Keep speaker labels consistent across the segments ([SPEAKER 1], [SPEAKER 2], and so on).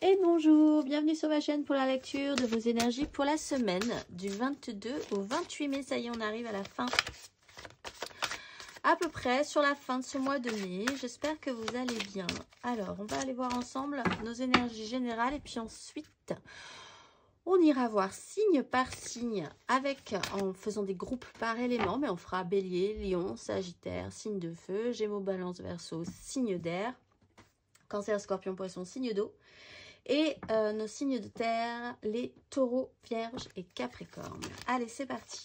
[SPEAKER 1] Et bonjour, bienvenue sur ma chaîne pour la lecture de vos énergies pour la semaine du 22 au 28 mai. Ça y est, on arrive à la fin, à peu près sur la fin de ce mois de mai. J'espère que vous allez bien. Alors, on va aller voir ensemble nos énergies générales et puis ensuite, on ira voir signe par signe en faisant des groupes par élément, mais on fera Bélier, Lion, Sagittaire, signe de feu, Gémeaux, Balance, Verseau, signe d'air, Cancer, Scorpion, Poisson, signe d'eau. Et nos signes de terre, les taureaux, vierges et capricornes. Allez, c'est parti.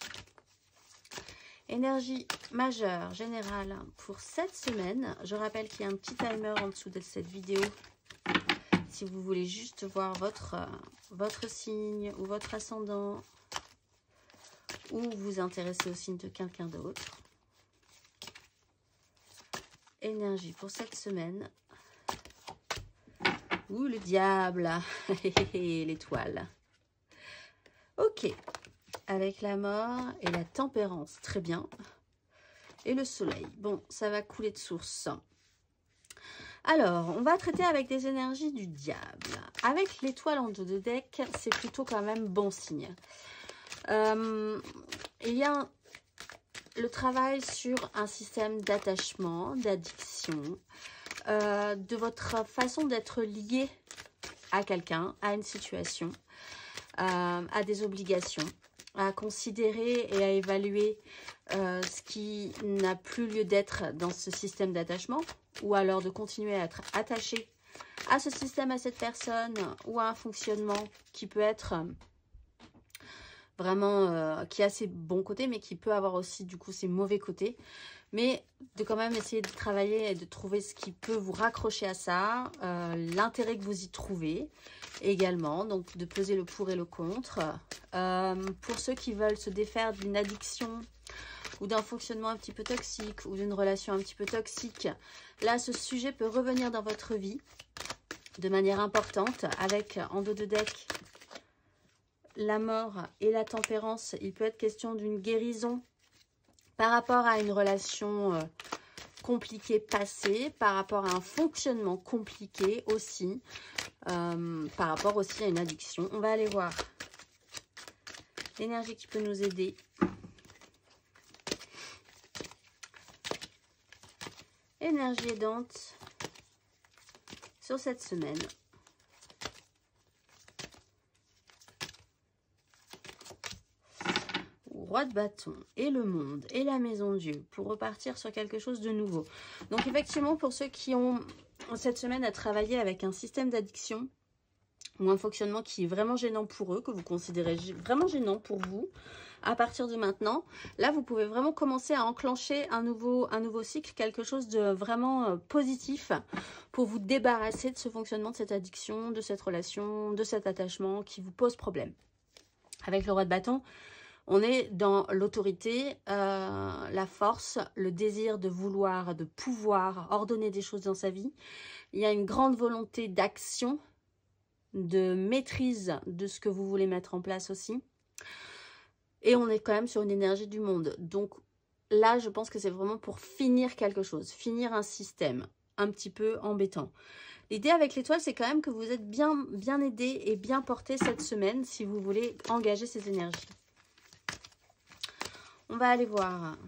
[SPEAKER 1] Énergie majeure générale pour cette semaine. Je rappelle qu'il y a un petit timer en dessous de cette vidéo. Si vous voulez juste voir votre signe ou votre ascendant, ou vous intéresser au signe de quelqu'un d'autre. Énergie pour cette semaine. Ouh, le diable, l'étoile. Ok, avec la mort et la tempérance, très bien. Et le soleil, bon, ça va couler de source. Alors, on va traiter avec des énergies du diable. Avec l'étoile en dos de deck, c'est plutôt quand même bon signe. Il y a le travail sur un système d'attachement, d'addiction, de votre façon d'être lié à quelqu'un, à une situation, à des obligations, à considérer et à évaluer ce qui n'a plus lieu d'être dans ce système d'attachement, ou alors de continuer à être attaché à ce système, à cette personne, ou à un fonctionnement qui peut être vraiment, qui a ses bons côtés, mais qui peut avoir aussi du coup ses mauvais côtés. Mais de quand même essayer de travailler et de trouver ce qui peut vous raccrocher à ça, l'intérêt que vous y trouvez également, donc de peser le pour et le contre. Pour ceux qui veulent se défaire d'une addiction ou d'un fonctionnement un petit peu toxique ou d'une relation un petit peu toxique, là ce sujet peut revenir dans votre vie de manière importante avec en dos de deck la mort et la tempérance. Il peut être question d'une guérison par rapport à une relation compliquée passée, par rapport à un fonctionnement compliqué aussi, par rapport aussi à une addiction. On va aller voir l'énergie qui peut nous aider. Énergie aidante sur cette semaine. Roi de bâton et le monde et la maison Dieu pour repartir sur quelque chose de nouveau. Donc effectivement, pour ceux qui ont cette semaine à travailler avec un système d'addiction ou un fonctionnement qui est vraiment gênant pour eux, que vous considérez vraiment gênant pour vous, à partir de maintenant, là vous pouvez vraiment commencer à enclencher un nouveau cycle, quelque chose de vraiment positif pour vous débarrasser de ce fonctionnement, de cette addiction, de cette relation, de cet attachement qui vous pose problème. Avec le roi de bâton, on est dans l'autorité, la force, le désir de vouloir, de pouvoir ordonner des choses dans sa vie. Il y a une grande volonté d'action, de maîtrise de ce que vous voulez mettre en place aussi. Et on est quand même sur une énergie du monde. Donc là, je pense que c'est vraiment pour finir quelque chose, finir un système un petit peu embêtant. L'idée avec l'étoile, c'est quand même que vous êtes bien aidé et bien porté cette semaine si vous voulez engager ces énergies. On va aller voir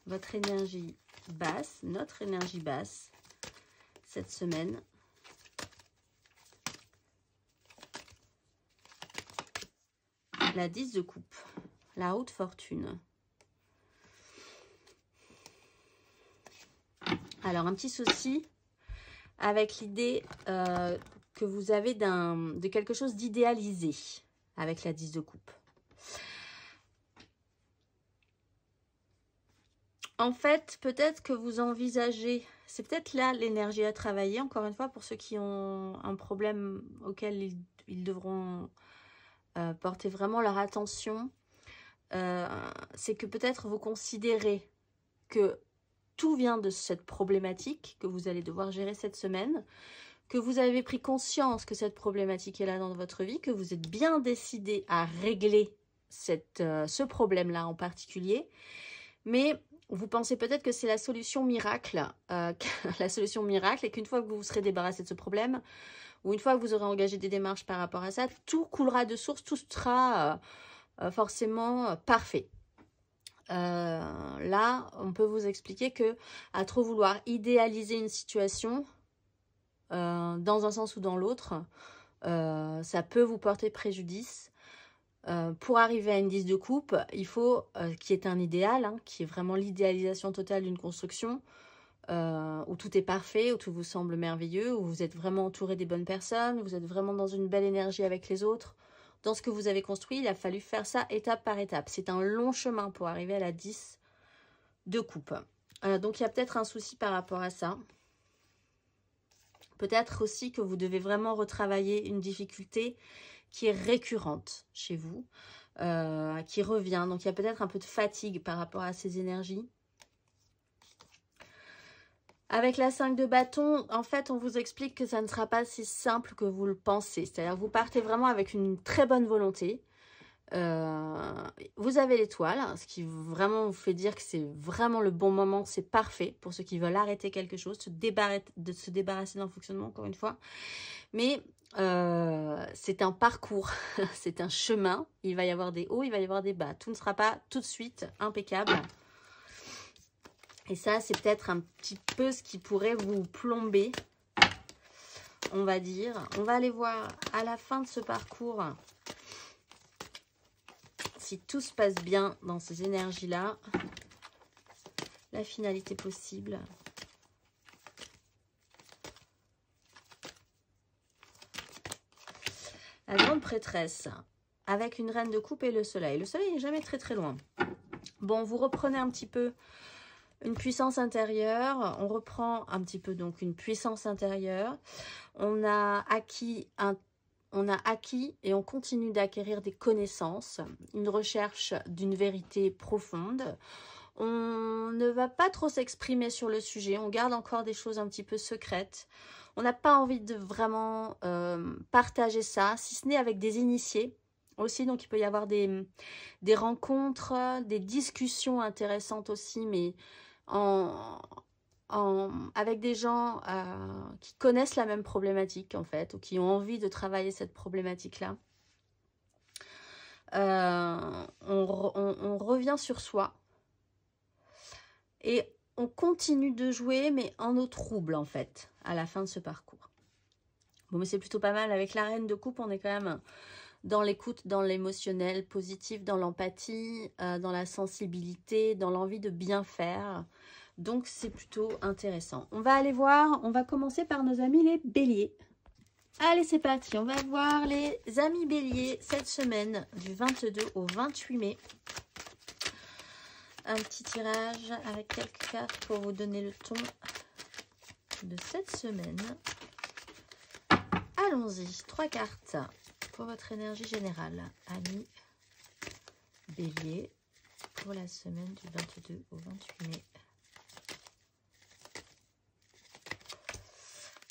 [SPEAKER 1] votre énergie basse, notre énergie basse cette semaine. La 10 de coupe, la haute fortune. Alors, un petit souci avec l'idée que vous avez de quelque chose d'idéalisé avec la 10 de coupe. En fait, peut-être que vous envisagez, c'est peut-être là l'énergie à travailler, encore une fois, pour ceux qui ont un problème auquel ils devront porter vraiment leur attention, c'est que peut-être vous considérez que tout vient de cette problématique que vous allez devoir gérer cette semaine, que vous avez pris conscience que cette problématique est là dans votre vie, que vous êtes bien décidé à régler ce problème-là en particulier, mais vous pensez peut-être que c'est la solution miracle, et qu'une fois que vous vous serez débarrassé de ce problème, ou une fois que vous aurez engagé des démarches par rapport à ça, tout coulera de source, tout sera forcément parfait. Là, on peut vous expliquer que à trop vouloir idéaliser une situation, dans un sens ou dans l'autre, ça peut vous porter préjudice. Pour arriver à une 10 de coupe, il faut, qui est un idéal, hein, qui est vraiment l'idéalisation totale d'une construction, où tout est parfait, où tout vous semble merveilleux, où vous êtes vraiment entouré des bonnes personnes, vous êtes vraiment dans une belle énergie avec les autres. Dans ce que vous avez construit, il a fallu faire ça étape par étape. C'est un long chemin pour arriver à la 10 de coupe. Donc, il y a peut-être un souci par rapport à ça. Peut-être aussi que vous devez vraiment retravailler une difficulté qui est récurrente chez vous, qui revient. Donc, il y a peut-être un peu de fatigue par rapport à ces énergies. Avec la 5 de bâton, en fait, on vous explique que ça ne sera pas si simple que vous le pensez. C'est-à-dire que vous partez vraiment avec une très bonne volonté. Vous avez l'étoile, ce qui vraiment vous fait dire que c'est vraiment le bon moment, c'est parfait pour ceux qui veulent arrêter quelque chose, de se débarrasser d'un fonctionnement, encore une fois. Mais c'est un parcours, c'est un chemin. Il va y avoir des hauts, il va y avoir des bas. Tout ne sera pas tout de suite impeccable. Et ça, c'est peut-être un petit peu ce qui pourrait vous plomber, on va dire. On va aller voir à la fin de ce parcours si tout se passe bien dans ces énergies-là. La finalité possible. La grande prêtresse, avec une reine de coupe et le soleil. Le soleil n'est jamais très très loin. Bon, vous reprenez un petit peu une puissance intérieure. On reprend un petit peu donc une puissance intérieure. On a acquis et on continue d'acquérir des connaissances, une recherche d'une vérité profonde. On ne va pas trop s'exprimer sur le sujet, on garde encore des choses un petit peu secrètes. On n'a pas envie de vraiment partager ça, si ce n'est avec des initiés aussi. Donc il peut y avoir des rencontres, des discussions intéressantes aussi, mais avec des gens qui connaissent la même problématique en fait, ou qui ont envie de travailler cette problématique-là. On revient sur soi et on continue de jouer, mais en eau trouble en fait, à la fin de ce parcours. Bon, mais c'est plutôt pas mal. Avec la reine de coupe, on est quand même dans l'écoute, dans l'émotionnel positif, dans l'empathie, dans la sensibilité, dans l'envie de bien faire. Donc, c'est plutôt intéressant. On va aller voir, on va commencer par nos amis les béliers. Allez, c'est parti. On va voir les amis béliers cette semaine du 22 au 28 mai. Un petit tirage avec quelques cartes pour vous donner le ton de cette semaine. Allons-y. 3 cartes pour votre énergie générale. Amis béliers pour la semaine du 22 au 28 mai.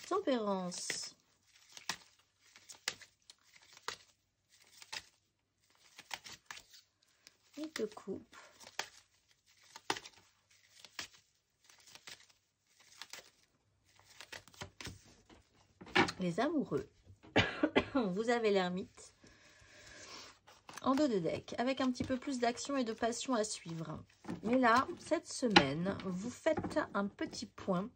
[SPEAKER 1] Tempérance. Et de coupe. Les amoureux. Vous avez l'ermite en dos de deck, avec un petit peu plus d'action et de passion à suivre. Mais là, cette semaine, vous faites un petit point.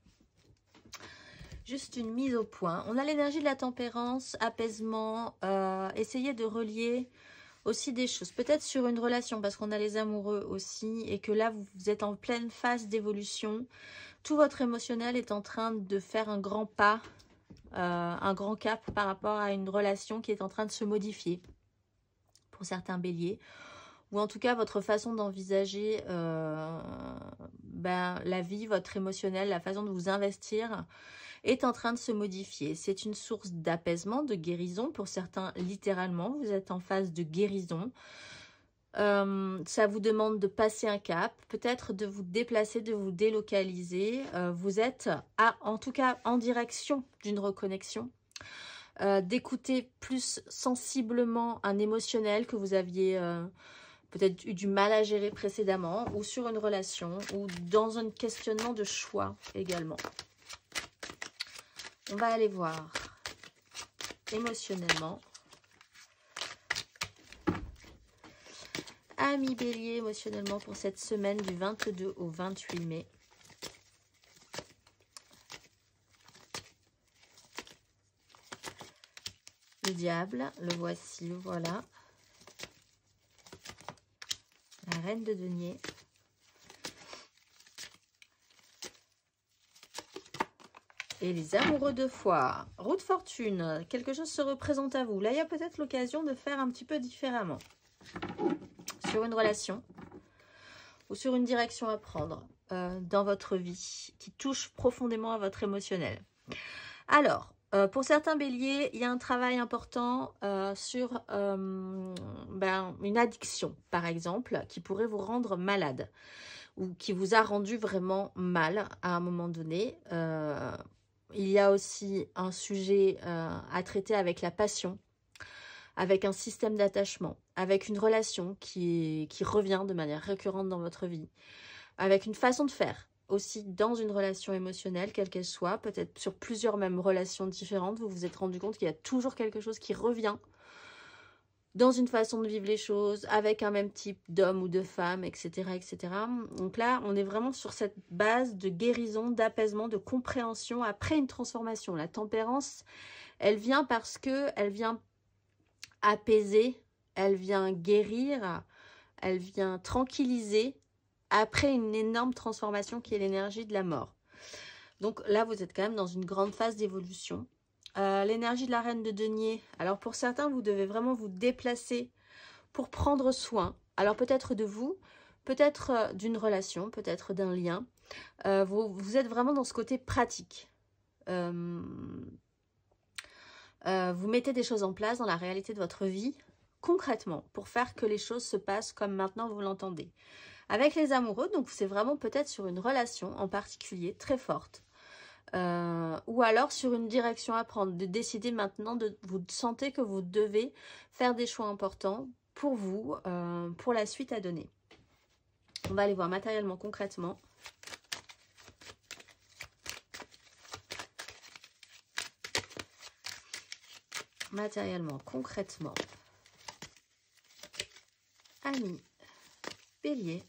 [SPEAKER 1] Juste une mise au point. On a l'énergie de la tempérance, apaisement, essayer de relier aussi des choses. Peut-être sur une relation, parce qu'on a les amoureux aussi, et que là, vous êtes en pleine phase d'évolution. Tout votre émotionnel est en train de faire un grand pas, un grand cap par rapport à une relation qui est en train de se modifier pour certains béliers. Ou en tout cas, votre façon d'envisager la vie, votre émotionnel, la façon de vous investir est en train de se modifier. C'est une source d'apaisement, de guérison. Pour certains, littéralement, vous êtes en phase de guérison. Ça vous demande de passer un cap, peut-être de vous déplacer, de vous délocaliser. Vous êtes, en tout cas, en direction d'une reconnexion. D'écouter plus sensiblement un émotionnel que vous aviez peut-être eu du mal à gérer précédemment, ou sur une relation, ou dans un questionnement de choix également. On va aller voir émotionnellement. Amis Bélier, émotionnellement pour cette semaine du 22 au 28 mai. Le diable, le voici, le voilà. La reine de denier. Et les amoureux de foi. Roue de fortune, quelque chose se représente à vous. Là, il y a peut-être l'occasion de faire un petit peu différemment. Sur une relation ou sur une direction à prendre dans votre vie qui touche profondément à votre émotionnel. Alors, pour certains béliers, il y a un travail important sur une addiction, par exemple, qui pourrait vous rendre malade ou qui vous a rendu vraiment mal à un moment donné. Il y a aussi un sujet à traiter avec la passion, avec un système d'attachement, avec une relation qui revient de manière récurrente dans votre vie, avec une façon de faire aussi dans une relation émotionnelle, quelle qu'elle soit, peut-être sur plusieurs mêmes relations différentes, vous vous êtes rendu compte qu'il y a toujours quelque chose qui revient dans une façon de vivre les choses, avec un même type d'homme ou de femme, etc., etc. Donc là, on est vraiment sur cette base de guérison, d'apaisement, de compréhension après une transformation. La tempérance, elle vient parce que elle vient apaiser, elle vient guérir, elle vient tranquilliser après une énorme transformation qui est l'énergie de la mort. Donc là, vous êtes quand même dans une grande phase d'évolution. L'énergie de la reine de denier, alors pour certains, vous devez vraiment vous déplacer pour prendre soin. Alors peut-être de vous, peut-être d'une relation, peut-être d'un lien. Vous êtes vraiment dans ce côté pratique. Vous mettez des choses en place dans la réalité de votre vie, concrètement, pour faire que les choses se passent comme maintenant vous l'entendez. Avec les amoureux, donc c'est vraiment peut-être sur une relation en particulier très forte, ou alors sur une direction à prendre, de décider maintenant, vous sentez que vous devez faire des choix importants pour vous, pour la suite à donner. On va aller voir matériellement, concrètement. Matériellement, concrètement, amis Bélier,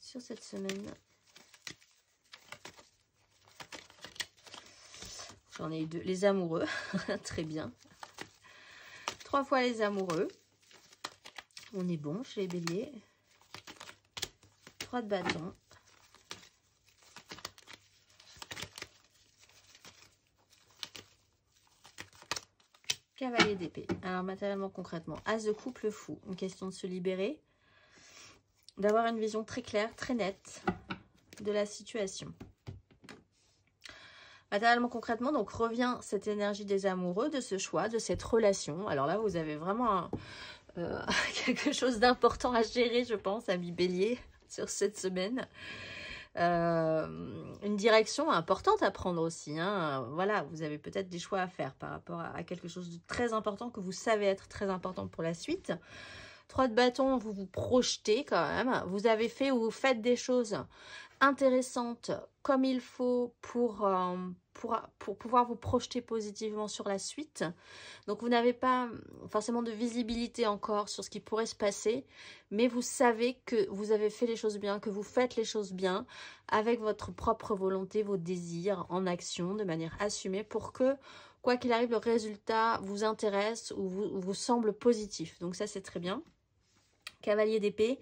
[SPEAKER 1] sur cette semaine. J'en ai eu deux. Les amoureux, très bien. 3 fois les amoureux. On est bon chez les béliers. 3 de bâton. Cavalier d'épée. Alors matériellement, concrètement, as de coupe, le fou. Une question de se libérer. D'avoir une vision très claire, très nette de la situation. Matériellement, concrètement, donc revient cette énergie des amoureux, de ce choix, de cette relation. Alors là, vous avez vraiment quelque chose d'important à gérer, je pense, amis Bélier, sur cette semaine. Une direction importante à prendre aussi. Hein. Voilà, vous avez peut-être des choix à faire par rapport à quelque chose de très important que vous savez être très important pour la suite. 3 de bâton, vous vous projetez quand même. Vous avez fait ou vous faites des choses intéressantes comme il faut pour pouvoir vous projeter positivement sur la suite. Donc vous n'avez pas forcément de visibilité encore sur ce qui pourrait se passer, mais vous savez que vous avez fait les choses bien, que vous faites les choses bien avec votre propre volonté, vos désirs en action de manière assumée pour que, quoi qu'il arrive, le résultat vous intéresse ou vous semble positif. Donc ça, c'est très bien. Cavalier d'épée,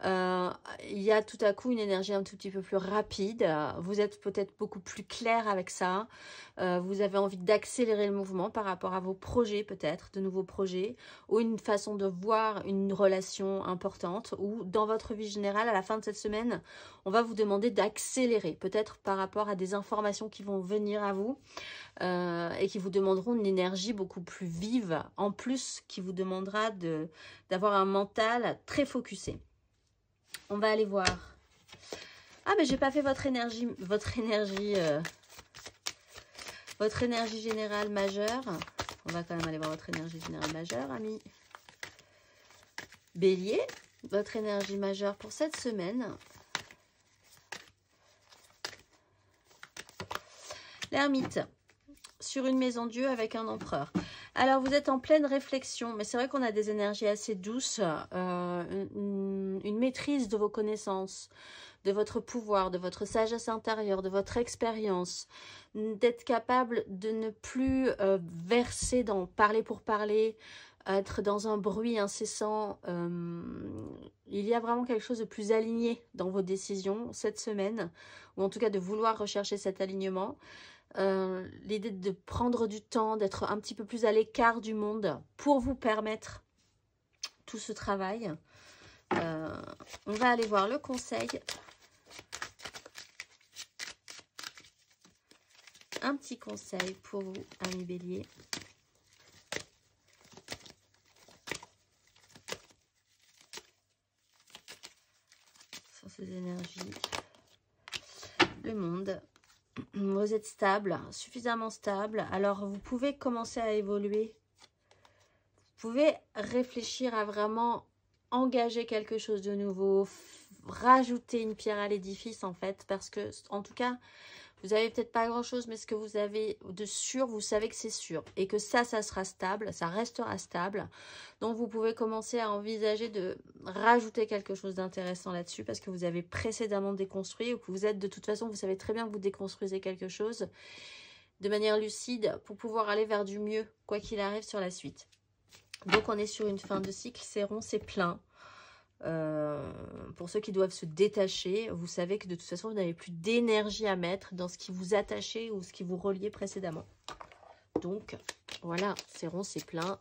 [SPEAKER 1] il y a tout à coup une énergie un tout petit peu plus rapide. Vous êtes peut-être beaucoup plus clair avec ça. Vous avez envie d'accélérer le mouvement par rapport à vos projets, peut-être, de nouveaux projets, ou une façon de voir une relation importante, ou dans votre vie générale, à la fin de cette semaine, on va vous demander d'accélérer, peut-être par rapport à des informations qui vont venir à vous et qui vous demanderont une énergie beaucoup plus vive, en plus qui vous demandera d'avoir un mental très focusé. On va aller voir. Ah, mais j'ai pas fait votre énergie générale majeure. On va quand même aller voir votre énergie générale majeure, amis Bélier. Votre énergie majeure pour cette semaine. L'ermite. sur une maison Dieu avec un empereur. Alors, vous êtes en pleine réflexion, mais c'est vrai qu'on a des énergies assez douces, une maîtrise de vos connaissances, de votre pouvoir, de votre sagesse intérieure, de votre expérience, d'être capable de ne plus verser dans parler pour parler, être dans un bruit incessant. Il y a vraiment quelque chose de plus aligné dans vos décisions cette semaine, ou en tout cas de vouloir rechercher cet alignement. L'idée de prendre du temps, d'être un petit peu plus à l'écart du monde pour vous permettre tout ce travail. On va aller voir le conseil. Un petit conseil pour vous, amis Bélier. Sur ces énergies. Le monde. Vous êtes stable, suffisamment stable. Alors, vous pouvez commencer à évoluer. Vous pouvez réfléchir à vraiment engager quelque chose de nouveau, rajouter une pierre à l'édifice, en fait. Parce que, en tout cas, vous avez peut-être pas grand-chose, mais ce que vous avez de sûr, vous savez que c'est sûr. Et que ça sera stable, ça restera stable. Donc, vous pouvez commencer à envisager de rajouter quelque chose d'intéressant là-dessus parce que vous avez précédemment déconstruit ou que vous êtes, de toute façon, vous savez très bien que vous déconstruisez quelque chose de manière lucide pour pouvoir aller vers du mieux, quoi qu'il arrive sur la suite. Donc, on est sur une fin de cycle, c'est rond, c'est plein. Pour ceux qui doivent se détacher, vous savez que de toute façon vous n'avez plus d'énergie à mettre dans ce qui vous attachait ou ce qui vous reliait précédemment. Donc voilà, c'est rond, c'est plein.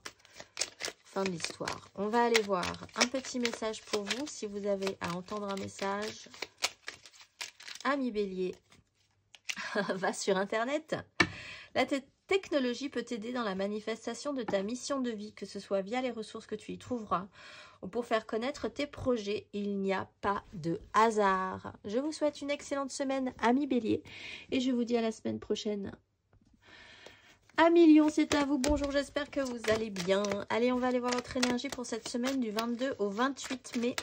[SPEAKER 1] Fin de l'histoire. On va aller voir un petit message pour vous si vous avez à entendre un message. Ami Bélier, va sur internet. La technologie peut t'aider dans la manifestation de ta mission de vie, que ce soit via les ressources que tu y trouveras ou pour faire connaître tes projets. Il n'y a pas de hasard. Je vous souhaite une excellente semaine, amis Bélier, et je vous dis à la semaine prochaine. Amis Lion, c'est à vous. Bonjour, j'espère que vous allez bien. Allez, on va aller voir votre énergie pour cette semaine du 22 au 28 mai.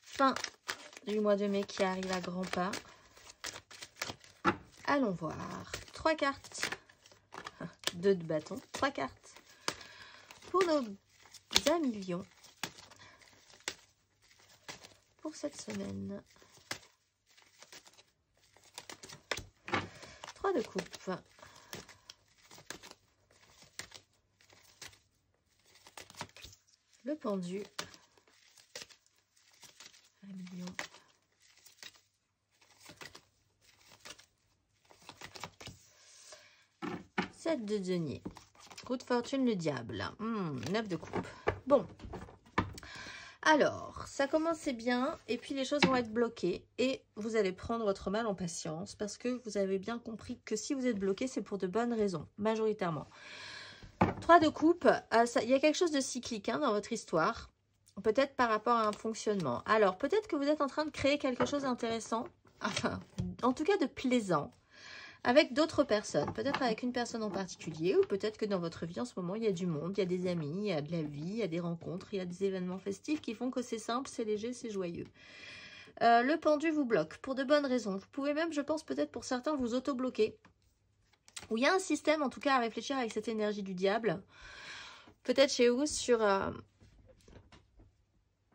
[SPEAKER 1] Fin du mois de mai qui arrive à grands pas. Allons voir. 3 cartes. 2 de bâton. 3 cartes. Pour nos amis Lion. Pour cette semaine. 3 de coupe. Le pendu. Amis Lion. 7 de denier. Coup de fortune, le diable. 9 de coupe. Bon. Alors, ça commençait bien. Et puis, les choses vont être bloquées. Et vous allez prendre votre mal en patience. Parce que vous avez bien compris que si vous êtes bloqué, c'est pour de bonnes raisons. Majoritairement. 3 de coupe. Il y a quelque chose de cyclique dans votre histoire. Peut-être par rapport à un fonctionnement. Alors, peut-être que vous êtes en train de créer quelque chose d'intéressant. Enfin, en tout cas de plaisant. Avec d'autres personnes, peut-être avec une personne en particulier, ou peut-être que dans votre vie en ce moment, il y a du monde, il y a des amis, il y a de la vie, il y a des rencontres, il y a des événements festifs qui font que c'est simple, c'est léger, c'est joyeux. Le pendu vous bloque pour de bonnes raisons. Vous pouvez même, je pense, peut-être pour certains, vous auto-bloquer. Ou il y a un système, en tout cas, à réfléchir avec cette énergie du diable. Peut-être chez vous sur...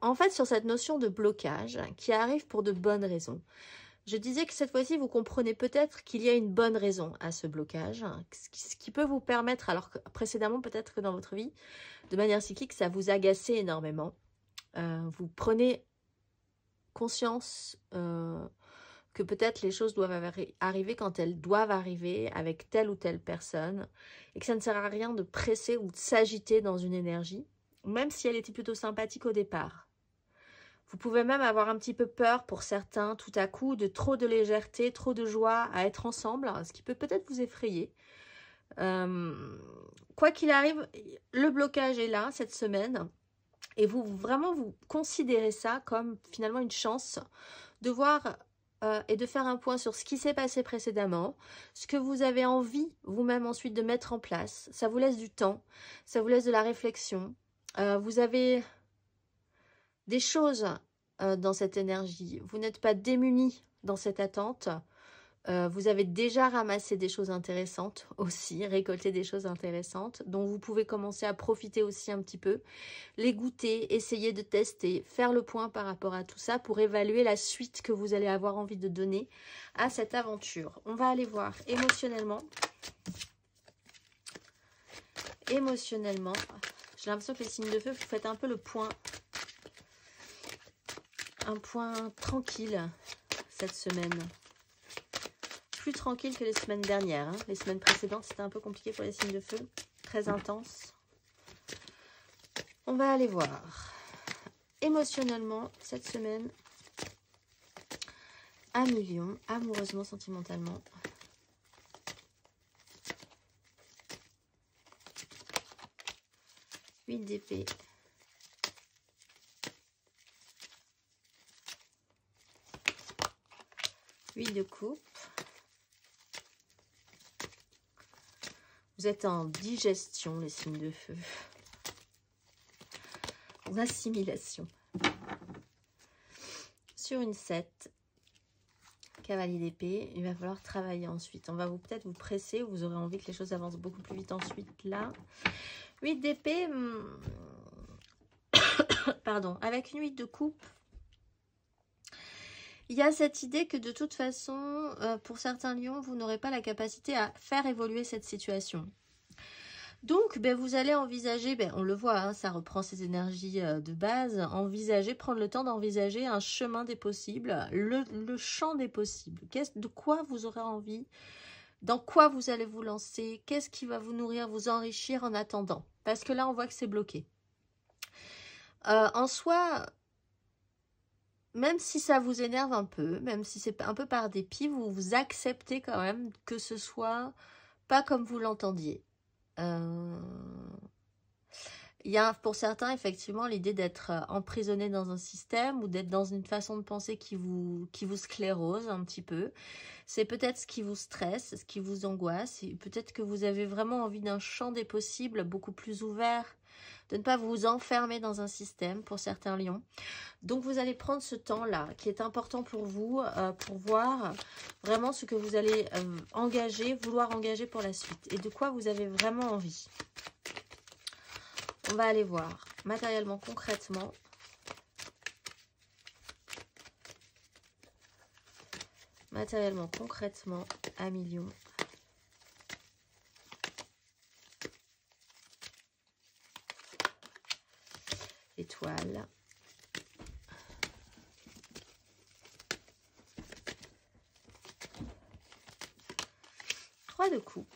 [SPEAKER 1] en fait, sur cette notion de blocage qui arrive pour de bonnes raisons. Je disais que cette fois-ci, vous comprenez peut-être qu'il y a une bonne raison à ce blocage, ce qui peut vous permettre, alors que précédemment, peut-être que dans votre vie, de manière cyclique, ça vous agaçait énormément. Vous prenez conscience que peut-être les choses doivent arriver quand elles doivent arriver avec telle ou telle personne, et que ça ne sert à rien de presser ou de s'agiter dans une énergie, même si elle était plutôt sympathique au départ. Vous pouvez même avoir un petit peu peur pour certains, tout à coup, de trop de légèreté, trop de joie à être ensemble, ce qui peut peut-être vous effrayer. Quoi qu'il arrive, le blocage est là cette semaine. Et vous considérez ça comme finalement une chance de voir et de faire un point sur ce qui s'est passé précédemment, ce que vous avez envie vous-même ensuite de mettre en place. Ça vous laisse du temps, ça vous laisse de la réflexion. Vous avez... des choses dans cette énergie. Vous n'êtes pas démunis dans cette attente. Vous avez déjà ramassé des choses intéressantes aussi, récolté des choses intéressantes, dont vous pouvez commencer à profiter aussi un petit peu, les goûter, essayer de tester, faire le point par rapport à tout ça pour évaluer la suite que vous allez avoir envie de donner à cette aventure. On va aller voir émotionnellement. Émotionnellement, j'ai l'impression que les signes de feu, vous faites un peu le point, un point tranquille cette semaine. Plus tranquille que les semaines dernières. Hein. Les semaines précédentes, c'était un peu compliqué pour les signes de feu. Très intense. On va aller voir. Émotionnellement, cette semaine, à million, amoureusement, sentimentalement. Huit d'épée. Huit de coupe. Vous êtes en digestion, les signes de feu. En assimilation. Sur une 7. Cavalier d'épée. Il va falloir travailler ensuite. On va peut-être vous presser. Vous aurez envie que les choses avancent beaucoup plus vite ensuite. Là. 8 d'épée. Pardon. Avec une 8 de coupe. Il y a cette idée que de toute façon, pour certains lions, vous n'aurez pas la capacité à faire évoluer cette situation. Donc, vous allez envisager, on le voit, hein, ça reprend ces énergies de base, prendre le temps d'envisager un chemin des possibles, le champ des possibles. De quoi vous aurez envie, dans quoi vous allez vous lancer, qu'est-ce qui va vous nourrir, vous enrichir en attendant. Parce que là, on voit que c'est bloqué. En soi... Même si ça vous énerve un peu, même si c'est un peu par dépit, vous acceptez quand même que ce soit pas comme vous l'entendiez. Il y a pour certains effectivement l'idée d'être emprisonné dans un système ou d'être dans une façon de penser qui vous sclérose un petit peu. C'est peut-être ce qui vous stresse, ce qui vous angoisse. Peut-être que vous avez vraiment envie d'un champ des possibles beaucoup plus ouvert, de ne pas vous enfermer dans un système pour certains lions. Donc vous allez prendre ce temps-là qui est important pour vous, pour voir vraiment ce que vous allez vouloir engager pour la suite et de quoi vous avez vraiment envie. On va aller voir matériellement, concrètement. Matériellement, concrètement, à million. Étoile. 3 de coupe.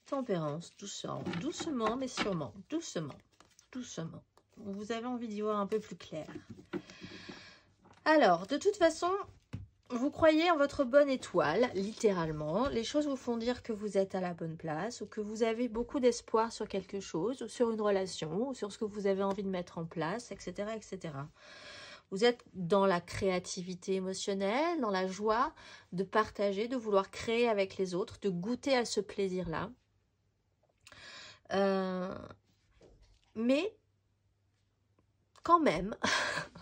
[SPEAKER 1] Tempérance, doucement, doucement mais sûrement, doucement, doucement. Vous avez envie d'y voir un peu plus clair. Alors, de toute façon, vous croyez en votre bonne étoile, littéralement. Les choses vous font dire que vous êtes à la bonne place ou que vous avez beaucoup d'espoir sur quelque chose, ou sur une relation, ou sur ce que vous avez envie de mettre en place, etc., etc. Vous êtes dans la créativité émotionnelle, dans la joie de partager, de vouloir créer avec les autres, de goûter à ce plaisir-là. Mais quand même,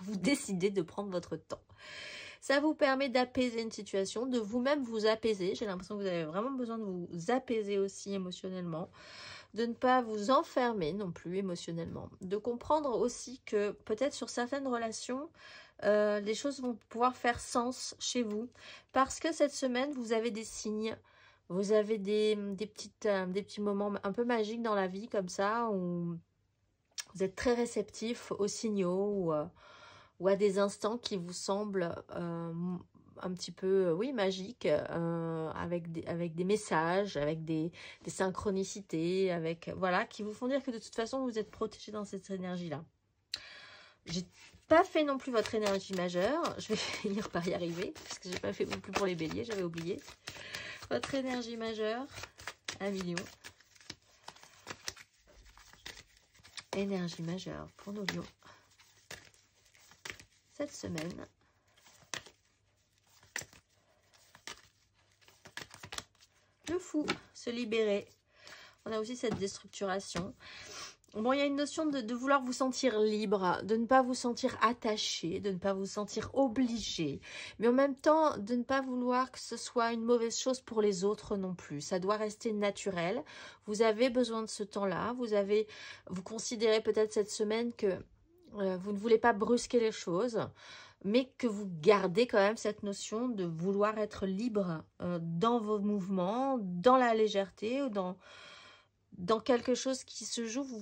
[SPEAKER 1] vous décidez de prendre votre temps. Ça vous permet d'apaiser une situation, de vous-même vous apaiser. J'ai l'impression que vous avez vraiment besoin de vous apaiser aussi émotionnellement, de ne pas vous enfermer non plus émotionnellement, de comprendre aussi que peut-être sur certaines relations, les choses vont pouvoir faire sens chez vous parce que cette semaine, vous avez des signes. Vous avez des petits moments un peu magiques dans la vie comme ça où vous êtes très réceptif aux signaux ou à des instants qui vous semblent un petit peu magiques avec des messages, avec des synchronicités, voilà, qui vous font dire que de toute façon vous êtes protégé dans cette énergie-là. J'ai pas fait non plus votre énergie majeure, je vais finir par y arriver parce que j'ai pas fait non plus pour les béliers, j'avais oublié. Votre énergie majeure, 1 million. Énergie majeure pour nos lions. Cette semaine. Le fou, se libérer. On a aussi cette déstructuration. bon, il y a une notion de vouloir vous sentir libre, de ne pas vous sentir attaché, de ne pas vous sentir obligé, mais en même temps, de ne pas vouloir que ce soit une mauvaise chose pour les autres non plus. Ça doit rester naturel. Vous avez besoin de ce temps-là. Vous considérez peut-être cette semaine que vous ne voulez pas brusquer les choses, mais que vous gardez quand même cette notion de vouloir être libre dans vos mouvements, dans la légèreté ou dans quelque chose qui se joue. Vous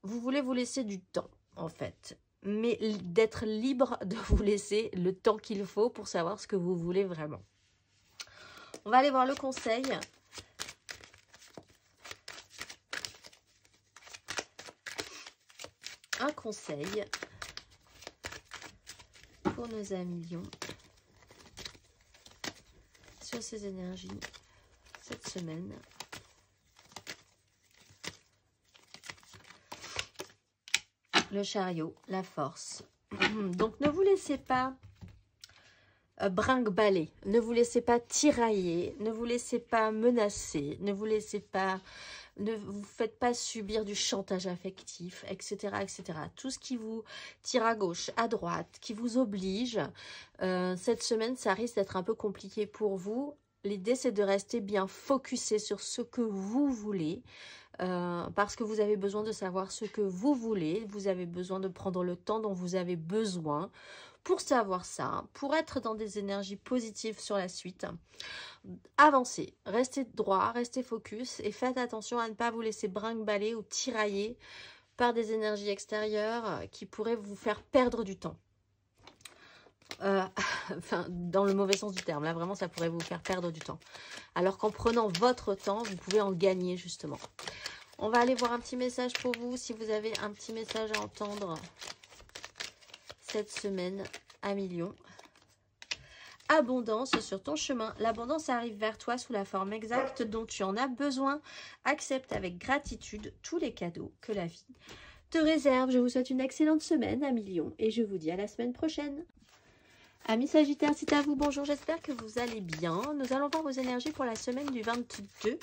[SPEAKER 1] voulez vous laisser du temps, en fait, mais d'être libre de vous laisser le temps qu'il faut pour savoir ce que vous voulez vraiment. On va aller voir le conseil. Un conseil pour nos amis Lion sur ces énergies cette semaine. Le chariot, la force. Donc ne vous laissez pas brinque-baller, ne vous laissez pas tirailler, ne vous laissez pas menacer, ne vous faites pas subir du chantage affectif, etc., etc. Tout ce qui vous tire à gauche, à droite, qui vous oblige, cette semaine, ça risque d'être un peu compliqué pour vous. L'idée, c'est de rester bien focusé sur ce que vous voulez, parce que vous avez besoin de savoir ce que vous voulez. Vous avez besoin de prendre le temps dont vous avez besoin pour savoir ça, pour être dans des énergies positives sur la suite. Avancez, restez droit, restez focus et faites attention à ne pas vous laisser brinque-baller ou tirailler par des énergies extérieures qui pourraient vous faire perdre du temps. Enfin, dans le mauvais sens du terme, là vraiment ça pourrait vous faire perdre du temps. Alors qu'en prenant votre temps, vous pouvez en gagner justement. On va aller voir un petit message pour vous, si vous avez un petit message à entendre cette semaine, Amis Lion. Abondance sur ton chemin. L'abondance arrive vers toi sous la forme exacte dont tu en as besoin. Accepte avec gratitude tous les cadeaux que la vie te réserve. Je vous souhaite une excellente semaine, Amis Lion, et je vous dis à la semaine prochaine. Amis Sagittaire, c'est à vous, bonjour, j'espère que vous allez bien. Nous allons voir vos énergies pour la semaine du 22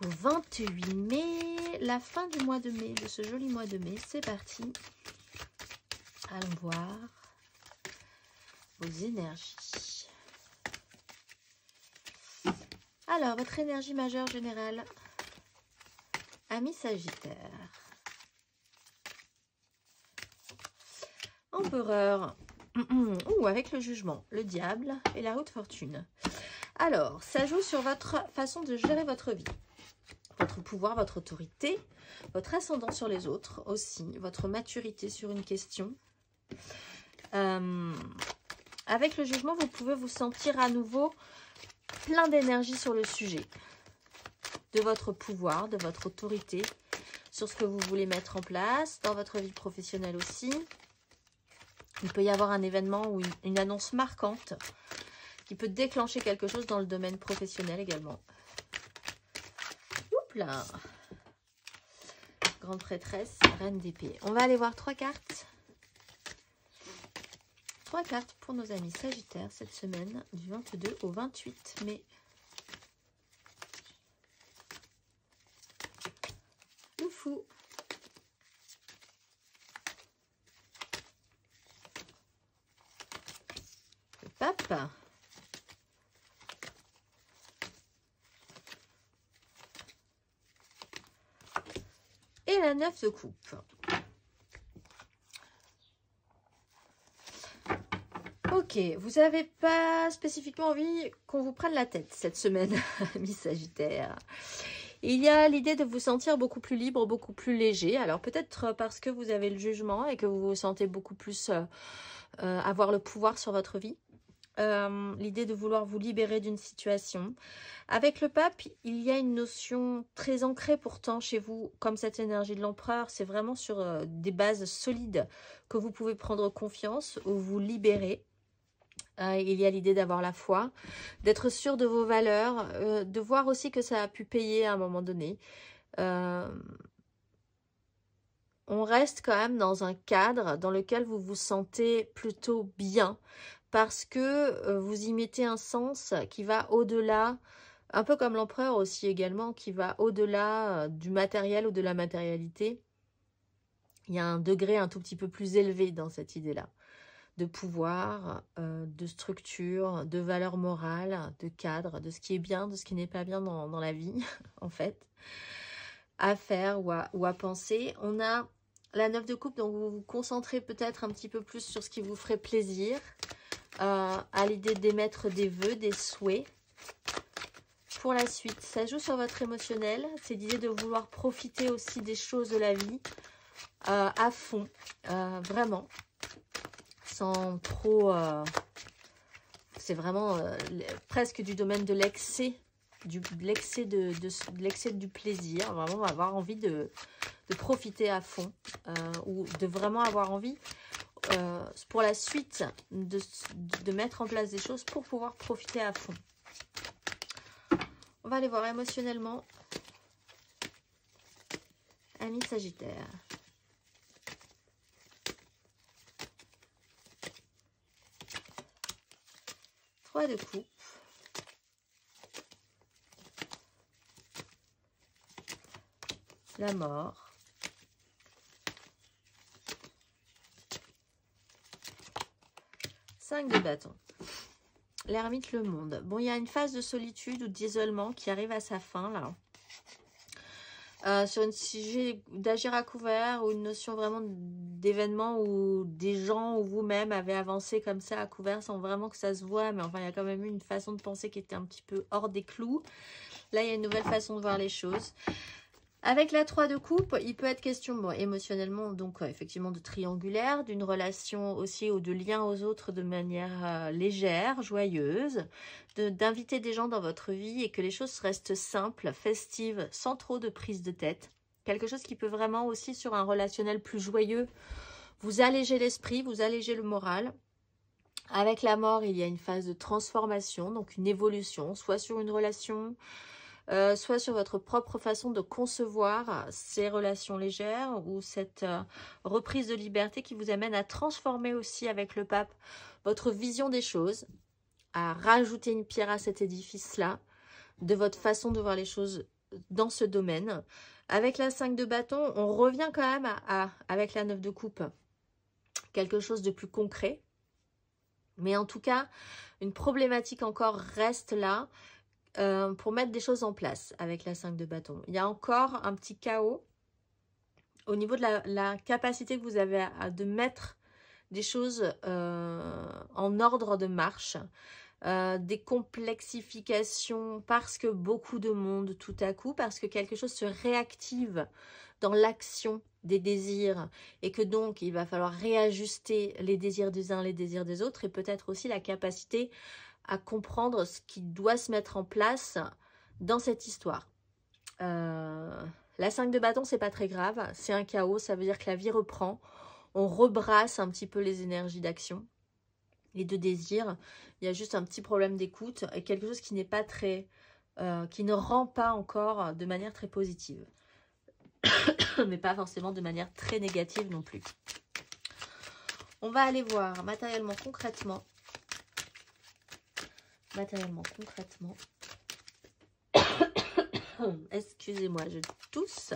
[SPEAKER 1] au 28 mai, la fin du mois de mai, de ce joli mois de mai. C'est parti. Allons voir vos énergies. Alors, votre énergie majeure générale, Amis Sagittaire. Empereur. Ou avec le jugement, le diable et la haute fortune. Alors, ça joue sur votre façon de gérer votre vie. Votre pouvoir, votre autorité, votre ascendant sur les autres aussi, votre maturité sur une question. Avec le jugement, vous pouvez vous sentir à nouveau plein d'énergie sur le sujet. De votre pouvoir, de votre autorité, sur ce que vous voulez mettre en place, dans votre vie professionnelle aussi. Il peut y avoir un événement ou une annonce marquante qui peut déclencher quelque chose dans le domaine professionnel également. Oups là. Grande prêtresse, reine d'épée. On va aller voir 3 cartes. 3 cartes pour nos amis Sagittaires cette semaine du 22 au 28 mai. Le fou. Pape. Et la 9 de coupe. Ok, vous n'avez pas spécifiquement envie qu'on vous prenne la tête cette semaine, Amis Sagittaire. Il y a l'idée de vous sentir beaucoup plus libre, beaucoup plus léger. Alors peut-être parce que vous avez le jugement et que vous vous sentez beaucoup plus avoir le pouvoir sur votre vie. L'idée de vouloir vous libérer d'une situation. Avec le pape, il y a une notion très ancrée pourtant chez vous, comme cette énergie de l'empereur, c'est vraiment sur des bases solides que vous pouvez prendre confiance ou vous libérer. Il y a l'idée d'avoir la foi, d'être sûr de vos valeurs, de voir aussi que ça a pu payer à un moment donné. On reste quand même dans un cadre dans lequel vous vous sentez plutôt bien, parce que vous y mettez un sens qui va au-delà Un peu comme l'empereur aussi également, qui va au-delà du matériel ou de la matérialité. Il y a un degré un tout petit peu plus élevé dans cette idée-là. De pouvoir, de structure, de valeur morale, de cadre, de ce qui est bien, de ce qui n'est pas bien dans la vie, en fait. À faire ou à penser. On a la 9 de coupe, donc vous vous concentrez peut-être un petit peu plus sur ce qui vous ferait plaisir. À l'idée d'émettre des vœux, des souhaits. Pour la suite, ça joue sur votre émotionnel. C'est l'idée de vouloir profiter aussi des choses de la vie à fond, vraiment, sans trop... c'est vraiment presque du domaine de l'excès, de l'excès du plaisir. Vraiment, on va avoir envie de profiter à fond ou de vraiment avoir envie pour la suite de mettre en place des choses pour pouvoir profiter à fond. On va aller voir émotionnellement. Amis Sagittaire. Trois de coupe. La mort. Cinq de bâton. L'ermite, le monde. Bon, il y a une phase de solitude ou d'isolement qui arrive à sa fin, là. Sur un sujet d'agir à couvert ou une notion vraiment d'événement où des gens ou vous-même avez avancé comme ça à couvert sans vraiment que ça se voit. Mais enfin, il y a quand même eu une façon de penser qui était un petit peu hors des clous. Là, il y a une nouvelle façon de voir les choses. Avec la 3 de coupe, il peut être question, bon, émotionnellement, donc effectivement de triangulaire, d'une relation aussi ou de lien aux autres de manière légère, joyeuse, d'inviter des gens dans votre vie et que les choses restent simples, festives, sans trop de prise de tête. Quelque chose qui peut vraiment aussi sur un relationnel plus joyeux, vous alléger l'esprit, vous alléger le moral. Avec la mort, il y a une phase de transformation, donc une évolution, soit sur une relation... soit sur votre propre façon de concevoir ces relations légères ou cette reprise de liberté qui vous amène à transformer aussi avec le pape votre vision des choses, à rajouter une pierre à cet édifice-là, de votre façon de voir les choses dans ce domaine. Avec la 5 de bâton, on revient quand même avec la 9 de coupe, quelque chose de plus concret. Mais en tout cas, une problématique encore reste là, pour mettre des choses en place avec la 5 de bâton. Il y a encore un petit chaos au niveau de la capacité que vous avez de mettre des choses en ordre de marche, des complexifications parce que beaucoup de monde tout à coup, parce que quelque chose se réactive dans l'action des désirs et que donc il va falloir réajuster les désirs des uns, les désirs des autres et peut-être aussi la capacité à comprendre ce qui doit se mettre en place dans cette histoire. La 5 de bâton, c'est pas très grave, c'est un chaos, ça veut dire que la vie reprend, on rebrasse un petit peu les énergies d'action et de désir. Il y a juste un petit problème d'écoute et quelque chose qui n'est pas très, qui ne rend pas encore de manière très positive, mais pas forcément de manière très négative non plus. On va aller voir matériellement, concrètement. Excusez-moi, je tousse.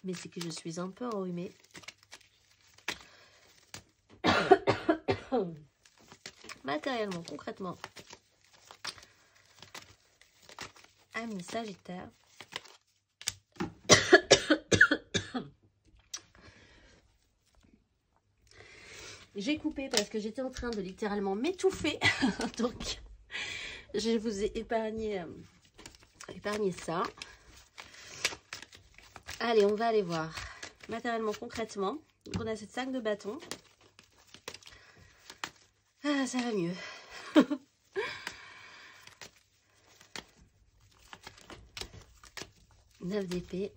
[SPEAKER 1] Mais c'est que je suis un peu enrhumée. Matériellement, concrètement. Amis Sagittaire. J'ai coupé parce que j'étais en train de littéralement m'étouffer. Donc, je vous ai épargné ça. Allez, on va aller voir. Matériellement, concrètement. Donc, on a cette 5 de bâton. Ah, ça va mieux. Neuf d'épée.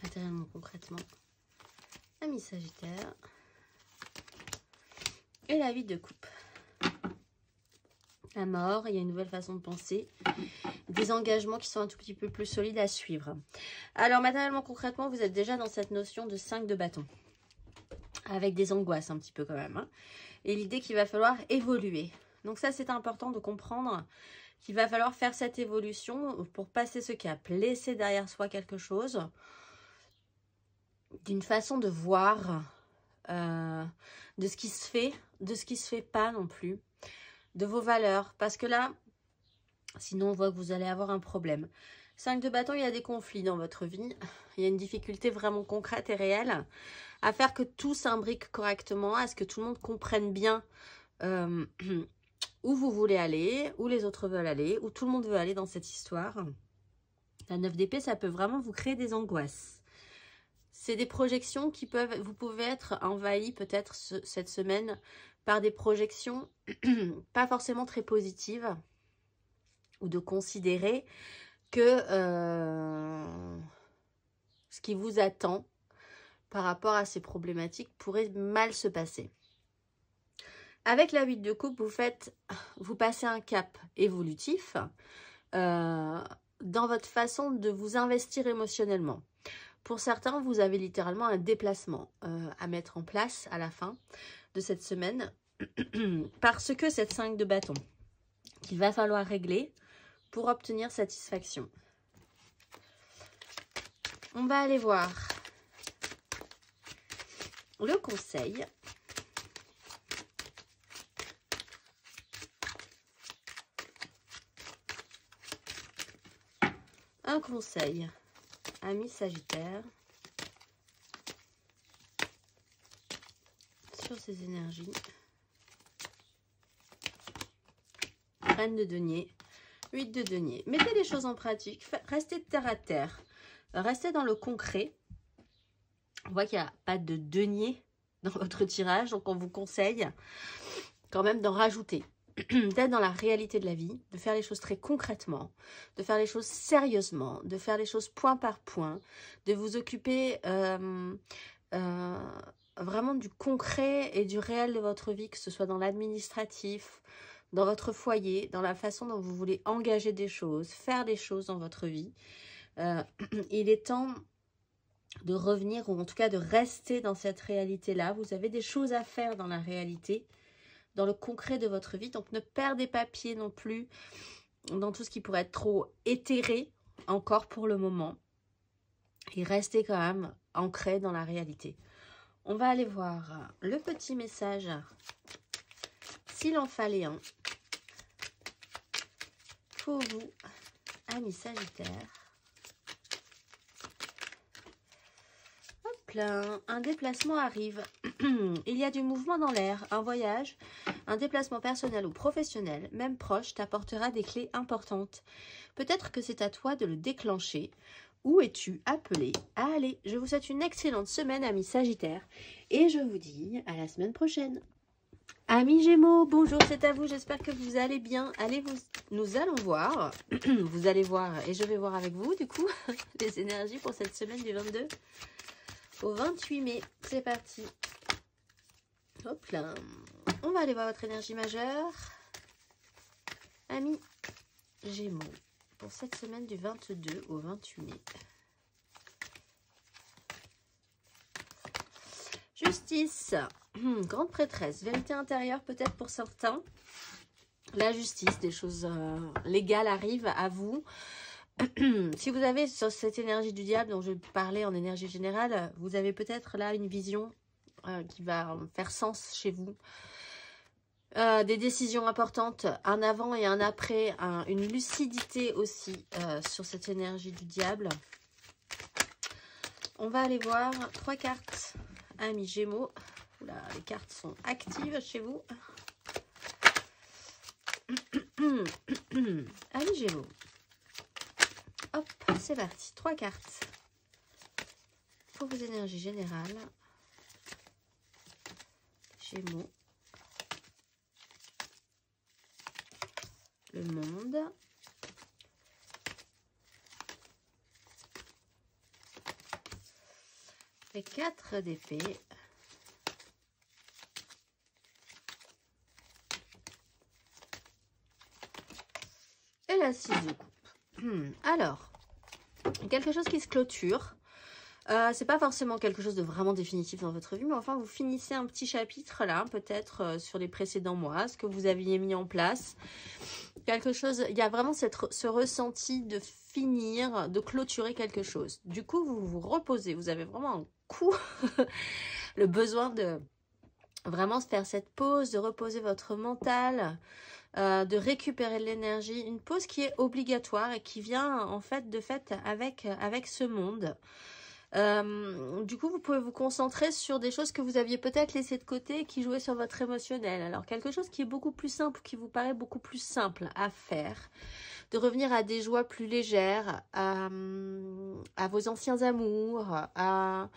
[SPEAKER 1] Matériellement, concrètement. Amis Sagittaire. Et la 8 de coupe. La mort, il y a une nouvelle façon de penser. Des engagements qui sont un tout petit peu plus solides à suivre. Alors, matériellement, concrètement, vous êtes déjà dans cette notion de 5 de bâton. Avec des angoisses un petit peu quand même. Hein. Et l'idée qu'il va falloir évoluer. Donc ça, c'est important de comprendre qu'il va falloir faire cette évolution pour passer ce cap, laisser derrière soi quelque chose, d'une façon de voir de ce qui se fait, de ce qui se fait pas non plus, de vos valeurs, parce que là, sinon on voit que vous allez avoir un problème. 5 de bâton, il y a des conflits dans votre vie, il y a une difficulté vraiment concrète et réelle à faire que tout s'imbrique correctement, à ce que tout le monde comprenne bien où vous voulez aller, où les autres veulent aller, où tout le monde veut aller dans cette histoire. La 9 d'épée, ça peut vraiment vous créer des angoisses. C'est des projections qui peuvent, vous pouvez être envahi peut-être cette semaine par des projections pas forcément très positives, ou de considérer que ce qui vous attend par rapport à ces problématiques pourrait mal se passer. Avec la 8 de coupe, vous passez un cap évolutif dans votre façon de vous investir émotionnellement. Pour certains, vous avez littéralement un déplacement à mettre en place à la fin de cette semaine parce que cette 5 de bâton qu'il va falloir régler pour obtenir satisfaction. On va aller voir le conseil. Un conseil, ami Sagittaire, sur ces énergies. Reine de denier, 8 de denier. Mettez les choses en pratique, restez terre à terre, restez dans le concret. On voit qu'il n'y a pas de denier dans votre tirage, donc on vous conseille quand même d'en rajouter. D'être dans la réalité de la vie, de faire les choses très concrètement, de faire les choses sérieusement, de faire les choses point par point, de vous occuper vraiment du concret et du réel de votre vie, que ce soit dans l'administratif, dans votre foyer, dans la façon dont vous voulez engager des choses, faire des choses dans votre vie. Il est temps de revenir, ou en tout cas de rester dans cette réalité-là. Vous avez des choses à faire dans la réalité, dans le concret de votre vie. Donc ne perdez pas pied non plus dans tout ce qui pourrait être trop éthéré encore pour le moment. Et restez quand même ancré dans la réalité. On va aller voir le petit message, s'il en fallait un, pour vous, amis Sagittaire. Hop là, un déplacement arrive. Il y a du mouvement dans l'air, un voyage, un déplacement personnel ou professionnel, même proche, t'apportera des clés importantes. Peut-être que c'est à toi de le déclencher. Où es-tu appelé à aller? Je vous souhaite une excellente semaine, amis Sagittaire, et je vous dis à la semaine prochaine. Amis Gémeaux, bonjour, c'est à vous, j'espère que vous allez bien. Nous allons voir, vous allez voir, et je vais voir avec vous, du coup, les énergies pour cette semaine du 22 au 28 mai. C'est parti. Hop là. On va aller voir votre énergie majeure. Amis Gémeaux, pour cette semaine du 22 au 28 mai. Justice, grande prêtresse, vérité intérieure peut-être pour certains. La justice, des choses légales arrivent à vous. Si vous avez sur cette énergie du diable dont je parlais en énergie générale, vous avez peut-être là une vision qui va faire sens chez vous. Des décisions importantes, un avant et un après, une lucidité aussi sur cette énergie du diable. On va aller voir 3 cartes, amis Gémeaux. Oula, les cartes sont actives chez vous. Amis Gémeaux. Hop, c'est parti. 3 cartes pour vos énergies générales. Gémeaux. Le monde. Les 4 d'épée. Et la 6 de coupe. Alors, quelque chose qui se clôture. C'est pas forcément quelque chose de vraiment définitif dans votre vie, mais enfin, vous finissez un petit chapitre là, peut-être sur les précédents mois, ce que vous aviez mis en place. Quelque chose, il y a vraiment ce ressenti de finir, de clôturer quelque chose. Du coup, vous vous reposez, vous avez vraiment un coup, le besoin de vraiment se faire cette pause, de reposer votre mental, de récupérer de l'énergie. Une pause qui est obligatoire et qui vient en fait de fait avec ce monde. Du coup, vous pouvez vous concentrer sur des choses que vous aviez peut-être laissées de côté et qui jouaient sur votre émotionnel. Alors, quelque chose qui est beaucoup plus simple, qui vous paraît beaucoup plus simple à faire, de revenir à des joies plus légères, à vos anciens amours, à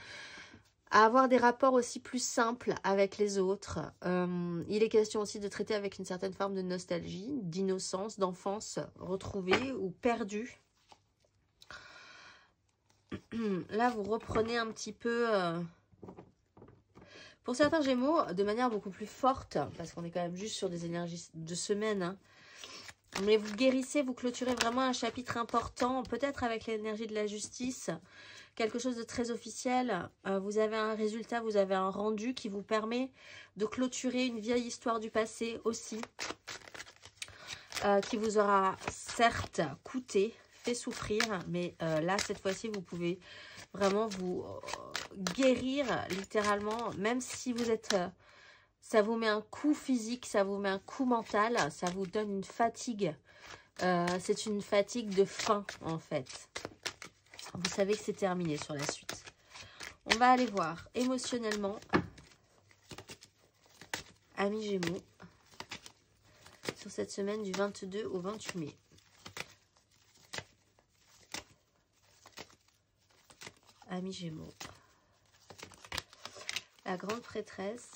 [SPEAKER 1] avoir des rapports aussi plus simples avec les autres. Il est question aussi de traiter avec une certaine forme de nostalgie, d'innocence, d'enfance retrouvée ou perdue. Là, vous reprenez un petit peu, pour certains Gémeaux, de manière beaucoup plus forte, parce qu'on est quand même juste sur des énergies de semaine, hein. Mais vous guérissez, vous clôturez vraiment un chapitre important, peut-être avec l'énergie de la justice, quelque chose de très officiel. Vous avez un résultat, vous avez un rendu qui vous permet de clôturer une vieille histoire du passé aussi, qui vous aura certes coûté, fait souffrir, mais là cette fois-ci vous pouvez vraiment vous guérir littéralement, même si vous êtes ça vous met un coup physique, ça vous met un coup mental, ça vous donne une fatigue, c'est une fatigue de faim en fait. Vous savez que c'est terminé sur la suite. On va aller voir émotionnellement, amis Gémeaux, sur cette semaine du 22 au 28 mai. Amis Gémeaux. La grande prêtresse.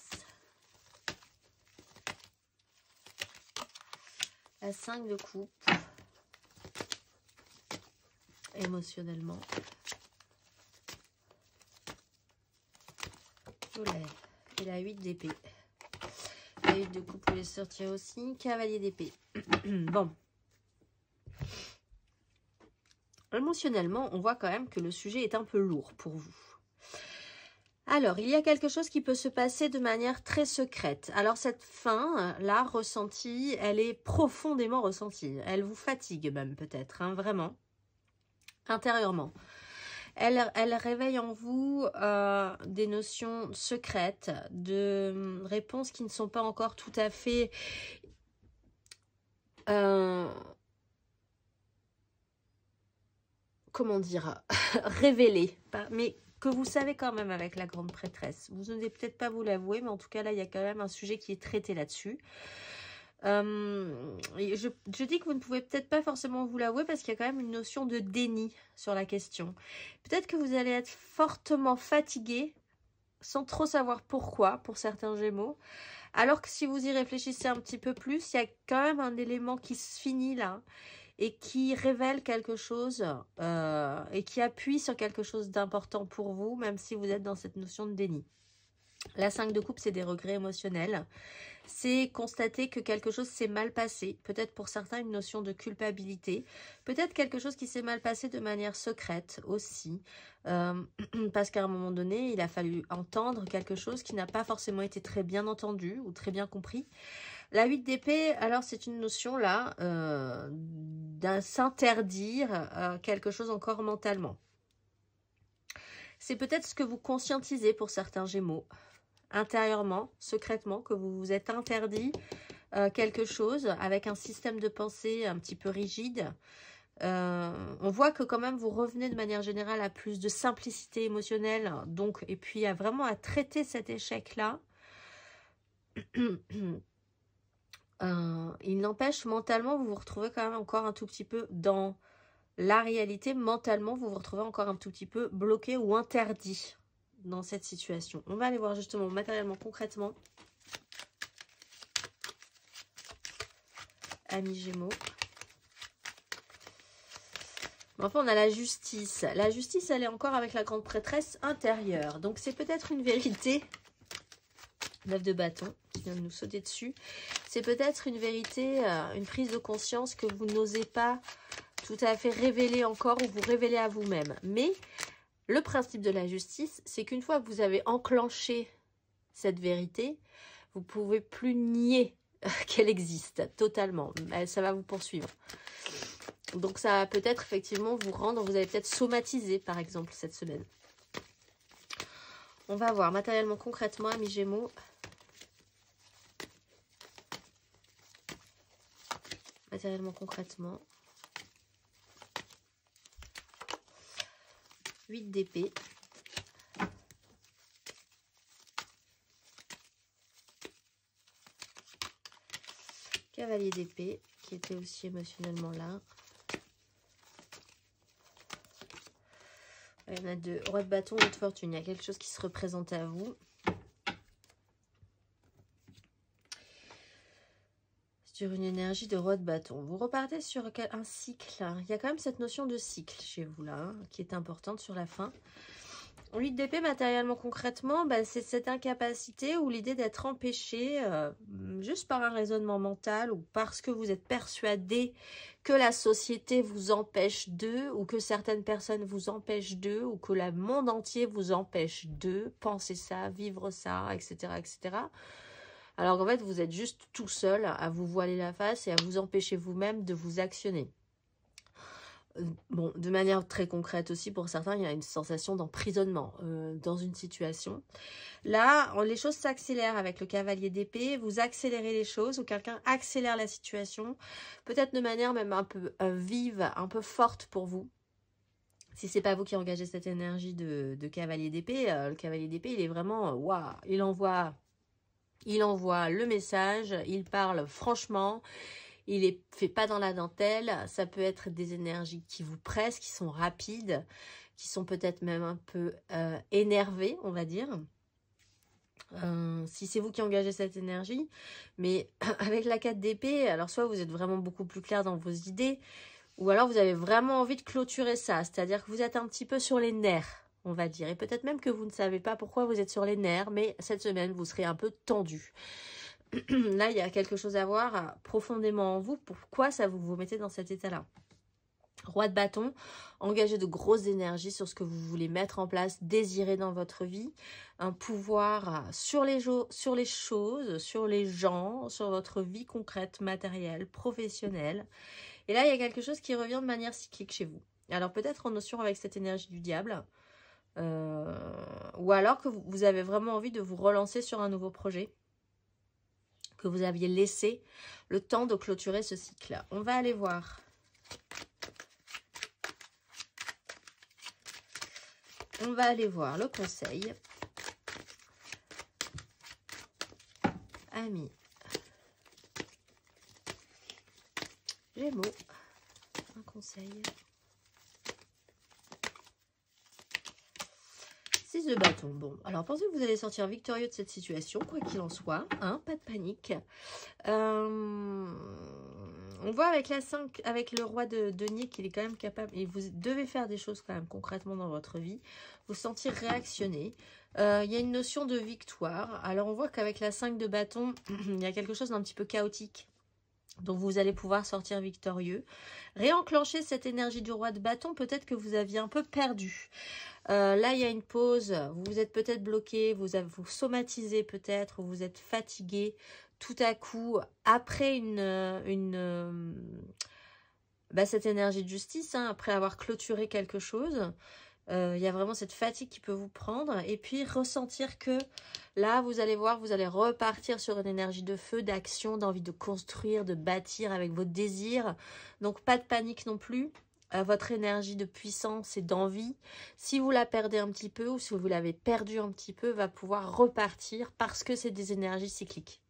[SPEAKER 1] La 5 de coupe. Émotionnellement. Soleil. Et la 8 d'épée. La 8 de coupe pouvait sortir aussi. Cavalier d'épée. Bon. Émotionnellement, on voit quand même que le sujet est un peu lourd pour vous. Alors, il y a quelque chose qui peut se passer de manière très secrète. Alors, cette faim-là, ressentie, elle est profondément ressentie. Elle vous fatigue même peut-être, hein, vraiment, intérieurement. Elle réveille en vous des notions secrètes, de réponses qui ne sont pas encore tout à fait... comment dire, révélé, mais que vous savez quand même avec la grande prêtresse. Vous n'osez peut-être pas vous l'avouer, mais en tout cas là, il y a quand même un sujet qui est traité là-dessus. Je dis que vous ne pouvez peut-être pas forcément vous l'avouer parce qu'il y a quand même une notion de déni sur la question. Peut-être que vous allez être fortement fatigué, sans trop savoir pourquoi, pour certains Gémeaux. Alors que si vous y réfléchissez un petit peu plus, il y a quand même un élément qui se finit là, et qui révèle quelque chose et qui appuie sur quelque chose d'important pour vous, même si vous êtes dans cette notion de déni. La 5 de coupe, c'est des regrets émotionnels. C'est constater que quelque chose s'est mal passé. Peut-être pour certains une notion de culpabilité. Peut-être quelque chose qui s'est mal passé de manière secrète aussi. Parce qu'à un moment donné, il a fallu entendre quelque chose qui n'a pas forcément été très bien entendu ou très bien compris. La 8 d'épée, alors c'est une notion là d'un s'interdire quelque chose encore mentalement. C'est peut-être ce que vous conscientisez pour certains Gémeaux, intérieurement, secrètement, que vous vous êtes interdit quelque chose avec un système de pensée un petit peu rigide. On voit que quand même vous revenez de manière générale à plus de simplicité émotionnelle, donc, et puis vraiment à traiter cet échec-là. Il n'empêche, mentalement, vous vous retrouvez quand même encore un tout petit peu dans la réalité. Mentalement, vous vous retrouvez encore un tout petit peu bloqué ou interdit dans cette situation. On va aller voir justement matériellement, concrètement. Amis Gémeaux. Enfin, on a la justice. La justice, elle est encore avec la grande prêtresse intérieure. Donc, c'est peut-être une vérité. 9 de bâton qui vient de nous sauter dessus. C'est peut-être une vérité, une prise de conscience que vous n'osez pas tout à fait révéler encore ou vous révéler à vous-même. Mais le principe de la justice, c'est qu'une fois que vous avez enclenché cette vérité, vous ne pouvez plus nier qu'elle existe totalement. Ça va vous poursuivre. Donc ça va peut-être effectivement vous rendre, vous allez peut-être somatiser par exemple cette semaine. On va voir matériellement concrètement, amis Gémeaux. Matériellement concrètement. 8 d'épée. Cavalier d'épée, qui était aussi émotionnellement là. Il y en a deux. Roi de bâton, roi de fortune. Il y a quelque chose qui se représente à vous. Sur une énergie de roi de bâton. Vous repartez sur un cycle. Il y a quand même cette notion de cycle chez vous là, hein, qui est importante sur la fin. 8 d'épée, matériellement concrètement, bah, c'est cette incapacité ou l'idée d'être empêché juste par un raisonnement mental ou parce que vous êtes persuadé que la société vous empêche d'eux ou que certaines personnes vous empêchent d'eux ou que le monde entier vous empêche d'eux, penser ça, vivre ça, etc. etc. Alors qu'en fait, vous êtes juste tout seul à vous voiler la face et à vous empêcher vous-même de vous actionner. Bon, de manière très concrète aussi, pour certains, il y a une sensation d'emprisonnement dans une situation. Là, les choses s'accélèrent avec le cavalier d'épée. Vous accélérez les choses ou quelqu'un accélère la situation, peut-être de manière même un peu vive, un peu forte pour vous. Si c'est pas vous qui engagez cette énergie de cavalier d'épée, le cavalier d'épée, il est vraiment, waouh, il envoie le message, il parle franchement. Il ne fait pas dans la dentelle, ça peut être des énergies qui vous pressent, qui sont rapides, qui sont peut-être même un peu énervées, on va dire. Si c'est vous qui engagez cette énergie, mais avec la 4 d'épée, alors soit vous êtes vraiment beaucoup plus clair dans vos idées, ou alors vous avez vraiment envie de clôturer ça, c'est-à-dire que vous êtes un petit peu sur les nerfs, on va dire, et peut-être même que vous ne savez pas pourquoi vous êtes sur les nerfs, mais cette semaine, vous serez un peu tendu. Là, il y a quelque chose à voir profondément en vous. Pourquoi ça vous mettez dans cet état-là? Roi de bâton, engagez de grosses énergies sur ce que vous voulez mettre en place, désirer dans votre vie. Un pouvoir sur les choses, sur les gens, sur votre vie concrète, matérielle, professionnelle. Et là, il y a quelque chose qui revient de manière cyclique chez vous. Alors peut-être en notion avec cette énergie du diable. Ou alors que vous avez vraiment envie de vous relancer sur un nouveau projet. Que vous aviez laissé le temps de clôturer ce cycle. On va aller voir. On va aller voir le conseil. Amis. Gémeaux. Un conseil. 6 de bâton. Bon, alors pensez que vous allez sortir victorieux de cette situation, quoi qu'il en soit, hein, pas de panique. On voit avec la 5, avec le roi de denier qu'il est quand même capable, et vous devez faire des choses quand même concrètement dans votre vie, vous sentir réactionner. Il y a une notion de victoire. Alors on voit qu'avec la 5 de bâton, il y a quelque chose d'un petit peu chaotique. Donc vous allez pouvoir sortir victorieux. Réenclencher cette énergie du roi de bâton, peut-être que vous aviez un peu perdu. Là, il y a une pause, vous êtes peut-être bloqué, vous somatisez peut-être, vous êtes fatigué tout à coup, après cette énergie de justice, hein, après avoir clôturé quelque chose. Il y a vraiment cette fatigue qui peut vous prendre et puis ressentir que là, vous allez voir, vous allez repartir sur une énergie de feu, d'action, d'envie de construire, de bâtir avec vos désirs. Donc, pas de panique non plus. Votre énergie de puissance et d'envie, si vous la perdez un petit peu ou si vous l'avez perdue un petit peu, va pouvoir repartir parce que c'est des énergies cycliques.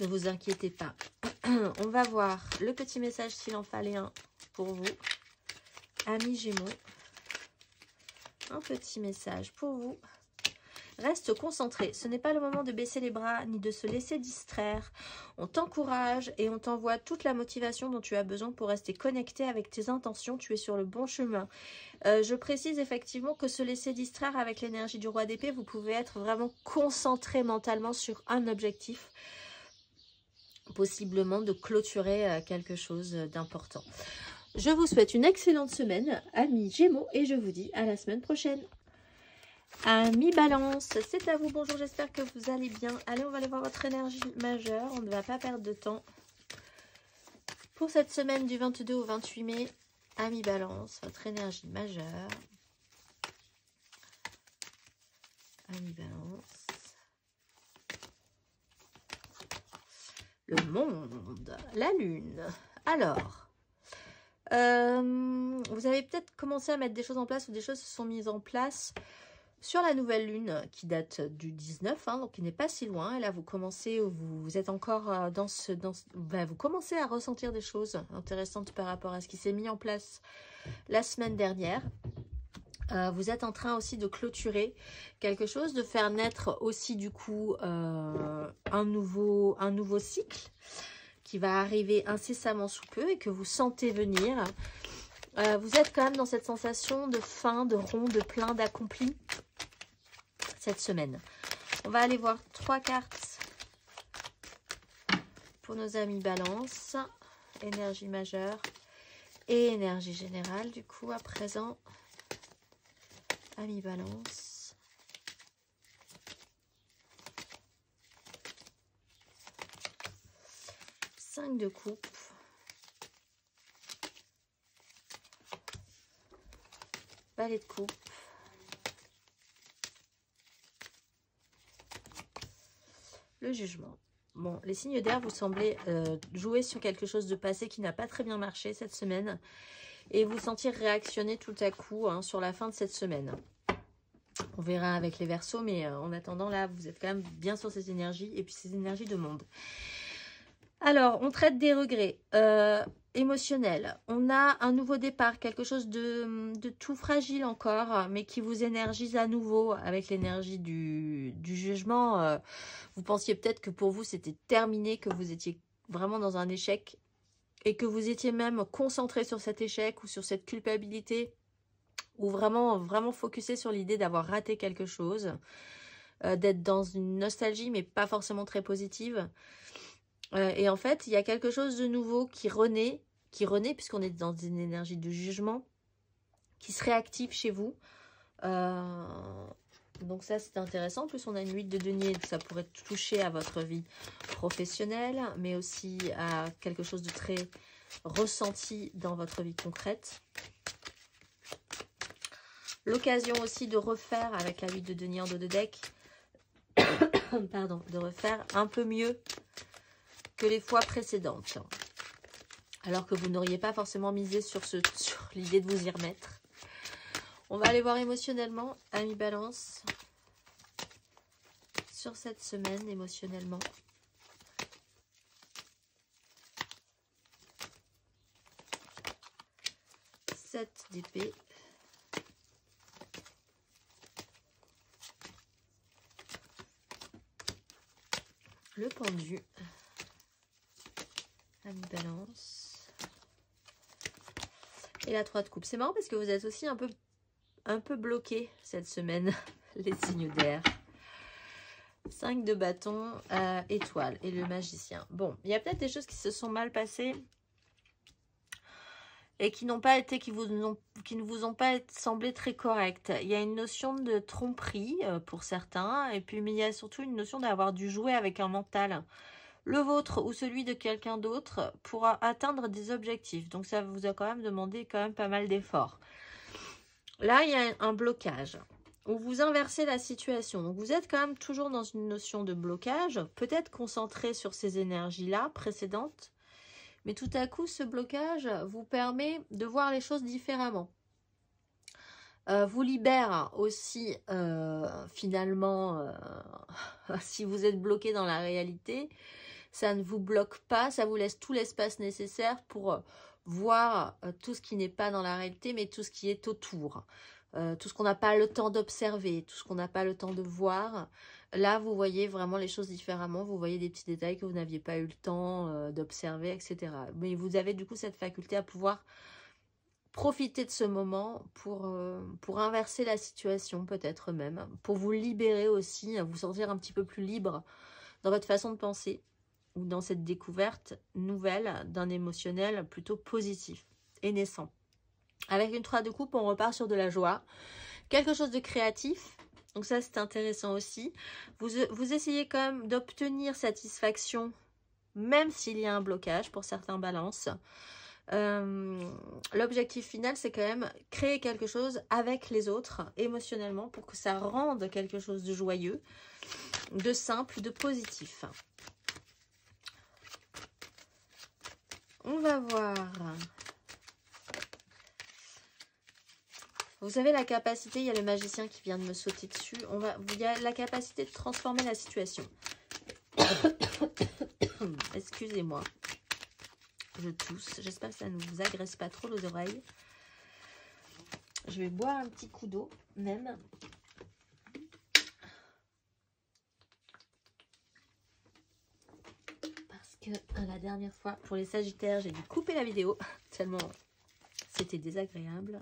[SPEAKER 1] Ne vous inquiétez pas. On va voir le petit message s'il en fallait un pour vous. Amis Gémeaux, un petit message pour vous. Reste concentré. Ce n'est pas le moment de baisser les bras ni de se laisser distraire. On t'encourage et on t'envoie toute la motivation dont tu as besoin pour rester connecté avec tes intentions. Tu es sur le bon chemin. Je précise effectivement que se laisser distraire avec l'énergie du roi d'épée, vous pouvez être vraiment concentré mentalement sur un objectif. Possiblement de clôturer quelque chose d'important. Je vous souhaite une excellente semaine, amis Gémeaux, et je vous dis à la semaine prochaine. Amis Balance, c'est à vous. Bonjour, j'espère que vous allez bien. Allez, on va aller voir votre énergie majeure. On ne va pas perdre de temps. Pour cette semaine du 22 au 28 mai, amis Balance, votre énergie majeure. Amis Balance. Le monde, la lune. Alors... vous avez peut-être commencé à mettre des choses en place ou des choses se sont mises en place sur la nouvelle lune qui date du 19, donc qui n'est pas si loin. Et là, vous commencez, vous êtes encore vous commencez à ressentir des choses intéressantes par rapport à ce qui s'est mis en place la semaine dernière. Vous êtes en train aussi de clôturer quelque chose, de faire naître aussi du coup un nouveau cycle qui va arriver incessamment sous peu et que vous sentez venir. Vous êtes quand même dans cette sensation de fin, de rond, de plein, d'accompli cette semaine. On va aller voir 3 cartes pour nos amis Balance. Énergie majeure et énergie générale. Du coup, à présent, amis Balance. 5 de coupe. Valet de coupe. Le jugement. Bon, les signes d'air, vous semblez jouer sur quelque chose de passé qui n'a pas très bien marché cette semaine. Et vous sentir réactionner tout à coup sur la fin de cette semaine. On verra avec les Verseaux, mais en attendant, là, vous êtes quand même bien sur ces énergies. Et puis ces énergies de monde. Alors, on traite des regrets émotionnels. On a un nouveau départ, quelque chose de tout fragile encore, mais qui vous énergise à nouveau avec l'énergie du jugement. Vous pensiez peut-être que pour vous, c'était terminé, que vous étiez vraiment dans un échec et que vous étiez même concentré sur cet échec ou sur cette culpabilité ou vraiment focusé sur l'idée d'avoir raté quelque chose, d'être dans une nostalgie, mais pas forcément très positive. Et en fait, il y a quelque chose de nouveau qui renaît puisqu'on est dans une énergie de jugement, qui se réactive chez vous. Donc ça, c'est intéressant. En plus, on a une 8 de denier, ça pourrait toucher à votre vie professionnelle, mais aussi à quelque chose de très ressenti dans votre vie concrète. L'occasion aussi de refaire, avec la 8 de denier en dos de deck, pardon, de refaire un peu mieux que les fois précédentes, alors que vous n'auriez pas forcément misé sur l'idée de vous y remettre. On va aller voir émotionnellement, amis Balance, sur cette semaine émotionnellement. Sept d'épée. Le pendu. Amis Balance. Et la 3 de coupe. C'est marrant parce que vous êtes aussi un peu bloqué cette semaine, les signes d'air. 5 de bâton, étoile et le magicien. Bon, il y a peut-être des choses qui se sont mal passées et qui n'ont pas été, qui ne vous ont pas semblé très correctes. Il y a une notion de tromperie pour certains, et puis mais il y a surtout une notion d'avoir dû jouer avec un mental, le vôtre ou celui de quelqu'un d'autre, pour atteindre des objectifs. Donc ça vous a quand même demandé pas mal d'efforts. Là, il y a un blocage où vous inversez la situation. Donc vous êtes quand même toujours dans une notion de blocage, peut-être concentré sur ces énergies-là précédentes, mais tout à coup, ce blocage vous permet de voir les choses différemment. Vous libère aussi, finalement, si vous êtes bloqué dans la réalité, ça ne vous bloque pas, ça vous laisse tout l'espace nécessaire pour voir tout ce qui n'est pas dans la réalité, mais tout ce qui est autour. Tout ce qu'on n'a pas le temps d'observer, tout ce qu'on n'a pas le temps de voir. Là, vous voyez vraiment les choses différemment. Vous voyez des petits détails que vous n'aviez pas eu le temps d'observer, etc. Mais vous avez du coup cette faculté à pouvoir profiter de ce moment pour inverser la situation, peut-être même. Pour vous libérer aussi, vous sentir un petit peu plus libre dans votre façon de penser ou dans cette découverte nouvelle d'un émotionnel plutôt positif. et naissant. Avec une 3 de coupe, on repart sur de la joie. Quelque chose de créatif. Donc ça, c'est intéressant aussi. Vous essayez quand même d'obtenir satisfaction, même s'il y a un blocage pour certains balances. L'objectif final, c'est quand même créer quelque chose avec les autres, émotionnellement, pour que ça rende quelque chose de joyeux, de simple, de positif. On va voir. Vous avez la capacité, il y a le magicien qui vient de me sauter dessus. Il y a la capacité de transformer la situation. Excusez-moi. Je tousse. J'espère que ça ne vous agresse pas trop les oreilles. Je vais boire un petit coup d'eau, même. Parce que la dernière fois, pour les Sagittaires, j'ai dû couper la vidéo. Tellement c'était désagréable.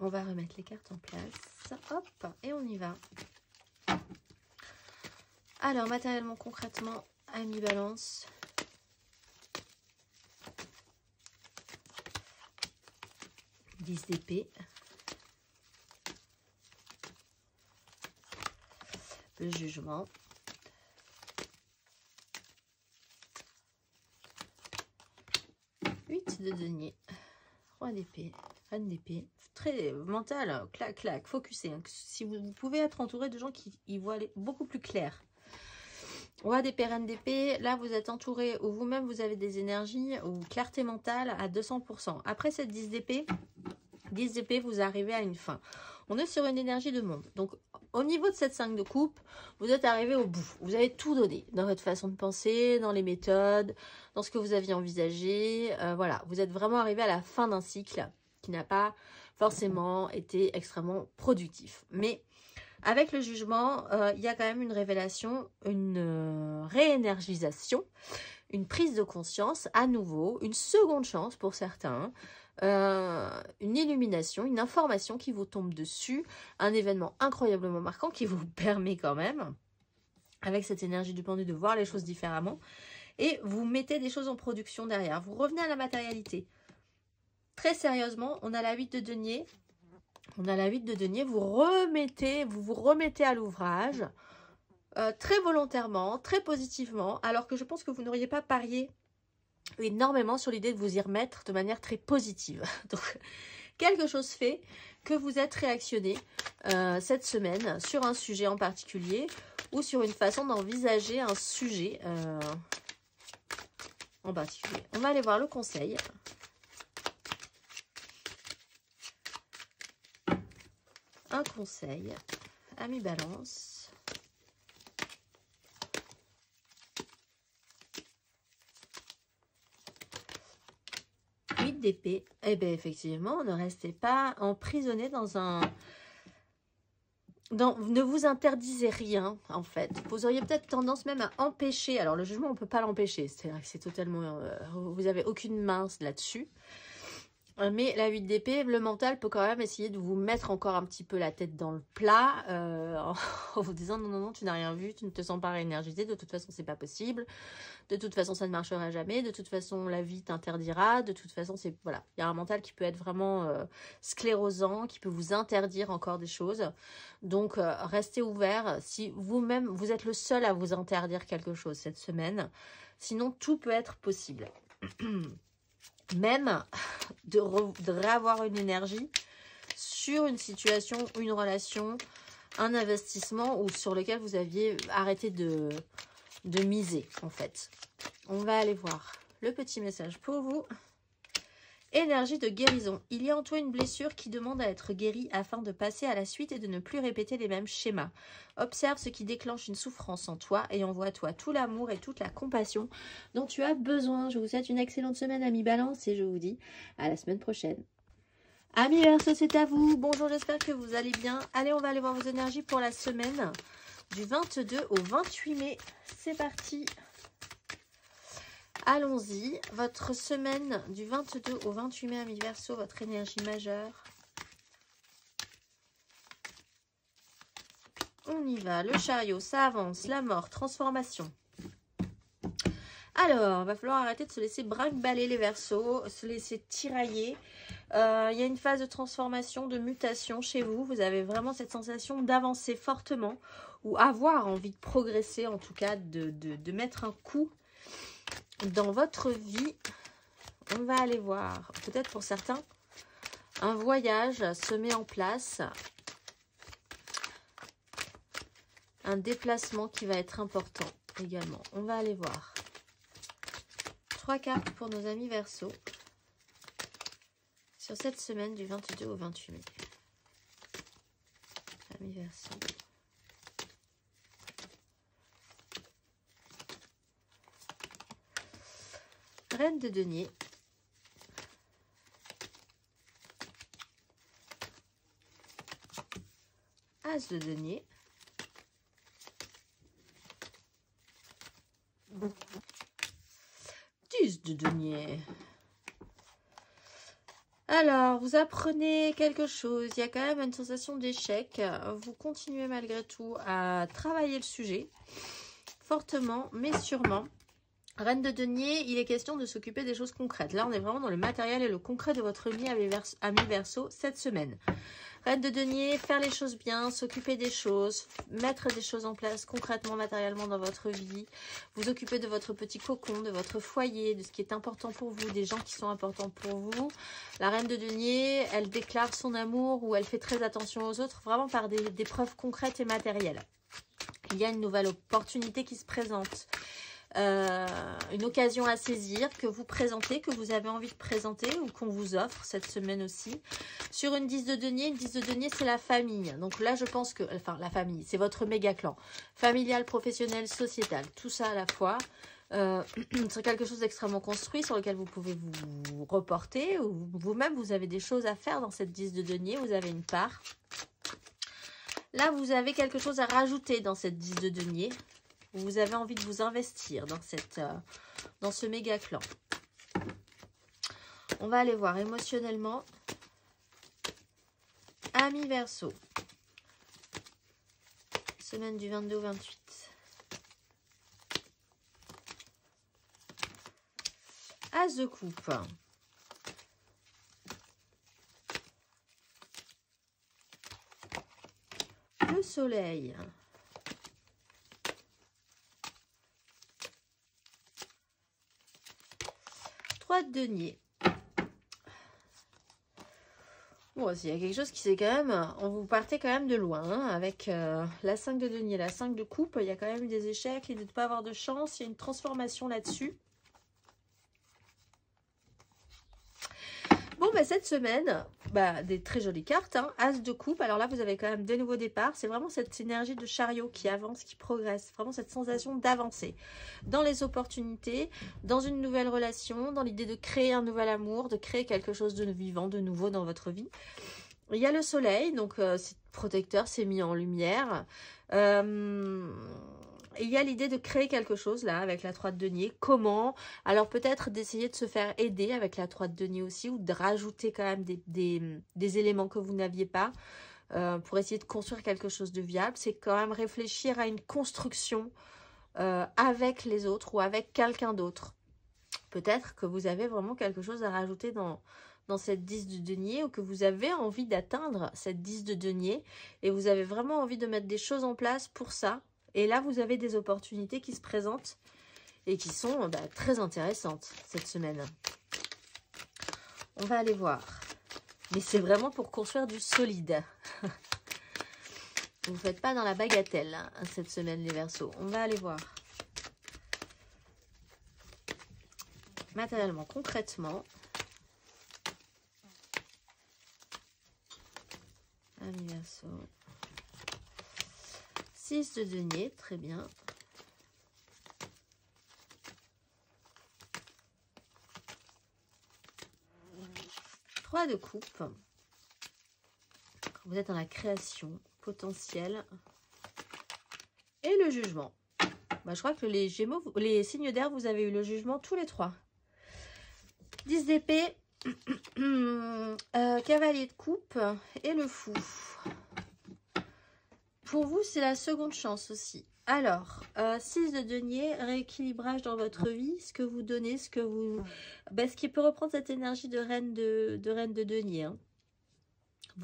[SPEAKER 1] On va remettre les cartes en place. Hop, et on y va. Alors, matériellement, concrètement, Ami Balance. Dix d'épée. Le jugement. 8 de denier. Roi d'épée. Reine d'épée. Très mental, clac, clac, focusé. Hein. Si vous pouvez être entouré de gens qui y voient beaucoup plus clair. Roi d'épée, reine d'épée. Là, vous êtes entouré ou vous-même, vous avez des énergies ou clarté mentale à 200%. Après cette 10 d'épée, vous arrivez à une fin. On est sur une énergie de monde. Donc, au niveau de cette 5 de coupe, vous êtes arrivé au bout. Vous avez tout donné dans votre façon de penser, dans les méthodes, dans ce que vous aviez envisagé. Voilà, vous êtes vraiment arrivé à la fin d'un cycle qui n'a pas forcément été extrêmement productif. Mais avec le jugement, il y a quand même une révélation, une réénergisation, une prise de conscience à nouveau, une seconde chance pour certains, une illumination, une information qui vous tombe dessus, un événement incroyablement marquant qui vous permet quand même, avec cette énergie du pendu, de voir les choses différemment, et vous mettez des choses en production derrière. Vous revenez à la matérialité. Très sérieusement, on a la 8 de denier. On a la 8 de denier. Vous vous remettez à l'ouvrage très volontairement, très positivement, alors que je pense que vous n'auriez pas parié énormément sur l'idée de vous y remettre de manière très positive. Donc, quelque chose fait que vous êtes réactionné cette semaine sur un sujet en particulier ou sur une façon d'envisager un sujet en particulier. On va aller voir le conseil. Un conseil, Ami Balance. D'épée. Eh bien, effectivement, ne restez pas emprisonné dans un... ne vous interdisez rien, en fait. Vous auriez peut-être tendance même à empêcher. Alors, le jugement, on ne peut pas l'empêcher. C'est-à-dire que c'est totalement... vous n'avez aucune main là-dessus. Mais la 8 d'épée, le mental peut quand même essayer de vous mettre encore un petit peu la tête dans le plat en vous disant non, non, non, tu n'as rien vu, tu ne te sens pas réénergisé, de toute façon, c'est pas possible. De toute façon, ça ne marchera jamais. De toute façon, la vie t'interdira. De toute façon, c'est voilà. Il y a un mental qui peut être vraiment sclérosant, qui peut vous interdire encore des choses. Donc, restez ouvert. Si vous-même, vous êtes le seul à vous interdire quelque chose cette semaine. Sinon, tout peut être possible. Même de réavoir une énergie sur une situation, une relation, un investissement ou sur lequel vous aviez arrêté de miser, en fait. On va aller voir le petit message pour vous. Énergie de guérison. Il y a en toi une blessure qui demande à être guérie afin de passer à la suite et de ne plus répéter les mêmes schémas. Observe ce qui déclenche une souffrance en toi et envoie à toi tout l'amour et toute la compassion dont tu as besoin. Je vous souhaite une excellente semaine, Ami Balance, et je vous dis à la semaine prochaine. Ami Verseau, c'est à vous. Bonjour, j'espère que vous allez bien. Allez, on va aller voir vos énergies pour la semaine du 22 au 28 mai. C'est parti. Allons-y. Votre semaine du 22 au 28 mai, Ami Verseau, votre énergie majeure. On y va. Le chariot, ça avance. La mort, transformation. Alors, va falloir arrêter de se laisser brinque-baller les Verseaux, se laisser tirailler. Il y a une phase de transformation, de mutation chez vous. Vous avez vraiment cette sensation d'avancer fortement ou avoir envie de progresser, en tout cas de mettre un coup dans votre vie. On va aller voir. Peut-être pour certains, un voyage se met en place. Un déplacement qui va être important également. On va aller voir. 3 cartes pour nos amis Verseaux sur cette semaine du 22 au 28 mai. Amis Verseaux. Reine de denier. As de denier. 10 de denier. Alors, vous apprenez quelque chose. Il y a quand même une sensation d'échec. Vous continuez malgré tout à travailler le sujet. Fortement, mais sûrement. Reine de denier, il est question de s'occuper des choses concrètes. Là, on est vraiment dans le matériel et le concret de votre vie, amis Verseaux, cette semaine. Reine de denier, faire les choses bien, s'occuper des choses, mettre des choses en place concrètement, matériellement dans votre vie, vous occuper de votre petit cocon, de votre foyer, de ce qui est important pour vous, des gens qui sont importants pour vous. La reine de denier, elle déclare son amour ou elle fait très attention aux autres, vraiment par des preuves concrètes et matérielles. Il y a une nouvelle opportunité qui se présente. Une occasion à saisir que vous présentez, que vous avez envie de présenter ou qu'on vous offre cette semaine aussi. Sur une 10 de denier, c'est la famille. Donc là, je pense que, enfin, la famille, c'est votre méga clan. Familial, professionnel, sociétal, tout ça à la fois. C'est quelque chose d'extrêmement construit sur lequel vous pouvez vous reporter ou vous-même, vous avez des choses à faire dans cette 10 de denier, vous avez une part. Là, vous avez quelque chose à rajouter dans cette 10 de denier. Vous avez envie de vous investir dans ce méga clan. On va aller voir émotionnellement. Amis Verseaux. Semaine du 22 au 28. As de coupe. Le soleil. 3 de denier. Bon, s'il y a quelque chose qui c'est quand même... On vous partez quand même de loin, hein, avec la 5 de denier, la 5 de coupe. Il y a quand même eu des échecs, l'idée de ne pas avoir de chance. Il y a une transformation là-dessus. Bon, bah, cette semaine, des très jolies cartes, hein. As de coupe. Alors là, vous avez quand même des nouveaux départs. C'est vraiment cette énergie de chariot qui avance, qui progresse. Vraiment cette sensation d'avancer dans les opportunités, dans une nouvelle relation, dans l'idée de créer un nouvel amour, de créer quelque chose de vivant, de nouveau dans votre vie. Il y a le soleil, donc c'est protecteur, c'est mis en lumière. Il y a l'idée de créer quelque chose là avec la 3 de denier. Comment? Alors peut-être d'essayer de se faire aider avec la 3 de denier aussi ou de rajouter quand même des éléments que vous n'aviez pas pour essayer de construire quelque chose de viable. C'est quand même réfléchir à une construction avec les autres ou avec quelqu'un d'autre. Peut-être que vous avez vraiment quelque chose à rajouter dans cette 10 de denier ou que vous avez envie d'atteindre cette 10 de denier et vous avez vraiment envie de mettre des choses en place pour ça. Et là, vous avez des opportunités qui se présentent et qui sont très intéressantes cette semaine. On va aller voir. Mais c'est vraiment pour construire du solide. Vous ne faites pas dans la bagatelle hein, cette semaine, les Verseaux. On va aller voir. Matériellement, concrètement. Amis Verseaux. 6 de denier, très bien. 3 de coupe. Vous êtes dans la création potentielle. Et le jugement. Je crois que les Gémeaux, les signes d'air, vous avez eu le jugement tous les 3. 10 d'épée. Cavalier de coupe et le fou. Pour vous, c'est la seconde chance aussi. Alors, 6 de denier, rééquilibrage dans votre vie, ce que vous donnez, ce que vous... Ben, ce qui peut reprendre cette énergie de reine de denier. Hein.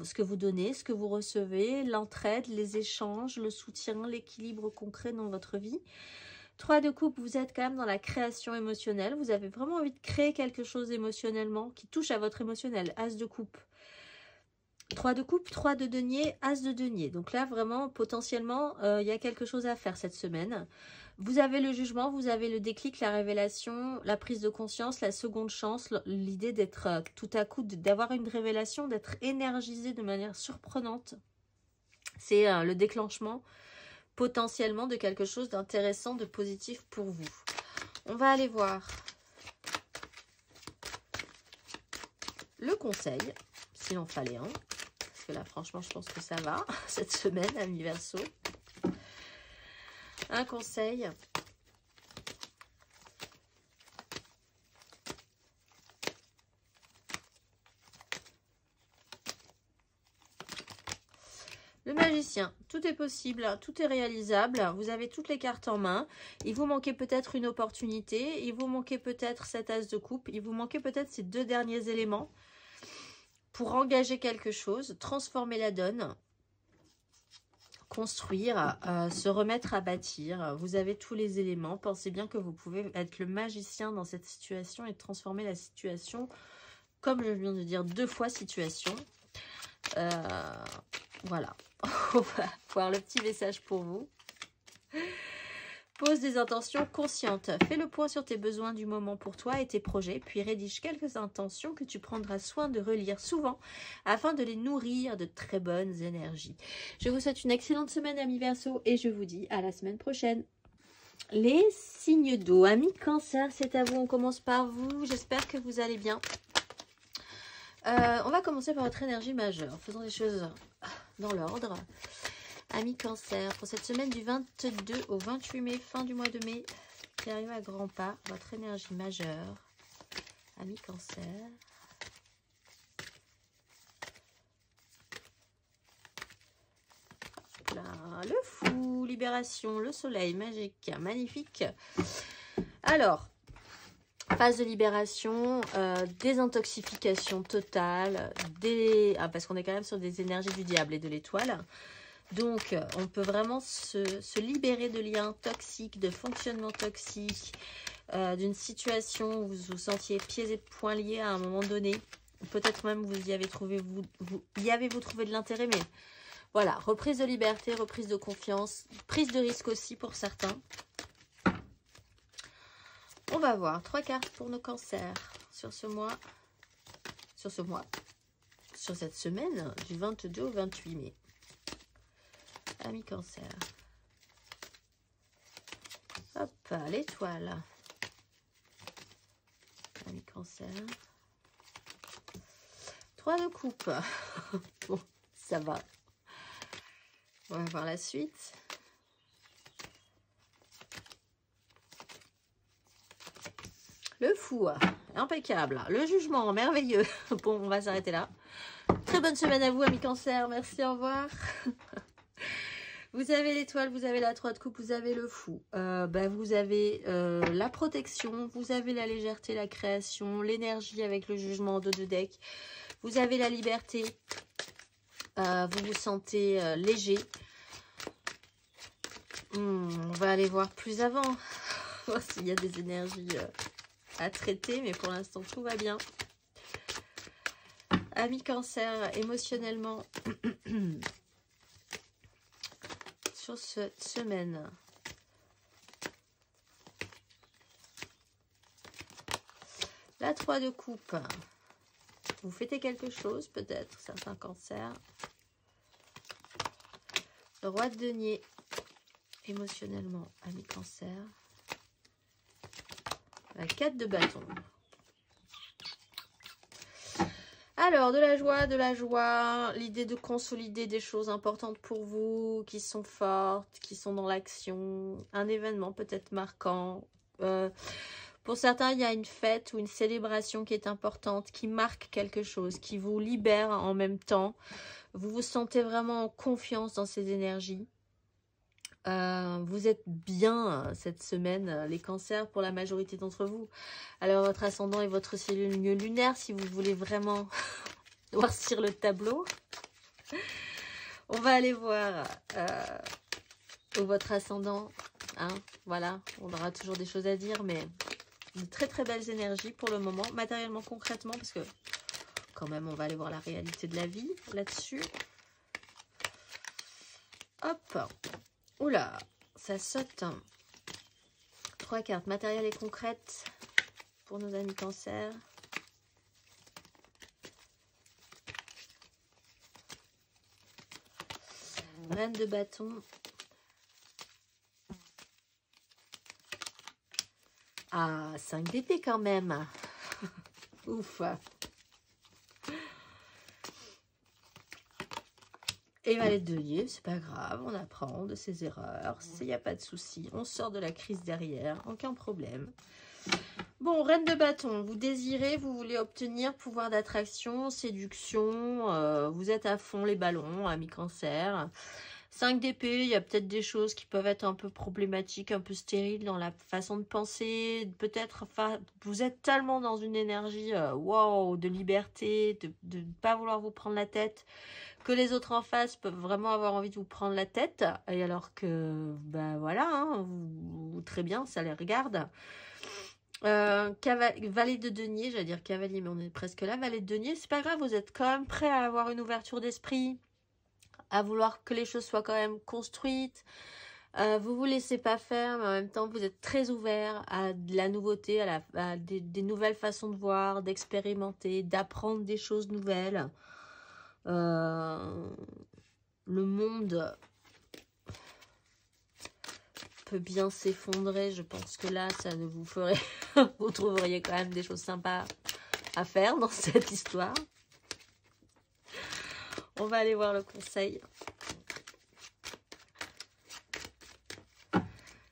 [SPEAKER 1] Ce que vous donnez, ce que vous recevez, l'entraide, les échanges, le soutien, l'équilibre concret dans votre vie. 3 de coupe, vous êtes quand même dans la création émotionnelle. Vous avez vraiment envie de créer quelque chose émotionnellement qui touche à votre émotionnel. As de coupe. 3 de coupe, 3 de denier, as de denier. Donc là, vraiment, potentiellement, il y a quelque chose à faire cette semaine. Vous avez le jugement, vous avez le déclic, la révélation, la prise de conscience, la seconde chance, l'idée d'être tout à coup, d'avoir une révélation, d'être énergisé de manière surprenante. C'est le déclenchement potentiellement de quelque chose d'intéressant, de positif pour vous. On va aller voir le conseil, s'il en fallait un. Parce que là, franchement, je pense que ça va cette semaine, amis Verseau. Un conseil. Le magicien, tout est possible, tout est réalisable, vous avez toutes les cartes en main, il vous manquait peut-être une opportunité, il vous manquait peut-être cet as de coupe, il vous manquait peut-être ces 2 derniers éléments pour engager quelque chose, transformer la donne, construire, se remettre à bâtir. Vous avez tous les éléments, pensez bien que vous pouvez être le magicien dans cette situation et transformer la situation, comme je viens de dire 2 fois situation. Voilà. On va voir le petit message pour vous. Pose des intentions conscientes. Fais le point sur tes besoins du moment pour toi et tes projets, puis rédige quelques intentions que tu prendras soin de relire souvent afin de les nourrir de très bonnes énergies. Je vous souhaite une excellente semaine, amis Verseau, et je vous dis à la semaine prochaine. Les signes d'eau. Amis Cancer, c'est à vous. On commence par vous. J'espère que vous allez bien. On va commencer par votre énergie majeure. Faisons les choses dans l'ordre. Amis Cancer, pour cette semaine du 22 au 28 mai, fin du mois de mai, qui arrive à grands pas, votre énergie majeure. Amis Cancer. Là, le fou, libération, le soleil, magique, magnifique. Alors, phase de libération, désintoxification totale, parce qu'on est quand même sur des énergies du diable et de l'étoile. Donc, on peut vraiment se libérer de liens toxiques, de fonctionnement toxique, d'une situation où vous vous sentiez pieds et poings liés à un moment donné. Peut-être même vous y avez trouvé, y avez-vous trouvé de l'intérêt, mais voilà, reprise de liberté, reprise de confiance, prise de risque aussi pour certains. On va voir 3 cartes pour nos cancers sur ce mois, sur cette semaine du 22 au 28 mai. Amis Cancer. Hop, l'étoile. Amis Cancer. 3 de coupe. Bon, ça va. On va voir la suite. Le fou, impeccable. Le jugement, merveilleux. Bon, on va s'arrêter là. Très bonne semaine à vous, amis Cancer. Merci, au revoir. Vous avez l'étoile, vous avez la 3 de coupe, vous avez le fou. Vous avez la protection, vous avez la légèreté, la création, l'énergie avec le jugement en dos de deck. Vous avez la liberté. Vous vous sentez léger. On va aller voir plus avant. Voir s'il y a des énergies à traiter, mais pour l'instant tout va bien. Amis Cancer, émotionnellement, sur cette semaine, la 3 de coupe, vous fêtez quelque chose peut-être, certains cancers. Le roi de denier, émotionnellement, amis Cancer. La 4 de bâton. Alors, de la joie, l'idée de consolider des choses importantes pour vous, qui sont fortes, qui sont dans l'action, un événement peut-être marquant. Pour certains, il y a une fête ou une célébration qui est importante, qui marque quelque chose, qui vous libère en même temps. Vous vous sentez vraiment en confiance dans ces énergies. Vous êtes bien cette semaine, les cancers, pour la majorité d'entre vous. Alors, votre ascendant et votre signe lunaire, si vous voulez vraiment noircir le tableau. On va aller voir votre ascendant. Hein, voilà, on aura toujours des choses à dire, mais de très très belles énergies pour le moment, matériellement, concrètement, parce que quand même, on va aller voir la réalité de la vie là-dessus. Hop. Oula, ça saute. 3 cartes matérielles et concrètes pour nos amis cancer. Reine de bâton. Ah, 5 d'épée quand même. Ouf. Et valet de denier, c'est pas grave, on apprend de ses erreurs, il n'y a pas de souci, on sort de la crise derrière, aucun problème. Bon, reine de bâton, vous désirez, vous voulez obtenir pouvoir d'attraction, séduction, vous êtes à fond les ballons, ami cancer. 5 d'épée, il y a peut-être des choses qui peuvent être un peu problématiques, un peu stériles dans la façon de penser. Peut-être, vous êtes tellement dans une énergie wow, de liberté, de ne pas vouloir vous prendre la tête, que les autres en face peuvent vraiment avoir envie de vous prendre la tête. Et alors que, ben voilà, hein, vous, très bien, ça les regarde. Valet de denier, j'allais dire cavalier, mais on est presque là. Valet de denier, c'est pas grave, vous êtes quand même prêt à avoir une ouverture d'esprit, à vouloir que les choses soient quand même construites. Vous vous laissez pas faire, mais en même temps, vous êtes très ouvert à de la nouveauté, à des nouvelles façons de voir, d'expérimenter, d'apprendre des choses nouvelles. Le monde peut bien s'effondrer. Je pense que là, ça ne vous ferait... vous trouveriez quand même des choses sympas à faire dans cette histoire. On va aller voir le conseil.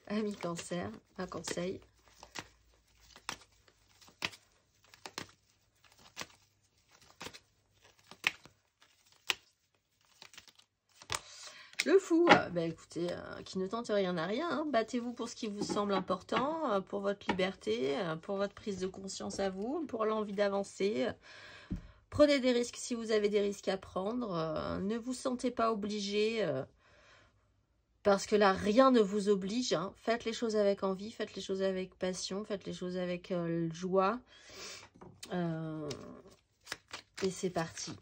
[SPEAKER 1] Ami cancer, un conseil. Le fou, ben écoutez, qui ne tente rien n'a rien. Hein. Battez-vous pour ce qui vous semble important, pour votre liberté, pour votre prise de conscience à vous, pour l'envie d'avancer. Prenez des risques si vous avez des risques à prendre. Ne vous sentez pas obligé, parce que là, rien ne vous oblige. Hein. Faites les choses avec envie, faites les choses avec passion, faites les choses avec joie. Et c'est parti.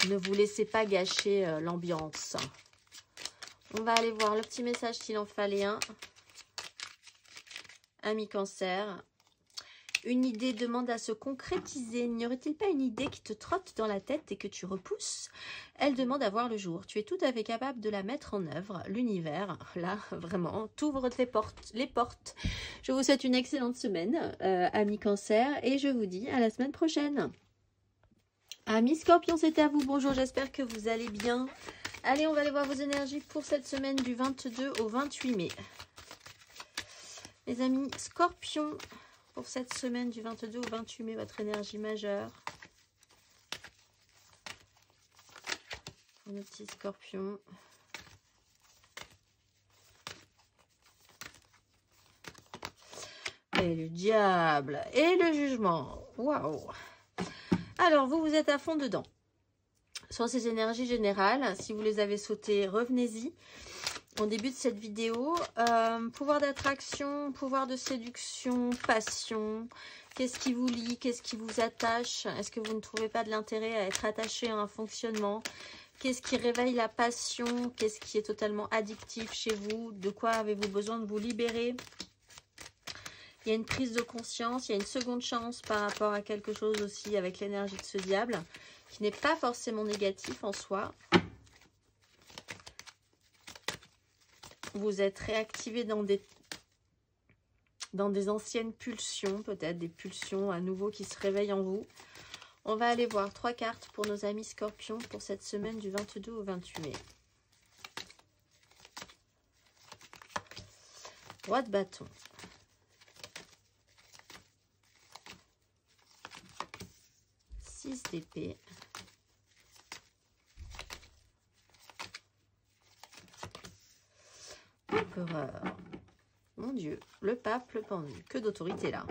[SPEAKER 1] Ne vous laissez pas gâcher l'ambiance. On va aller voir le petit message s'il en fallait un. Ami cancer. Une idée demande à se concrétiser. N'y aurait-il pas une idée qui te trotte dans la tête et que tu repousses? Elle demande à voir le jour. Tu es tout à fait capable de la mettre en œuvre. L'univers, là, vraiment, t'ouvre les portes. Je vous souhaite une excellente semaine, ami cancer, et je vous dis à la semaine prochaine. Amis Scorpion, c'était à vous. Bonjour, j'espère que vous allez bien. Allez, on va aller voir vos énergies pour cette semaine du 22 au 28 mai. Les amis Scorpion, pour cette semaine du 22 au 28 mai, votre énergie majeure. Pour nos petits Scorpions. Et le diable. Et le jugement. Waouh! Alors, vous êtes à fond dedans. Sur ces énergies générales, si vous les avez sautées, revenez-y. On débute cette vidéo. Pouvoir d'attraction, pouvoir de séduction, passion. Qu'est-ce qui vous lie? Qu'est-ce qui vous attache? Est-ce que vous ne trouvez pas de l'intérêt à être attaché à un fonctionnement? Qu'est-ce qui réveille la passion? Qu'est-ce qui est totalement addictif chez vous? De quoi avez-vous besoin de vous libérer? Il y a une prise de conscience, il y a une seconde chance par rapport à quelque chose aussi avec l'énergie de ce diable, qui n'est pas forcément négatif en soi. Vous êtes réactivé dans des anciennes pulsions, peut-être des pulsions à nouveau qui se réveillent en vous. On va aller voir 3 cartes pour nos amis Scorpions pour cette semaine du 22 au 28 mai. Roi de bâton. 6 d'épée. Empereur. Mon Dieu, le pape, le pendu. Que d'autorité là.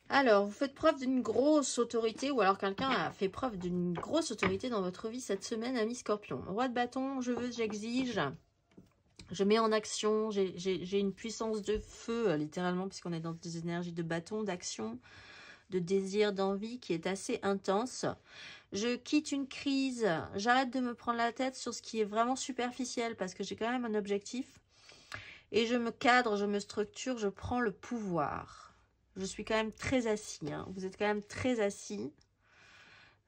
[SPEAKER 1] Alors, vous faites preuve d'une grosse autorité ou alors quelqu'un a fait preuve d'une grosse autorité dans votre vie cette semaine, ami Scorpion. Roi de bâton, je veux, j'exige, je mets en action, j'ai une puissance de feu, littéralement, puisqu'on est dans des énergies de bâton, d'action, de désir, d'envie qui est assez intense. Je quitte une crise, j'arrête de me prendre la tête sur ce qui est vraiment superficiel parce que j'ai quand même un objectif. Et je me cadre, je me structure, je prends le pouvoir. Je suis quand même très assis, hein. Vous êtes quand même très assis.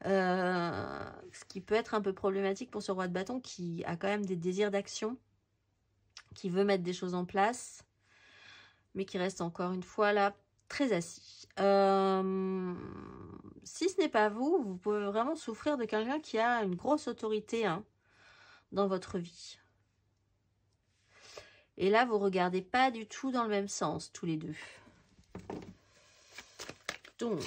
[SPEAKER 1] Ce qui peut être un peu problématique pour ce roi de bâton qui a quand même des désirs d'action, qui veut mettre des choses en place, mais qui reste encore une fois là, très assis. Si ce n'est pas vous, vous pouvez vraiment souffrir de quelqu'un qui a une grosse autorité, hein, dans votre vie. Et là, vous ne regardez pas du tout dans le même sens, tous les deux. Donc,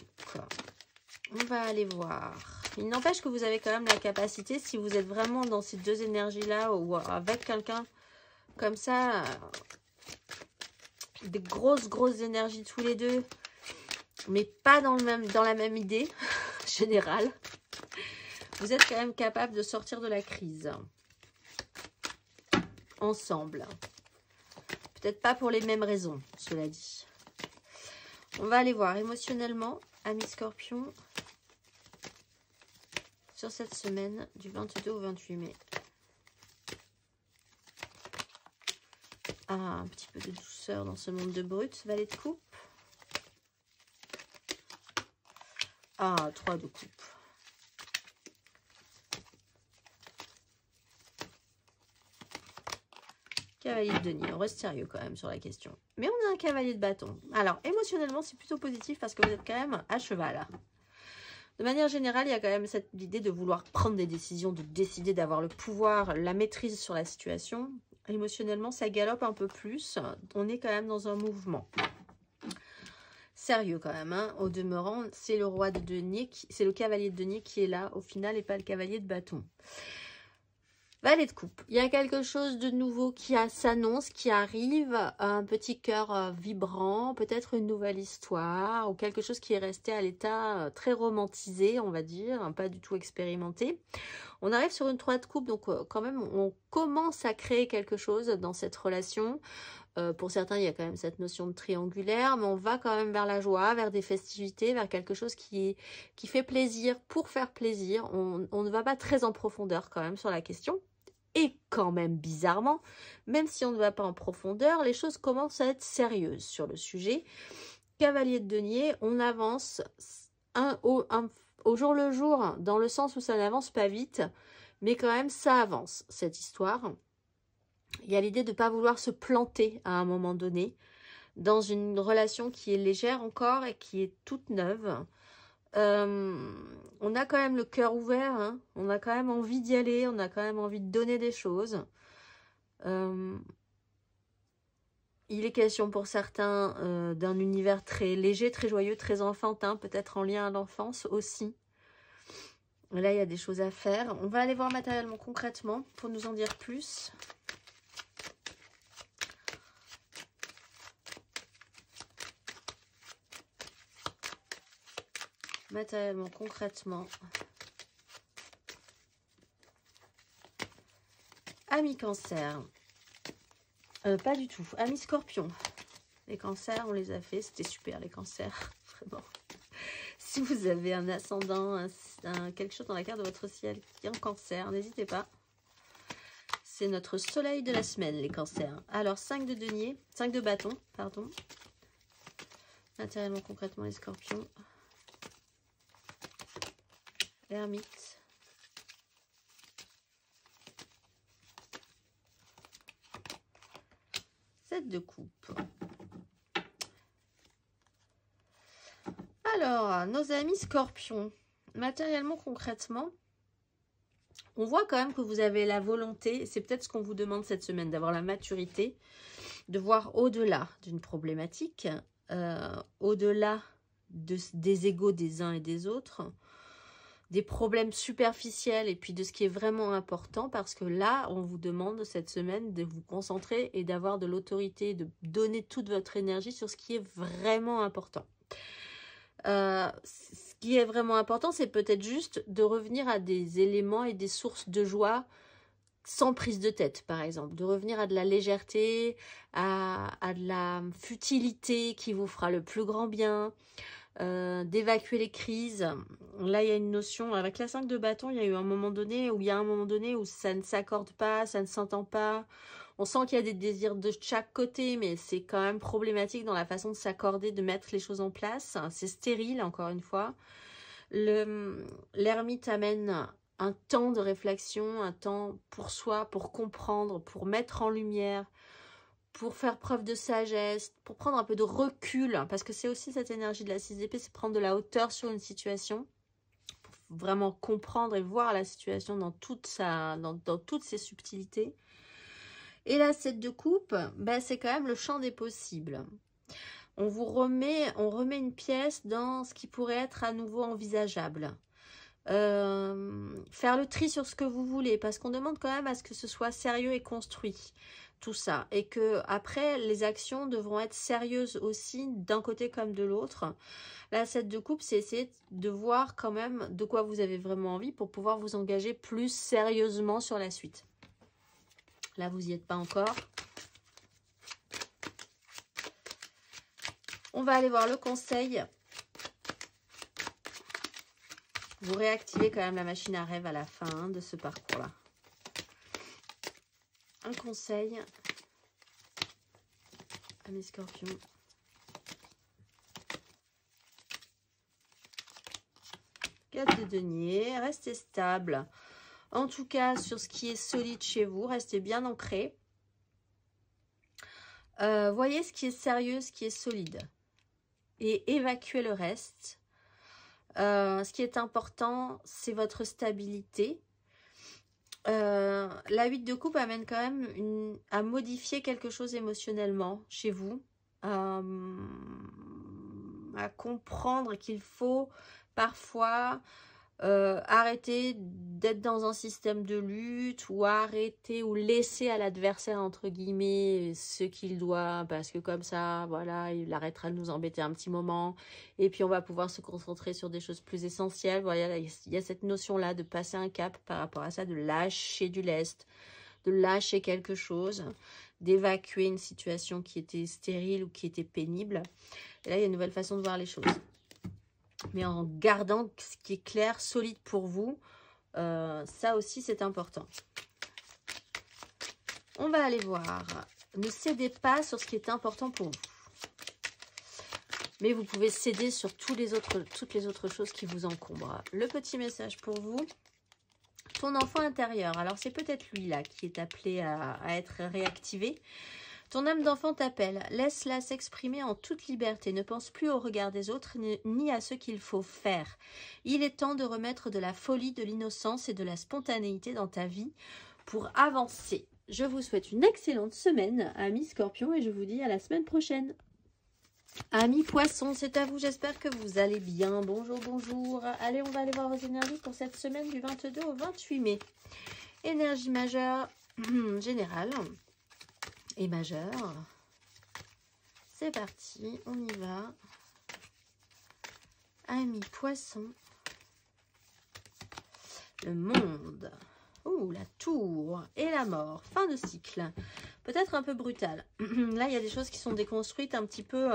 [SPEAKER 1] on va aller voir. Il n'empêche que vous avez quand même la capacité, si vous êtes vraiment dans ces deux énergies-là, ou avec quelqu'un comme ça, des grosses énergies tous les deux, mais pas dans la même idée générale, vous êtes quand même capable de sortir de la crise. Ensemble. Peut-être pas pour les mêmes raisons, cela dit. On va aller voir émotionnellement, ami Scorpion, sur cette semaine du 22 au 28 mai. Ah, un petit peu de douceur dans ce monde de brut. Valet de coupe. Ah, 3 de coupe. Cavalier de denier, on reste sérieux quand même sur la question. Mais on a un cavalier de bâton. Alors, émotionnellement, c'est plutôt positif parce que vous êtes quand même à cheval. De manière générale, il y a quand même cette idée de vouloir prendre des décisions, de décider d'avoir le pouvoir, la maîtrise sur la situation. Émotionnellement, ça galope un peu plus. On est quand même dans un mouvement. Sérieux quand même, hein. Au demeurant, c'est le roi de denier, c'est le cavalier de denier qui est là au final et pas le cavalier de bâton. Valet de coupe, il y a quelque chose de nouveau qui s'annonce, qui arrive, un petit cœur vibrant, peut-être une nouvelle histoire, ou quelque chose qui est resté à l'état très romantisé, on va dire, hein, pas du tout expérimenté. On arrive sur une 3 de coupe, donc quand même, on commence à créer quelque chose dans cette relation. Pour certains, il y a quand même cette notion de triangulaire, mais on va quand même vers la joie, vers des festivités, vers quelque chose qui fait plaisir pour faire plaisir. On ne va pas très en profondeur quand même sur la question. Et quand même, bizarrement, même si on ne va pas en profondeur, les choses commencent à être sérieuses sur le sujet. Cavalier de denier, on avance au jour le jour, dans le sens où ça n'avance pas vite, mais quand même, ça avance, cette histoire. Il y a l'idée de ne pas vouloir se planter à un moment donné, dans une relation qui est légère encore et qui est toute neuve. On a quand même le cœur ouvert, hein. On a quand même envie d'y aller, on a quand même envie de donner des choses. Il est question pour certains d'un univers très léger, très joyeux, très enfantin, peut-être en lien à l'enfance aussi. Là, il y a des choses à faire. On va aller voir matériellement, concrètement, pour nous en dire plus. Matériellement, concrètement. Ami Cancer. Pas du tout. Ami Scorpion. Les cancers, on les a fait. C'était super, les cancers. Vraiment. Si vous avez un ascendant, quelque chose dans la carte de votre ciel qui est en cancer, n'hésitez pas. C'est notre soleil de la semaine, les cancers. Alors, 5 de denier. 5 de bâton, pardon. Matériellement, concrètement, les scorpions. Ermite. De coupe. Alors, nos amis scorpions, matériellement, concrètement, on voit quand même que vous avez la volonté, c'est peut-être ce qu'on vous demande cette semaine, d'avoir la maturité, de voir au-delà d'une problématique, au-delà des égos des uns et des autres, des problèmes superficiels et puis de ce qui est vraiment important, parce que là, on vous demande cette semaine de vous concentrer et d'avoir de l'autorité, de donner toute votre énergie sur ce qui est vraiment important. Ce qui est vraiment important, c'est peut-être juste de revenir à des éléments et des sources de joie sans prise de tête, par exemple. De revenir à de la légèreté, à de la futilité qui vous fera le plus grand bien. D'évacuer les crises. Là, il y a une notion, avec la 5 de bâton, il y a eu un moment donné où ça ne s'accorde pas, ça ne s'entend pas. On sent qu'il y a des désirs de chaque côté, mais c'est quand même problématique dans la façon de s'accorder, de mettre les choses en place. C'est stérile, encore une fois. L'ermite amène un temps de réflexion, un temps pour soi, pour comprendre, pour mettre en lumière, pour faire preuve de sagesse, pour prendre un peu de recul, parce que c'est aussi cette énergie de la 6 d'épée, c'est prendre de la hauteur sur une situation, pour vraiment comprendre et voir la situation dans toutes ses subtilités. Et la 7 de coupe, ben, c'est quand même le champ des possibles. On remet une pièce dans ce qui pourrait être à nouveau envisageable. Faire le tri sur ce que vous voulez, parce qu'on demande quand même à ce que ce soit sérieux et construit, tout ça, et que après les actions devront être sérieuses aussi d'un côté comme de l'autre. La 7 de coupe, c'est essayer de voir quand même de quoi vous avez vraiment envie pour pouvoir vous engager plus sérieusement sur la suite. Là, vous n'y êtes pas encore. On va aller voir le conseil. Vous réactivez quand même la machine à rêve à la fin de ce parcours-là. Un conseil à mes scorpions. Quatre de denier, restez stable. En tout cas, sur ce qui est solide chez vous, restez bien ancré. Voyez ce qui est sérieux, ce qui est solide. Et évacuez le reste. Ce qui est important, c'est votre stabilité. La 8 de coupe amène quand même à modifier quelque chose émotionnellement chez vous. À comprendre qu'il faut parfois arrêter d'être dans un système de lutte, ou arrêter ou laisser à l'adversaire entre guillemets ce qu'il doit, parce que comme ça voilà, il arrêtera de nous embêter un petit moment et puis on va pouvoir se concentrer sur des choses plus essentielles. Voilà, il y a cette notion là de passer un cap par rapport à ça, de lâcher du lest, de lâcher quelque chose, d'évacuer une situation qui était stérile ou qui était pénible. Et là il y a une nouvelle façon de voir les choses, mais en gardant ce qui est clair, solide pour vous. Ça aussi, c'est important. On va aller voir. Ne cédez pas sur ce qui est important pour vous. Mais vous pouvez céder sur toutes les autres choses qui vous encombrent. Le petit message pour vous. Ton enfant intérieur. Alors, c'est peut-être lui, là, qui est appelé à être réactivé. Ton âme d'enfant t'appelle, laisse-la s'exprimer en toute liberté, ne pense plus au regard des autres ni à ce qu'il faut faire. Il est temps de remettre de la folie, de l'innocence et de la spontanéité dans ta vie pour avancer. Je vous souhaite une excellente semaine, amis Scorpion, et je vous dis à la semaine prochaine. Amis Poissons, c'est à vous, j'espère que vous allez bien. Bonjour, bonjour. Allez, on va aller voir vos énergies pour cette semaine du 22 au 28 mai. Énergie majeure générale. Et majeur. C'est parti, on y va. Amis Poissons. Le monde. Ouh, la tour et la mort. Fin de cycle. Peut-être un peu brutal. Là, il y a des choses qui sont déconstruites un petit peu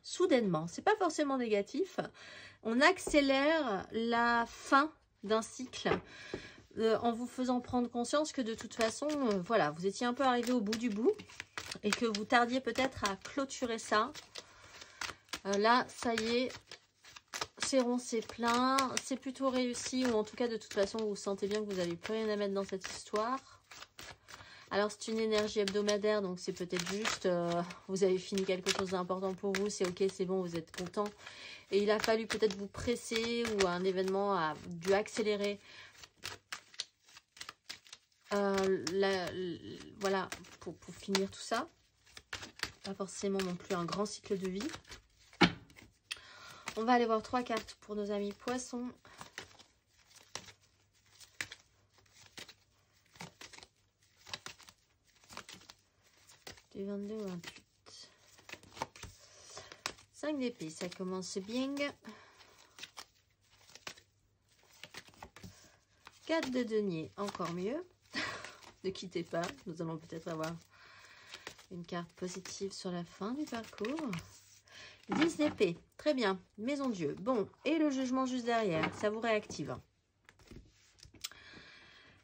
[SPEAKER 1] soudainement. C'est pas forcément négatif. On accélère la fin d'un cycle. En vous faisant prendre conscience que de toute façon, voilà, vous étiez un peu arrivé au bout du bout et que vous tardiez peut-être à clôturer ça. Là, ça y est, c'est rond, c'est plein, c'est plutôt réussi, ou en tout cas, de toute façon, vous sentez bien que vous n'avez plus rien à mettre dans cette histoire. Alors, c'est une énergie hebdomadaire, donc c'est peut-être juste, vous avez fini quelque chose d'important pour vous, c'est ok, c'est bon, vous êtes content. Et il a fallu peut-être vous presser, ou un événement a dû accélérer. Voilà, pour finir tout ça. Pas forcément non plus un grand cycle de vie. On va aller voir 3 cartes pour nos amis poissons. Du 22 au 28. 5 d'épée, ça commence bien. 4 de denier, encore mieux. Ne quittez pas, nous allons peut-être avoir une carte positive sur la fin du parcours. 10 d'épée, très bien. Maison Dieu, bon. Et le jugement juste derrière, ça vous réactive.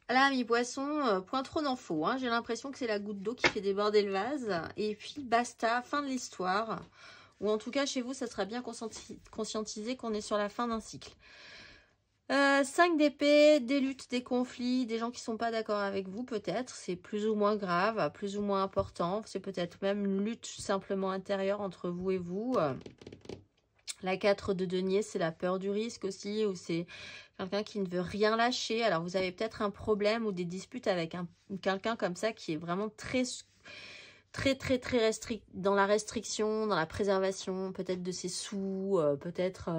[SPEAKER 1] Là, mes poissons, point trop d'infos. Hein. J'ai l'impression que c'est la goutte d'eau qui fait déborder le vase. Et puis, basta, fin de l'histoire. Ou en tout cas, chez vous, ça sera bien conscientisé qu'on est sur la fin d'un cycle. 5 d'épée, des luttes, des conflits, des gens qui ne sont pas d'accord avec vous, peut-être. C'est plus ou moins grave, plus ou moins important. C'est peut-être même une lutte simplement intérieure entre vous et vous. La 4 de denier, c'est la peur du risque aussi, ou c'est quelqu'un qui ne veut rien lâcher. Alors, vous avez peut-être un problème ou des disputes avec quelqu'un comme ça qui est vraiment très dans la restriction, dans la préservation, peut-être de ses sous, peut-être,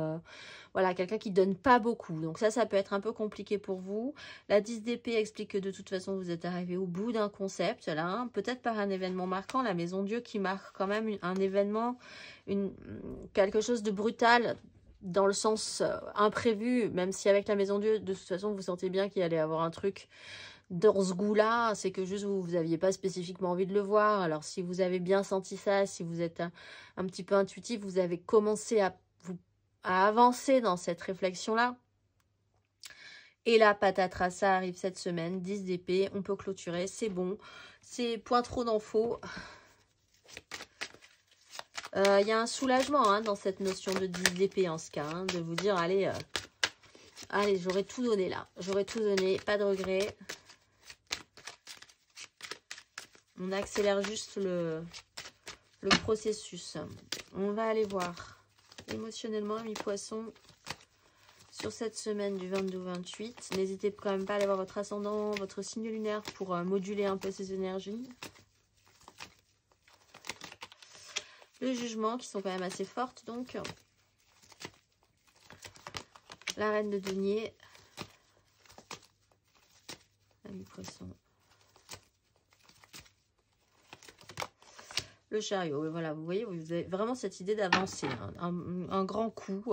[SPEAKER 1] voilà, quelqu'un qui donne pas beaucoup. Donc ça peut être un peu compliqué pour vous. La 10 d'épée explique que de toute façon, vous êtes arrivé au bout d'un concept, là, hein, peut-être par un événement marquant, la Maison Dieu qui marque quand même un événement, quelque chose de brutal, dans le sens imprévu, même si avec la Maison Dieu, de toute façon, vous sentez bien qu'il allait avoir un truc dans ce goût-là, c'est que juste vous n'aviez pas spécifiquement envie de le voir. Alors si vous avez bien senti ça, si vous êtes un petit peu intuitif, vous avez commencé à avancer dans cette réflexion-là. Et là, patatras, ça arrive cette semaine, 10 d'épée, on peut clôturer, c'est bon. C'est point trop d'infos. Il y a un soulagement hein, dans cette notion de 10 d'épée en ce cas, hein, de vous dire, allez, j'aurais tout donné là. J'aurais tout donné, pas de regret. On accélère juste le processus. On va aller voir émotionnellement, mes poissons, sur cette semaine du 22 au 28. N'hésitez quand même pas à aller voir votre ascendant, votre signe lunaire pour moduler un peu ces énergies. Le jugement, qui sont quand même assez fortes, donc. La reine de denier. Mes poissons. Le chariot, voilà, vous voyez, vous avez vraiment cette idée d'avancer, hein, un grand coup,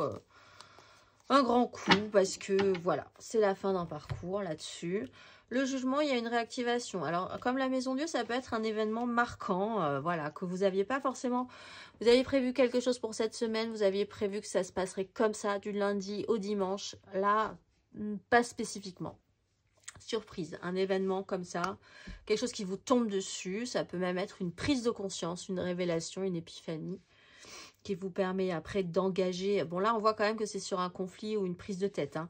[SPEAKER 1] parce que voilà, c'est la fin d'un parcours là-dessus. Le jugement, il y a une réactivation. Alors, comme la Maison Dieu, ça peut être un événement marquant, voilà, que vous n'aviez pas forcément, vous aviez prévu quelque chose pour cette semaine, vous aviez prévu que ça se passerait comme ça, du lundi au dimanche, là, pas spécifiquement. Surprise, un événement comme ça, quelque chose qui vous tombe dessus, ça peut même être une prise de conscience, une révélation, une épiphanie qui vous permet après d'engager. Bon là on voit quand même que c'est sur un conflit ou une prise de tête, hein,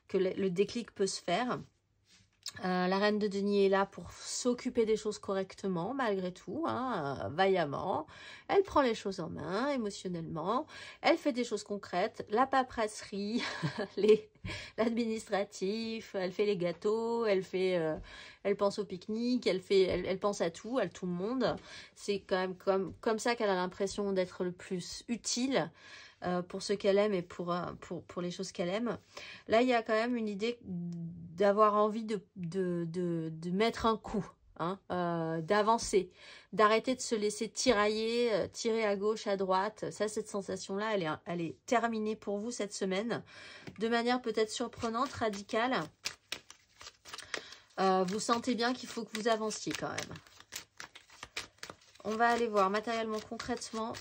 [SPEAKER 1] que le déclic peut se faire. La reine de denier est là pour s'occuper des choses correctement, malgré tout, hein, vaillamment. Elle prend les choses en main, émotionnellement. Elle fait des choses concrètes, la paperasserie, l'administratif, elle fait les gâteaux, elle pense au pique-nique, elle pense à tout le monde. C'est quand même comme ça qu'elle a l'impression d'être le plus utile. Pour ce qu'elle aime et pour les choses qu'elle aime. Là, il y a quand même une idée d'avoir envie de mettre un coup, hein, d'avancer, d'arrêter de se laisser tirailler, tirer à gauche, à droite. Ça, cette sensation-là, elle est terminée pour vous cette semaine, de manière peut-être surprenante, radicale. Vous sentez bien qu'il faut que vous avanciez quand même. On va aller voir matériellement, concrètement.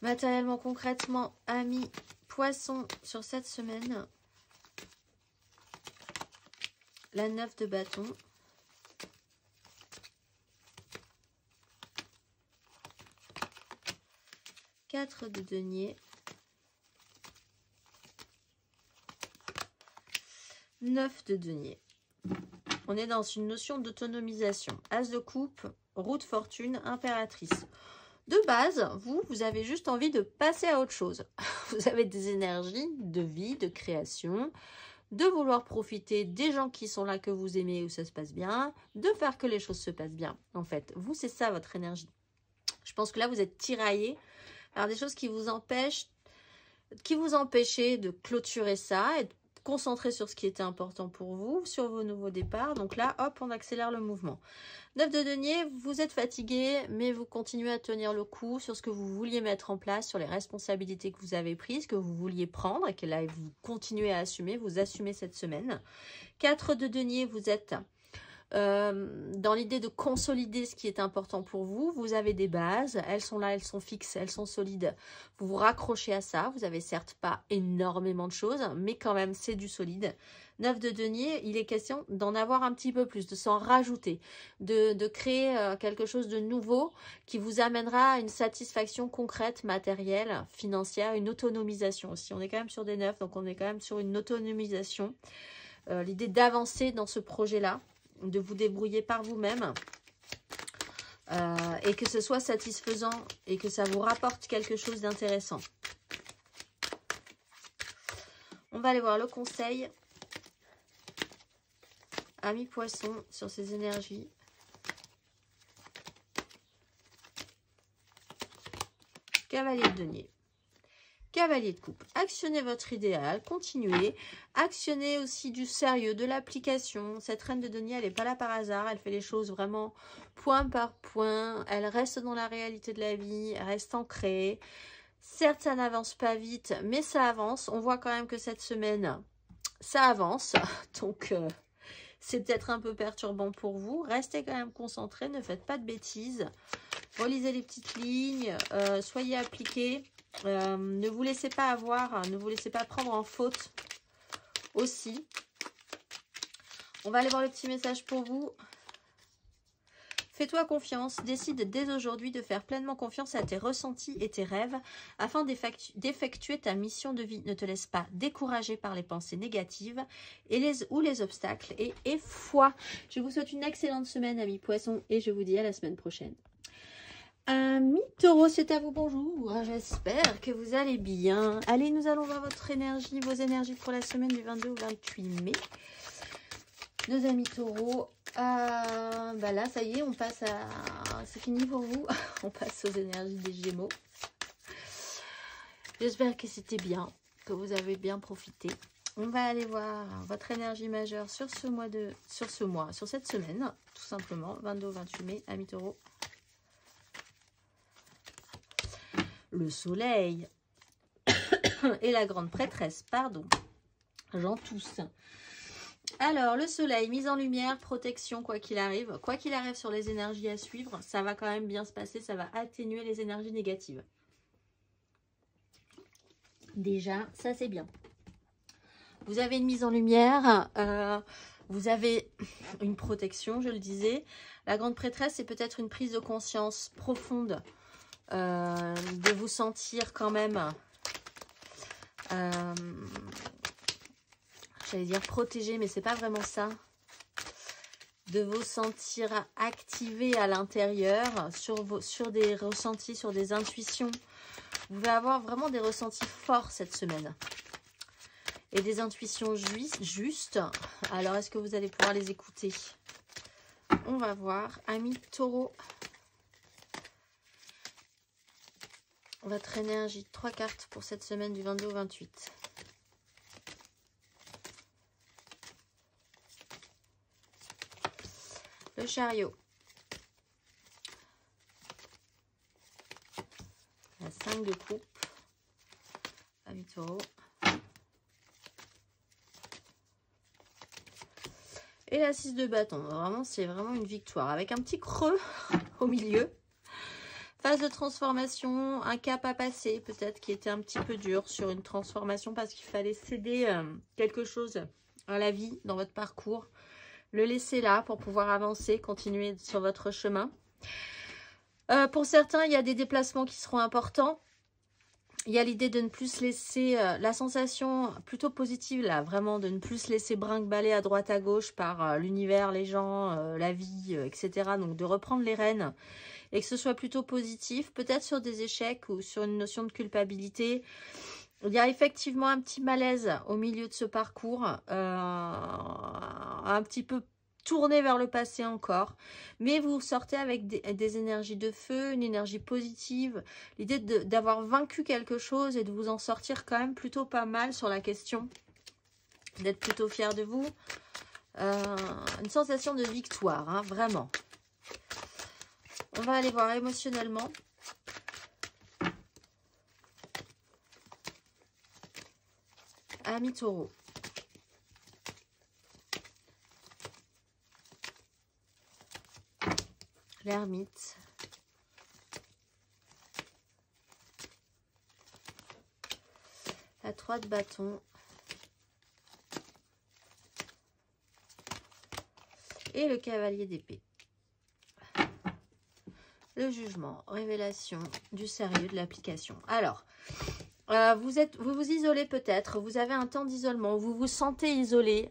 [SPEAKER 1] Matériellement, concrètement, amis poissons, sur cette semaine, la 9 de bâton, quatre de denier, 9 de denier. On est dans une notion d'autonomisation. As de coupe, roue de fortune, impératrice. De base, vous avez juste envie de passer à autre chose. Vous avez des énergies de vie, de création, de vouloir profiter des gens qui sont là, que vous aimez, où ça se passe bien, de faire que les choses se passent bien. En fait, vous, c'est ça votre énergie. Je pense que là, vous êtes tiraillé par des choses qui vous empêchaient de clôturer ça et de concentrer sur ce qui était important pour vous, sur vos nouveaux départs. Donc là, hop, on accélère le mouvement. 9 de denier, vous êtes fatigué, mais vous continuez à tenir le coup sur ce que vous vouliez mettre en place, sur les responsabilités que vous avez prises, que vous vouliez prendre et que là, vous continuez à assumer, vous assumez cette semaine. 4 de denier, vous êtes dans l'idée de consolider ce qui est important pour vous. Vous avez des bases, elles sont là, elles sont fixes, elles sont solides. Vous vous raccrochez à ça. Vous avez certes pas énormément de choses, mais quand même c'est du solide. 9 de denier, il est question d'en avoir un petit peu plus, de s'en rajouter, de créer quelque chose de nouveau qui vous amènera à une satisfaction concrète, matérielle, financière, une autonomisation aussi. On est quand même sur des 9, donc on est quand même sur une autonomisation. L'idée d'avancer dans ce projet-là, de vous débrouiller par vous-même et que ce soit satisfaisant et que ça vous rapporte quelque chose d'intéressant. On va aller voir le conseil. Amis poissons sur ces énergies. Cavalier de denier. Cavalier de coupe, actionnez votre idéal, continuez, actionnez aussi du sérieux, de l'application. Cette reine de denier, elle n'est pas là par hasard, elle fait les choses vraiment point par point, elle reste dans la réalité de la vie, elle reste ancrée. Certes, ça n'avance pas vite, mais ça avance. On voit quand même que cette semaine, ça avance, donc c'est peut-être un peu perturbant pour vous. Restez quand même concentrés, ne faites pas de bêtises, relisez les petites lignes, soyez appliqués. Ne vous laissez pas avoir, ne vous laissez pas prendre en faute aussi. On va aller voir le petit message pour vous. Fais-toi confiance, décide dès aujourd'hui de faire pleinement confiance à tes ressentis et tes rêves afin d'effectuer ta mission de vie. Ne te laisse pas décourager par les pensées négatives ou les obstacles et foi. Je vous souhaite une excellente semaine, amis poissons, et je vous dis à la semaine prochaine. Amis taureau, c'est à vous, bonjour, j'espère que vous allez bien. Allez, nous allons voir votre énergie, vos énergies pour la semaine du 22 au 28 mai. Nos amis taureaux, bah là, ça y est, on passe à... C'est fini pour vous, on passe aux énergies des gémeaux. J'espère que c'était bien, que vous avez bien profité. On va aller voir votre énergie majeure sur sur cette semaine, tout simplement, 22 au 28 mai, amis taureaux. Le soleil et la grande prêtresse, pardon, j'en tousse. Alors, le soleil, mise en lumière, protection, quoi qu'il arrive sur les énergies à suivre, ça va quand même bien se passer, ça va atténuer les énergies négatives. Déjà, ça c'est bien. Vous avez une mise en lumière, vous avez une protection, je le disais. La grande prêtresse, c'est peut-être une prise de conscience profonde. De vous sentir quand même, j'allais dire protégé, mais c'est pas vraiment ça. De vous sentir activé à l'intérieur sur des ressentis, sur des intuitions. Vous allez avoir vraiment des ressentis forts cette semaine. Et des intuitions justes. Alors, est-ce que vous allez pouvoir les écouter? On va voir. Amis taureau. Votre énergie, 3 cartes pour cette semaine du 22 au 28. Le chariot. La 5 de coupe. Amis taureaux. Et la 6 de bâton. Vraiment, c'est vraiment une victoire. Avec un petit creux au milieu. Phase de transformation, un cap à passer, peut-être qui était un petit peu dur sur une transformation parce qu'il fallait céder quelque chose à la vie dans votre parcours. Le laisser là pour pouvoir avancer, continuer sur votre chemin. Pour certains, il y a des déplacements qui seront importants. Il y a l'idée de ne plus se laisser, la sensation plutôt positive là, vraiment de ne plus se laisser brinque-baller à droite à gauche par l'univers, les gens, la vie, etc. Donc de reprendre les rênes. Et que ce soit plutôt positif, peut-être sur des échecs ou sur une notion de culpabilité. Il y a effectivement un petit malaise au milieu de ce parcours, un petit peu tourner vers le passé encore, mais vous sortez avec des énergies de feu, une énergie positive, l'idée d'avoir vaincu quelque chose et de vous en sortir quand même plutôt pas mal sur la question, d'être plutôt fier de vous. Une sensation de victoire, hein, vraiment. On va aller voir émotionnellement. Ami Taureau. L'ermite. La 3 de bâton. Et le cavalier d'épée. Le jugement, révélation, du sérieux, de l'application. Alors, vous vous isolez peut-être, vous avez un temps d'isolement, vous vous sentez isolé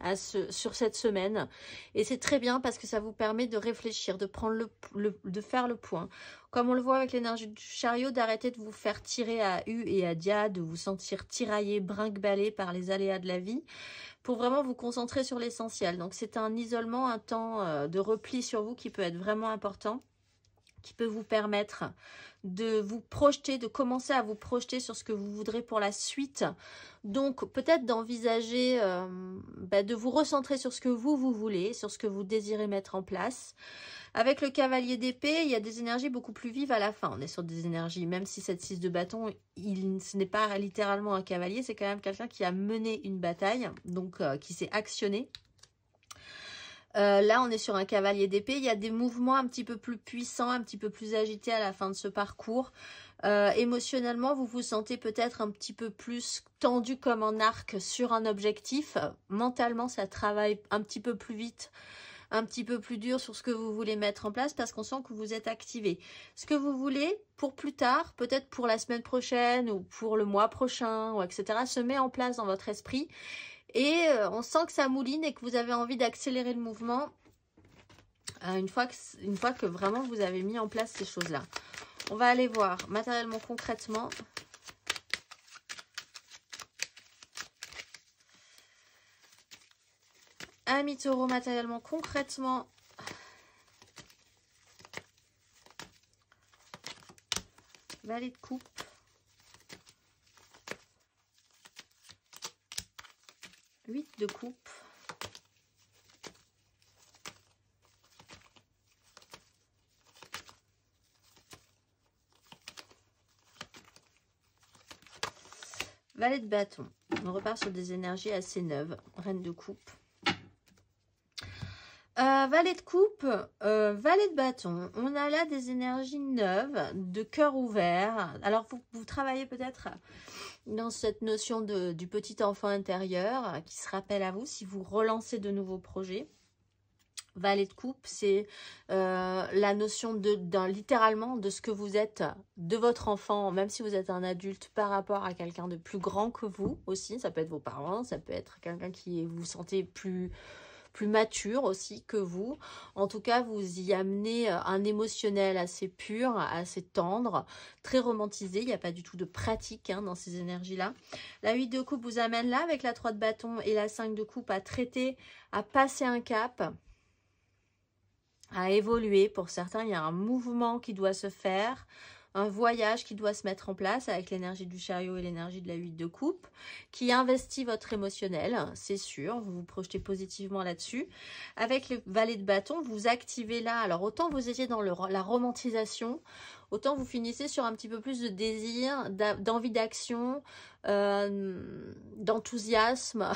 [SPEAKER 1] sur cette semaine. Et c'est très bien parce que ça vous permet de réfléchir, de prendre de faire le point. Comme on le voit avec l'énergie du chariot, d'arrêter de vous faire tirer à U et à dia, de vous sentir tiraillé, brinque-ballé par les aléas de la vie, pour vraiment vous concentrer sur l'essentiel. Donc c'est un isolement, un temps de repli sur vous qui peut être vraiment important, qui peut vous permettre de vous projeter, de commencer à vous projeter sur ce que vous voudrez pour la suite. Donc peut-être d'envisager de vous recentrer sur ce que vous voulez, sur ce que vous désirez mettre en place. Avec le cavalier d'épée, il y a des énergies beaucoup plus vives à la fin. On est sur des énergies, même si cette 6 de bâton, ce n'est pas littéralement un cavalier, c'est quand même quelqu'un qui a mené une bataille, donc qui s'est actionné. Là, on est sur un cavalier d'épée. Il y a des mouvements un petit peu plus puissants, un petit peu plus agités à la fin de ce parcours. Émotionnellement, vous vous sentez peut-être un petit peu plus tendu comme un arc sur un objectif. Mentalement, ça travaille un petit peu plus vite, un petit peu plus dur sur ce que vous voulez mettre en place parce qu'on sent que vous êtes activé. Ce que vous voulez pour plus tard, peut-être pour la semaine prochaine ou pour le mois prochain, ou etc., se met en place dans votre esprit. Et on sent que ça mouline et que vous avez envie d'accélérer le mouvement une fois que vraiment vous avez mis en place ces choses-là. On va aller voir matériellement, concrètement. Ami Taureau, matériellement, concrètement. Valet de coupe. Huit de coupe. Valet de bâton. On repart sur des énergies assez neuves. Reine de coupe. Valet de coupe, valet de bâton. On a là des énergies neuves, de cœur ouvert. Alors, vous travaillez peut-être dans cette notion du petit enfant intérieur qui se rappelle à vous si vous relancez de nouveaux projets. Valet de coupe, c'est la notion littéralement de ce que vous êtes, de votre enfant, même si vous êtes un adulte, par rapport à quelqu'un de plus grand que vous aussi. Ça peut être vos parents, ça peut être quelqu'un qui vous sentez plus mature aussi que vous. En tout cas, vous y amenez un émotionnel assez pur, assez tendre, très romantisé. Il n'y a pas du tout de pratique dans ces énergies-là. La 8 de coupe vous amène là, avec la 3 de bâton et la 5 de coupe, à traiter, à passer un cap, à évoluer. Pour certains, il y a un mouvement qui doit se faire, un voyage qui doit se mettre en place avec l'énergie du chariot et l'énergie de la 8 de coupe, qui investit votre émotionnel, c'est sûr, vous vous projetez positivement là-dessus. Avec le valet de bâton, vous activez là, alors autant vous étiez dans la romantisation, autant vous finissez sur un petit peu plus de désir, d'envie d'action, d'enthousiasme,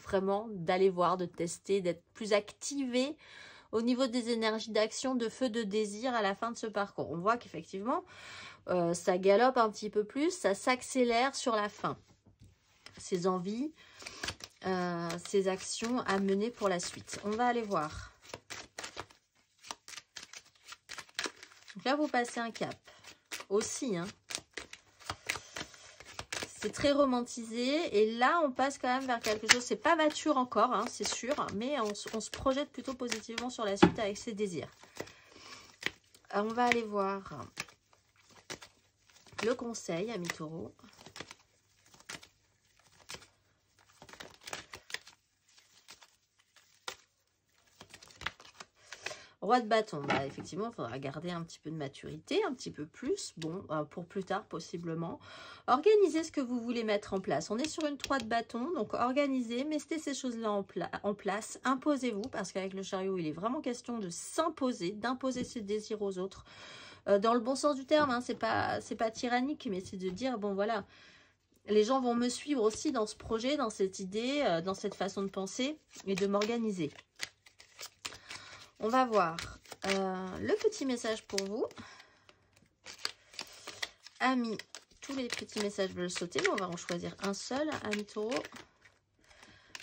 [SPEAKER 1] vraiment, d'aller voir, de tester, d'être plus activé au niveau des énergies d'action, de feu, de désir à la fin de ce parcours. On voit qu'effectivement, ça galope un petit peu plus, ça s'accélère sur la fin. Ces envies, ces actions à mener pour la suite. On va aller voir. Donc là, vous passez un cap. Aussi, c'est très romantisé et là on passe quand même vers quelque chose, c'est pas mature encore, c'est sûr, mais on se projette plutôt positivement sur la suite avec ses désirs. Alors, on va aller voir le conseil, ami Taureau. Roi de bâton, bah, effectivement, il faudra garder un petit peu de maturité, un petit peu plus, bon, pour plus tard possiblement. Organisez ce que vous voulez mettre en place. On est sur une 3 de bâton, donc organisez, mettez ces choses-là en place, imposez-vous, parce qu'avec le chariot, il est vraiment question de s'imposer, d'imposer ses désirs aux autres. Dans le bon sens du terme, hein, c'est pas tyrannique, mais c'est de dire, bon voilà, les gens vont me suivre aussi dans ce projet, dans cette idée, dans cette façon de penser et de m'organiser. On va voir le petit message pour vous. Amis, tous les petits messages veulent sauter, mais on va en choisir un seul. Amis taureau.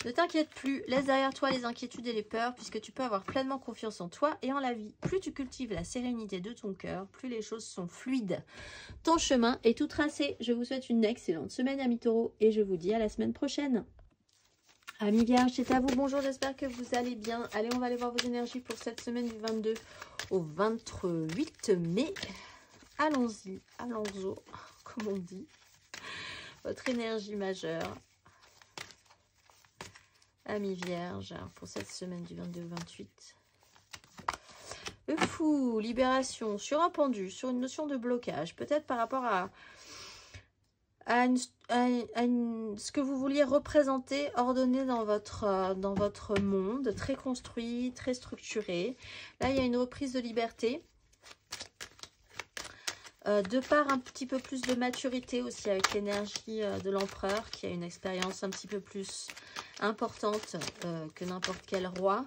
[SPEAKER 1] Ne t'inquiète plus, laisse derrière toi les inquiétudes et les peurs, puisque tu peux avoir pleinement confiance en toi et en la vie. Plus tu cultives la sérénité de ton cœur, plus les choses sont fluides. Ton chemin est tout tracé. Je vous souhaite une excellente semaine, amis taureaux, et je vous dis à la semaine prochaine. Amis vierges, c'est à vous, bonjour, j'espère que vous allez bien. Allez, on va aller voir vos énergies pour cette semaine du 22 au 28 mai. Allons-y, allons-y, comme on dit. Votre énergie majeure. Amis vierges, pour cette semaine du 22 au 28. Le fou, libération, sur un pendu, sur une notion de blocage, peut-être par rapport à ce que vous vouliez représenter, ordonner dans votre monde, très construit, très structuré. Là, il y a une reprise de liberté. De part un petit peu plus de maturité aussi avec l'énergie de l'empereur qui a une expérience un petit peu plus importante que n'importe quel roi.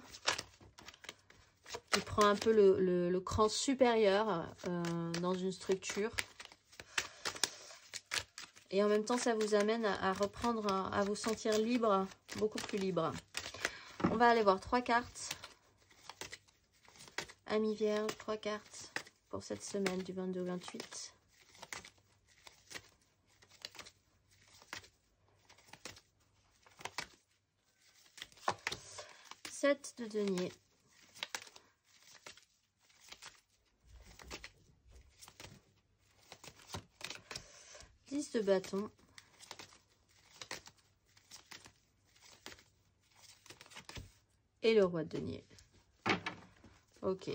[SPEAKER 1] Qui prend un peu le cran supérieur dans une structure. Et en même temps, ça vous amène à reprendre, à vous sentir libre, beaucoup plus libre. On va aller voir 3 cartes. Amis vierges, 3 cartes pour cette semaine du 22 au 28. Sept de denier. De bâton et le roi de denier. Ok,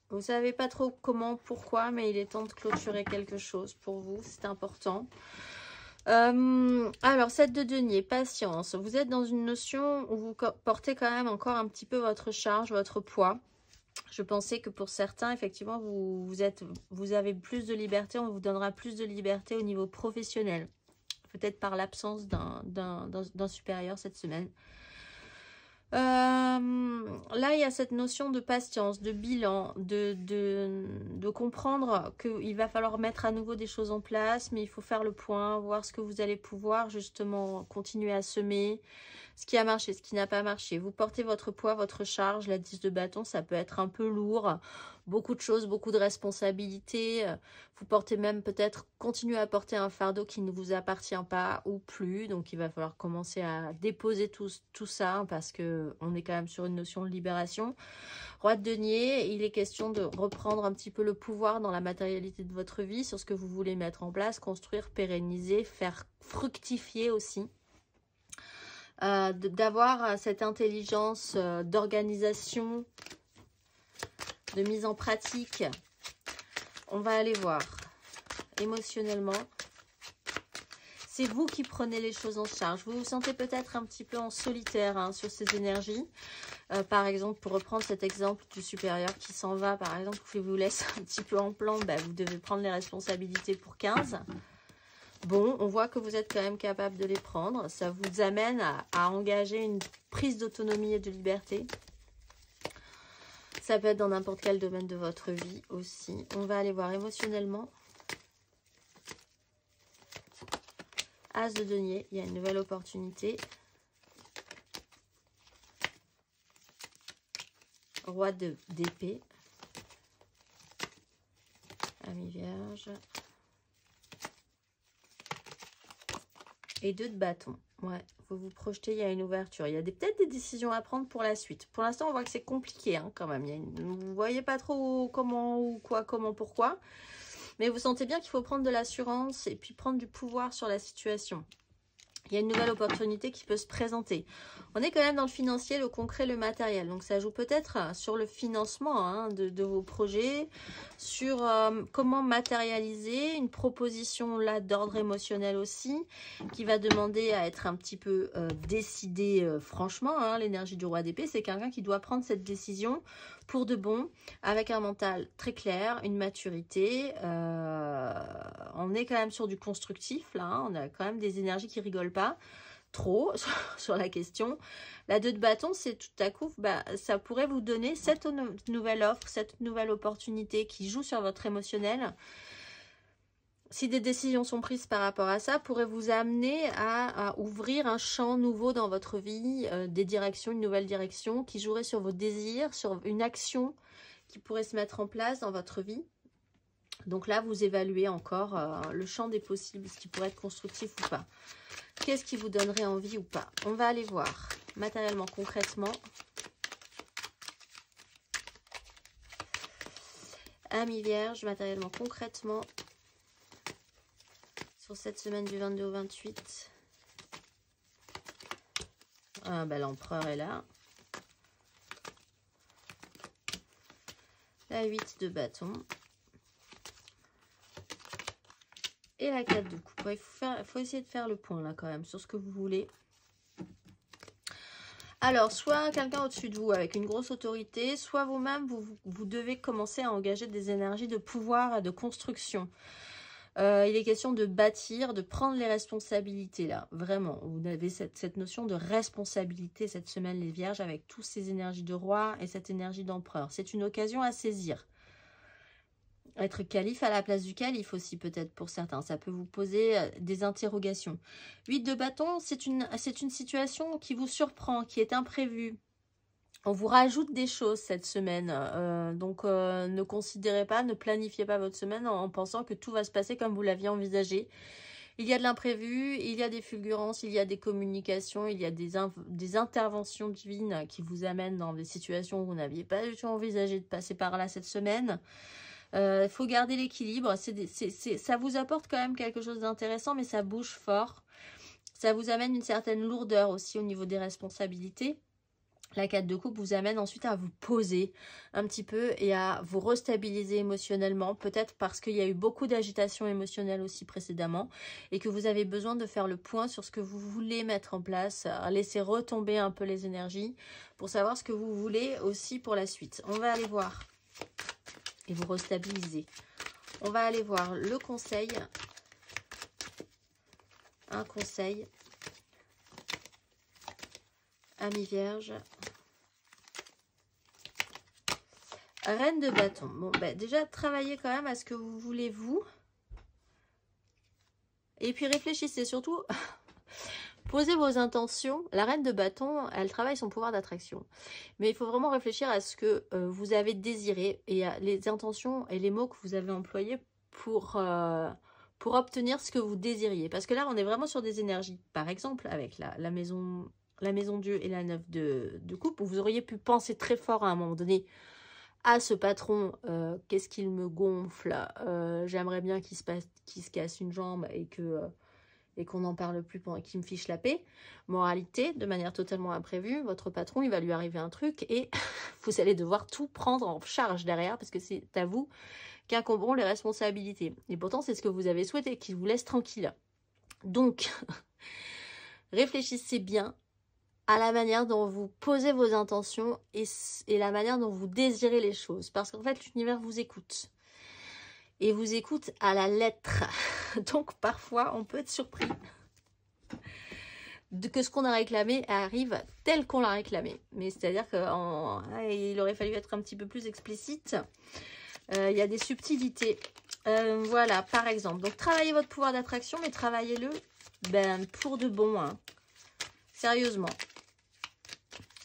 [SPEAKER 1] vous savez pas trop comment, pourquoi, mais il est temps de clôturer quelque chose pour vous, c'est important. Alors 7 de denier, patience. Vous êtes dans une notion où vous portez quand même encore un petit peu votre charge, votre poids. Je pensais que pour certains, effectivement, vous avez plus de liberté, on vous donnera plus de liberté au niveau professionnel. Peut-être par l'absence d'un supérieur cette semaine. Là, il y a cette notion de patience, de bilan, de comprendre qu'il va falloir mettre à nouveau des choses en place, mais il faut faire le point, voir ce que vous allez pouvoir justement continuer à semer, ce qui a marché, ce qui n'a pas marché. Vous portez votre poids, votre charge, la 10 de bâton, ça peut être un peu lourd, beaucoup de choses, beaucoup de responsabilités. Vous portez même peut-être, continuer à porter un fardeau qui ne vous appartient pas ou plus. Donc, il va falloir commencer à déposer tout ça parce qu'on est quand même sur une notion de libération. Roi de denier, il est question de reprendre un petit peu le pouvoir dans la matérialité de votre vie, sur ce que vous voulez mettre en place, construire, pérenniser, faire fructifier aussi. D'avoir cette intelligence d'organisation, de mise en pratique. On va aller voir émotionnellement. C'est vous qui prenez les choses en charge. Vous vous sentez peut-être un petit peu en solitaire sur ces énergies. Par exemple, pour reprendre cet exemple du supérieur qui s'en va, par exemple, qui vous laisse un petit peu en plan, vous devez prendre les responsabilités pour 15. Bon, on voit que vous êtes quand même capable de les prendre. Ça vous amène à engager une prise d'autonomie et de liberté. Ça peut être dans n'importe quel domaine de votre vie aussi. On va aller voir émotionnellement. As de denier, il y a une nouvelle opportunité. Roi d'épée. Amis vierge. Et 2 de bâton. Ouais, vous vous projetez, il y a une ouverture. Il y a peut-être des décisions à prendre pour la suite. Pour l'instant, on voit que c'est compliqué quand même. Vous ne voyez pas trop comment ou quoi, comment, pourquoi. Mais vous sentez bien qu'il faut prendre de l'assurance et puis prendre du pouvoir sur la situation. Il y a une nouvelle opportunité qui peut se présenter. On est quand même dans le financier, le concret, le matériel. Donc ça joue peut-être sur le financement hein, de vos projets, sur comment matérialiser une proposition là d'ordre émotionnel aussi, qui va demander à être un petit peu décidée franchement. Hein, l'énergie du roi d'épée, c'est quelqu'un qui doit prendre cette décision pour de bon, avec un mental très clair, une maturité. On est quand même sur du constructif là, hein, on a quand même des énergies qui rigolent pas trop sur la question. La 2 de bâton, c'est tout à coup, ça pourrait vous donner cette nouvelle offre, cette nouvelle opportunité qui joue sur votre émotionnel. Si des décisions sont prises par rapport à ça, pourrait vous amener à ouvrir un champ nouveau dans votre vie, des directions, une nouvelle direction qui jouerait sur vos désirs, sur une action qui pourrait se mettre en place dans votre vie. Donc là, vous évaluez encore le champ des possibles, ce qui pourrait être constructif ou pas. Qu'est-ce qui vous donnerait envie ou pas? On va aller voir matériellement, concrètement. Amis vierges, matériellement, concrètement. Sur cette semaine du 22 au 28. Ah, l'empereur est là. La 8 de bâton. Et la 4 de coupe. Il faut essayer de faire le point là quand même sur ce que vous voulez. Alors, soit quelqu'un au-dessus de vous avec une grosse autorité, soit vous-même, vous devez commencer à engager des énergies de pouvoir et de construction. Il est question de bâtir, de prendre les responsabilités là. Vraiment, vous avez cette notion de responsabilité cette semaine les vierges avec toutes ces énergies de roi et cette énergie d'empereur. C'est une occasion à saisir. Être calife à la place du calife aussi peut-être pour certains. Ça peut vous poser des interrogations. 8 de bâton, c'est une situation qui vous surprend, qui est imprévue. On vous rajoute des choses cette semaine. Donc ne considérez pas, ne planifiez pas votre semaine en pensant que tout va se passer comme vous l'aviez envisagé. Il y a de l'imprévu, il y a des fulgurances, il y a des communications, il y a des interventions divines qui vous amènent dans des situations où vous n'aviez pas du tout envisagé de passer par là cette semaine. Il faut garder l'équilibre. Ça vous apporte quand même quelque chose d'intéressant, mais ça bouge fort. Ça vous amène une certaine lourdeur aussi au niveau des responsabilités. La 4 de coupe vous amène ensuite à vous poser un petit peu et à vous restabiliser émotionnellement. Peut-être parce qu'il y a eu beaucoup d'agitation émotionnelle aussi précédemment et que vous avez besoin de faire le point sur ce que vous voulez mettre en place, laisser retomber un peu les énergies pour savoir ce que vous voulez aussi pour la suite. On va aller voir et vous restabiliser. On va aller voir le conseil. Un conseil. Amis vierges. Reine de bâton. Bon, déjà, travaillez quand même à ce que vous voulez vous. Et puis réfléchissez surtout. Posez vos intentions. La reine de bâton, elle travaille son pouvoir d'attraction. Mais il faut vraiment réfléchir à ce que vous avez désiré et à les intentions et les mots que vous avez employés pour obtenir ce que vous désiriez. Parce que là, on est vraiment sur des énergies. Par exemple, avec la maison Dieu et la 9 de coupe, où vous auriez pu penser très fort à un moment donné à ce patron, qu'est-ce qu'il me gonfle, j'aimerais bien qu'il se casse une jambe et qu'on n'en parle plus, qu'il me fiche la paix. Moralité, de manière totalement imprévue, votre patron, il va lui arriver un truc et vous allez devoir tout prendre en charge derrière parce que c'est à vous qu'incomberont les responsabilités. Et pourtant, c'est ce que vous avez souhaité, qu'il vous laisse tranquille. Donc, réfléchissez bien à la manière dont vous posez vos intentions et la manière dont vous désirez les choses. Parce qu'en fait, l'univers vous écoute. Et vous écoute à la lettre. Donc, parfois, on peut être surpris que ce qu'on a réclamé arrive tel qu'on l'a réclamé. Mais c'est-à-dire qu'il aurait fallu être un petit peu plus explicite. Il y a des subtilités. Voilà, par exemple. Donc, travaillez votre pouvoir d'attraction, mais travaillez-le pour de bon. Hein. Sérieusement.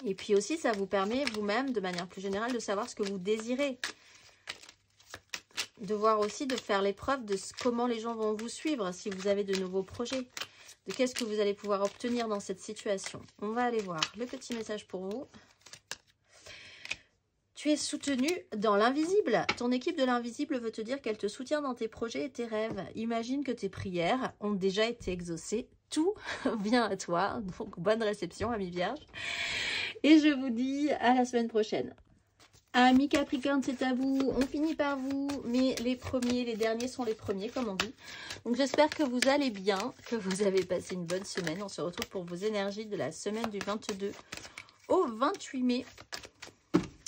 [SPEAKER 1] Et puis aussi, ça vous permet vous-même, de manière plus générale, de savoir ce que vous désirez. De voir aussi, de faire l'épreuve de comment les gens vont vous suivre si vous avez de nouveaux projets. De qu'est-ce que vous allez pouvoir obtenir dans cette situation. On va aller voir le petit message pour vous. Tu es soutenu dans l'invisible. Ton équipe de l'invisible veut te dire qu'elle te soutient dans tes projets et tes rêves. Imagine que tes prières ont déjà été exaucées tout vient à toi. Donc, bonne réception, amis vierges. Et je vous dis à la semaine prochaine. Amis Capricorne, c'est à vous. On finit par vous, mais les premiers, les derniers sont les premiers, comme on dit. Donc, j'espère que vous allez bien, que vous avez passé une bonne semaine. On se retrouve pour vos énergies de la semaine du 22 au 28 mai.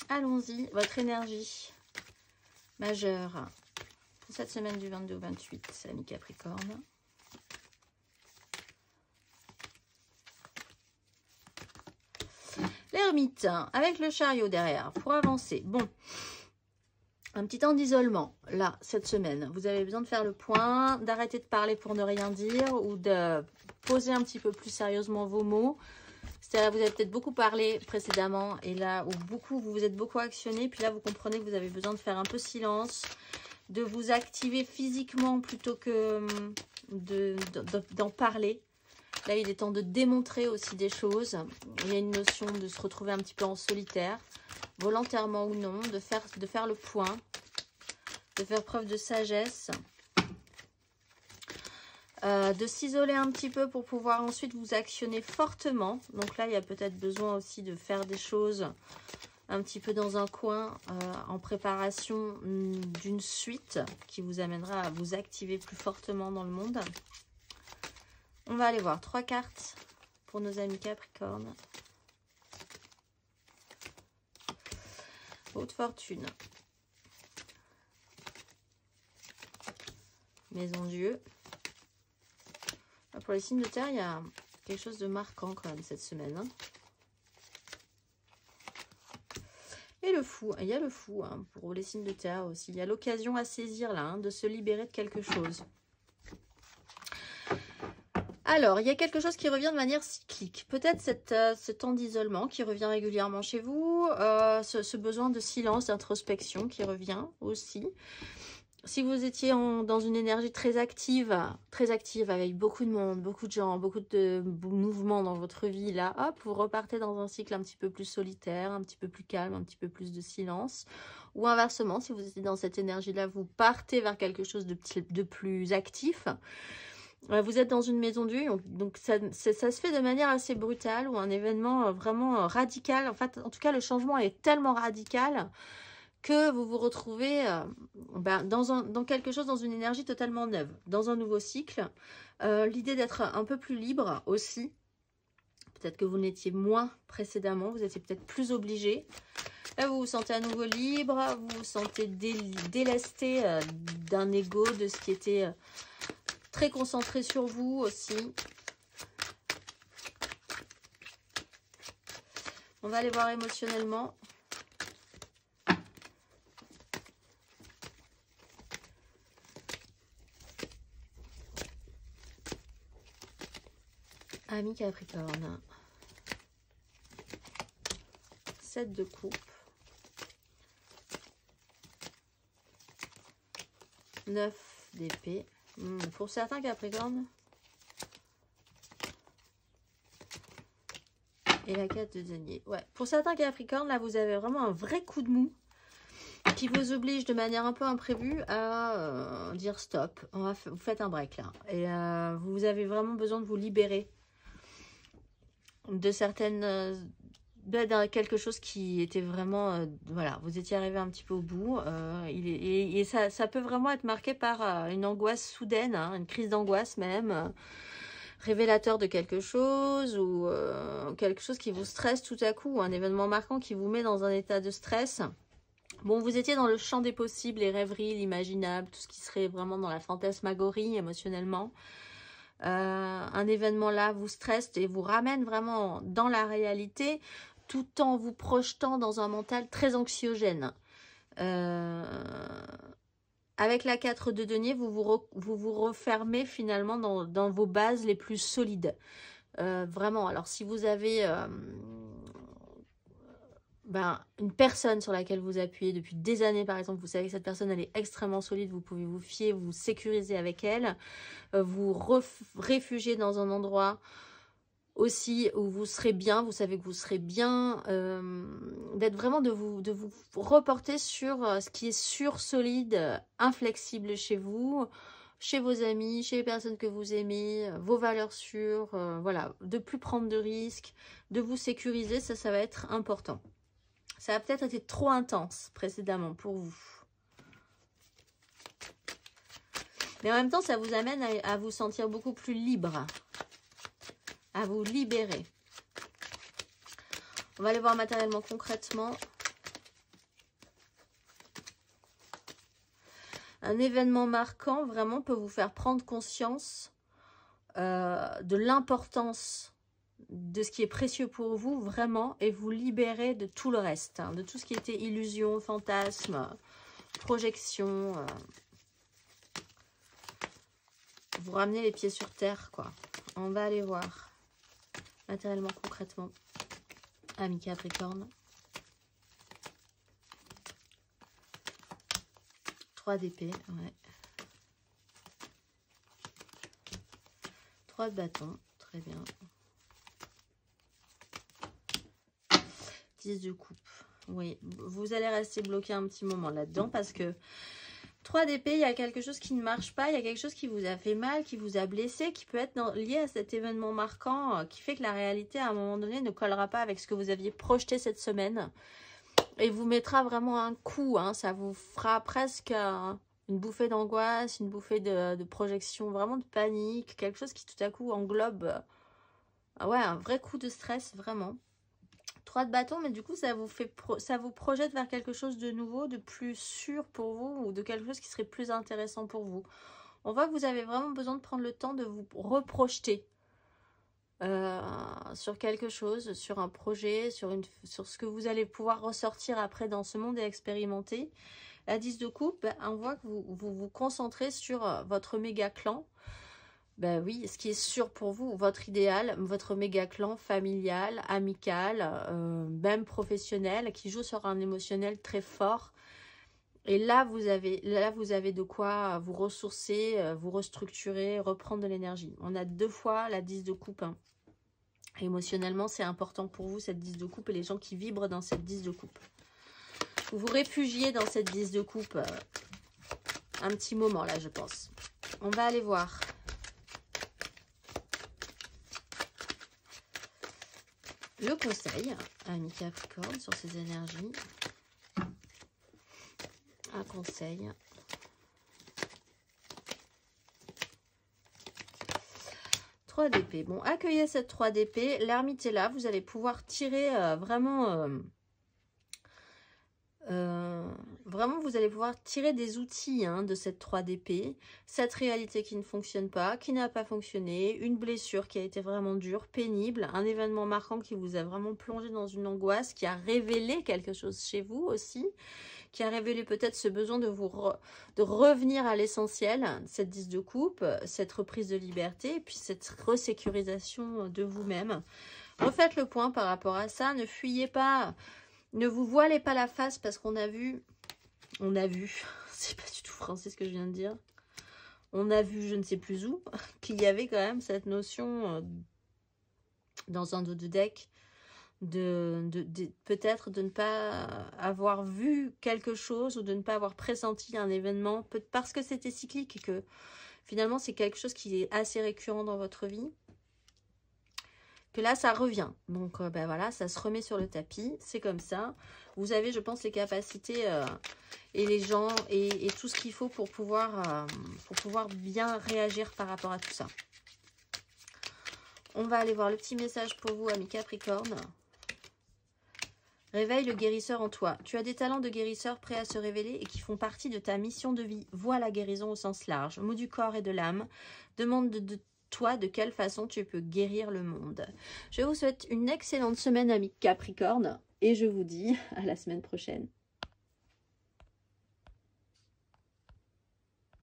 [SPEAKER 1] Allons-y, votre énergie majeure pour cette semaine du 22 au 28, amis Capricorne. L'ermite, avec le chariot derrière, pour avancer. Bon, un petit temps d'isolement, là, cette semaine. Vous avez besoin de faire le point, d'arrêter de parler pour ne rien dire, ou de poser un petit peu plus sérieusement vos mots. C'est-à-dire, vous avez peut-être beaucoup parlé précédemment, et là, vous vous êtes beaucoup actionné, puis là, vous comprenez que vous avez besoin de faire un peu silence, de vous activer physiquement plutôt que d'en parler. Là, il est temps de démontrer aussi des choses. Il y a une notion de se retrouver un petit peu en solitaire, volontairement ou non, de faire le point, de faire preuve de sagesse, de s'isoler un petit peu pour pouvoir ensuite vous actionner fortement. Donc là, il y a peut-être besoin aussi de faire des choses un petit peu dans un coin en préparation d'une suite qui vous amènera à vous activer plus fortement dans le monde. On va aller voir 3 cartes pour nos amis Capricorne. Haute fortune. Maison Dieu. Pour les signes de terre, il y a quelque chose de marquant quand même cette semaine. Hein. Et le fou, il y a le fou hein, pour les signes de terre aussi. Il y a l'occasion à saisir là, hein, de se libérer de quelque chose. Alors, il y a quelque chose qui revient de manière cyclique. Peut-être ce temps d'isolement qui revient régulièrement chez vous, ce besoin de silence, d'introspection qui revient aussi. Si vous étiez dans une énergie très active avec beaucoup de monde, beaucoup de gens, beaucoup de mouvements dans votre vie, là, hop, vous repartez dans un cycle un petit peu plus solitaire, un petit peu plus calme, un petit peu plus de silence. Ou inversement, si vous étiez dans cette énergie-là, vous partez vers quelque chose de plus actif. Vous êtes dans une maison Dieu, donc ça se fait de manière assez brutale ou un événement vraiment radical. En fait, en tout cas, le changement est tellement radical que vous vous retrouvez dans quelque chose, dans une énergie totalement neuve, dans un nouveau cycle. L'idée d'être un peu plus libre aussi. Peut-être que vous n'étiez moins précédemment, vous étiez peut-être plus obligé. Là, vous vous sentez à nouveau libre, vous vous sentez délesté d'un ego, de ce qui était... très concentré sur vous aussi. On va aller voir émotionnellement. Amis Capricorne. 7 de coupe. 9 d'épée. Pour certains Capricornes. Et la 4 de denier. Ouais. Pour certains Capricornes, là, vous avez vraiment un vrai coup de mou qui vous oblige de manière un peu imprévue à dire stop. Vous faites un break là. Et vous avez vraiment besoin de vous libérer de certaines... quelque chose qui était vraiment... voilà, vous étiez arrivé un petit peu au bout. Et ça peut vraiment être marqué par une angoisse soudaine, hein, une crise d'angoisse même, révélateur de quelque chose ou quelque chose qui vous stresse tout à coup, ou un événement marquant qui vous met dans un état de stress. Bon, vous étiez dans le champ des possibles, les rêveries, l'imaginable, tout ce qui serait vraiment dans la fantasmagorie émotionnellement. Un événement là vous stresse et vous ramène vraiment dans la réalité tout en vous projetant dans un mental très anxiogène. Avec la 4 de denier, vous vous refermez finalement dans vos bases les plus solides. Vraiment, alors si vous avez une personne sur laquelle vous appuyez depuis des années, par exemple, vous savez que cette personne elle est extrêmement solide, vous pouvez vous fier, vous sécuriser avec elle, vous réfugier dans un endroit aussi où vous serez bien, vous savez que vous serez bien, d'être vraiment de vous reporter sur ce qui est sûr, solide, inflexible chez vous, chez vos amis, chez les personnes que vous aimez, vos valeurs sûres, voilà, de plus prendre de risques, de vous sécuriser, ça va être important. Ça a peut-être été trop intense précédemment pour vous. Mais en même temps, ça vous amène à vous sentir beaucoup plus libre, à vous libérer. On va aller voir matériellement, concrètement. Un événement marquant, vraiment, peut vous faire prendre conscience de l'importance de ce qui est précieux pour vous, vraiment, et vous libérer de tout le reste, hein, de tout ce qui était illusion, fantasme, projection. Vous ramenez les pieds sur terre, quoi. On va aller voir matériellement, concrètement. Amis Capricorne. 3 d'épée, ouais. 3 de bâton, très bien. 10 de coupe. Oui, vous allez rester bloqué un petit moment là-dedans parce que 3 d'épée, il y a quelque chose qui ne marche pas, il y a quelque chose qui vous a fait mal, qui vous a blessé, qui peut être lié à cet événement marquant qui fait que la réalité, à un moment donné, ne collera pas avec ce que vous aviez projeté cette semaine. Et vous mettra vraiment un coup, hein, ça vous fera presque une bouffée d'angoisse, une bouffée de projection, vraiment de panique, quelque chose qui tout à coup englobe ouais, un vrai coup de stress, vraiment. 3 de bâton, mais du coup, ça vous projette vers quelque chose de nouveau, de plus sûr pour vous, ou de quelque chose qui serait plus intéressant pour vous. On voit que vous avez vraiment besoin de prendre le temps de vous reprojeter sur quelque chose, sur un projet, sur ce que vous allez pouvoir ressortir après dans ce monde et expérimenter. La 10 de coupe, on voit que vous concentrez sur votre méga clan. Ben oui, ce qui est sûr pour vous, votre idéal, votre méga clan familial, amical, même professionnel, qui joue sur un émotionnel très fort. Et là, vous avez de quoi vous ressourcer, vous restructurer, reprendre de l'énergie. On a 2 fois la 10 de coupe. Hein. Émotionnellement, c'est important pour vous, cette 10 de coupe, et les gens qui vibrent dans cette 10 de coupe. Vous vous réfugiez dans cette 10 de coupe un petit moment, là, je pense. On va aller voir. Le conseil, ami Capricorne, sur ces énergies. Un conseil. Trois d'épée. Bon, accueillez cette 3 d'épée. L'ermite est là. Vous allez pouvoir tirer vraiment... vraiment, vous allez pouvoir tirer des outils hein, de cette 3 d'épée. Cette réalité qui ne fonctionne pas, qui n'a pas fonctionné, une blessure qui a été vraiment dure, pénible, un événement marquant qui vous a vraiment plongé dans une angoisse, qui a révélé quelque chose chez vous aussi, qui a révélé peut-être ce besoin de de revenir à l'essentiel, cette 10 de coupe, cette reprise de liberté, et puis cette resécurisation de vous-même. Refaites le point par rapport à ça, ne fuyez pas... Ne vous voilez pas la face parce qu'on a vu, c'est pas du tout français ce que je viens de dire, on a vu je ne sais plus où, qu'il y avait quand même cette notion dans un dos de deck peut-être de ne pas avoir vu quelque chose ou de ne pas avoir pressenti un événement, parce que c'était cyclique et que finalement c'est quelque chose qui est assez récurrent dans votre vie. Que là, ça revient. Donc, ben voilà, ça se remet sur le tapis. C'est comme ça. Vous avez, je pense, les capacités et les gens et tout ce qu'il faut pour pouvoir bien réagir par rapport à tout ça. On va aller voir le petit message pour vous, amis Capricorne. Réveille le guérisseur en toi. Tu as des talents de guérisseur prêts à se révéler et qui font partie de ta mission de vie. Vois la guérison au sens large. Mot du corps et de l'âme. Demande de toi de quelle façon tu peux guérir le monde. Je vous souhaite une excellente semaine, amis Capricorne, et je vous dis à la semaine prochaine.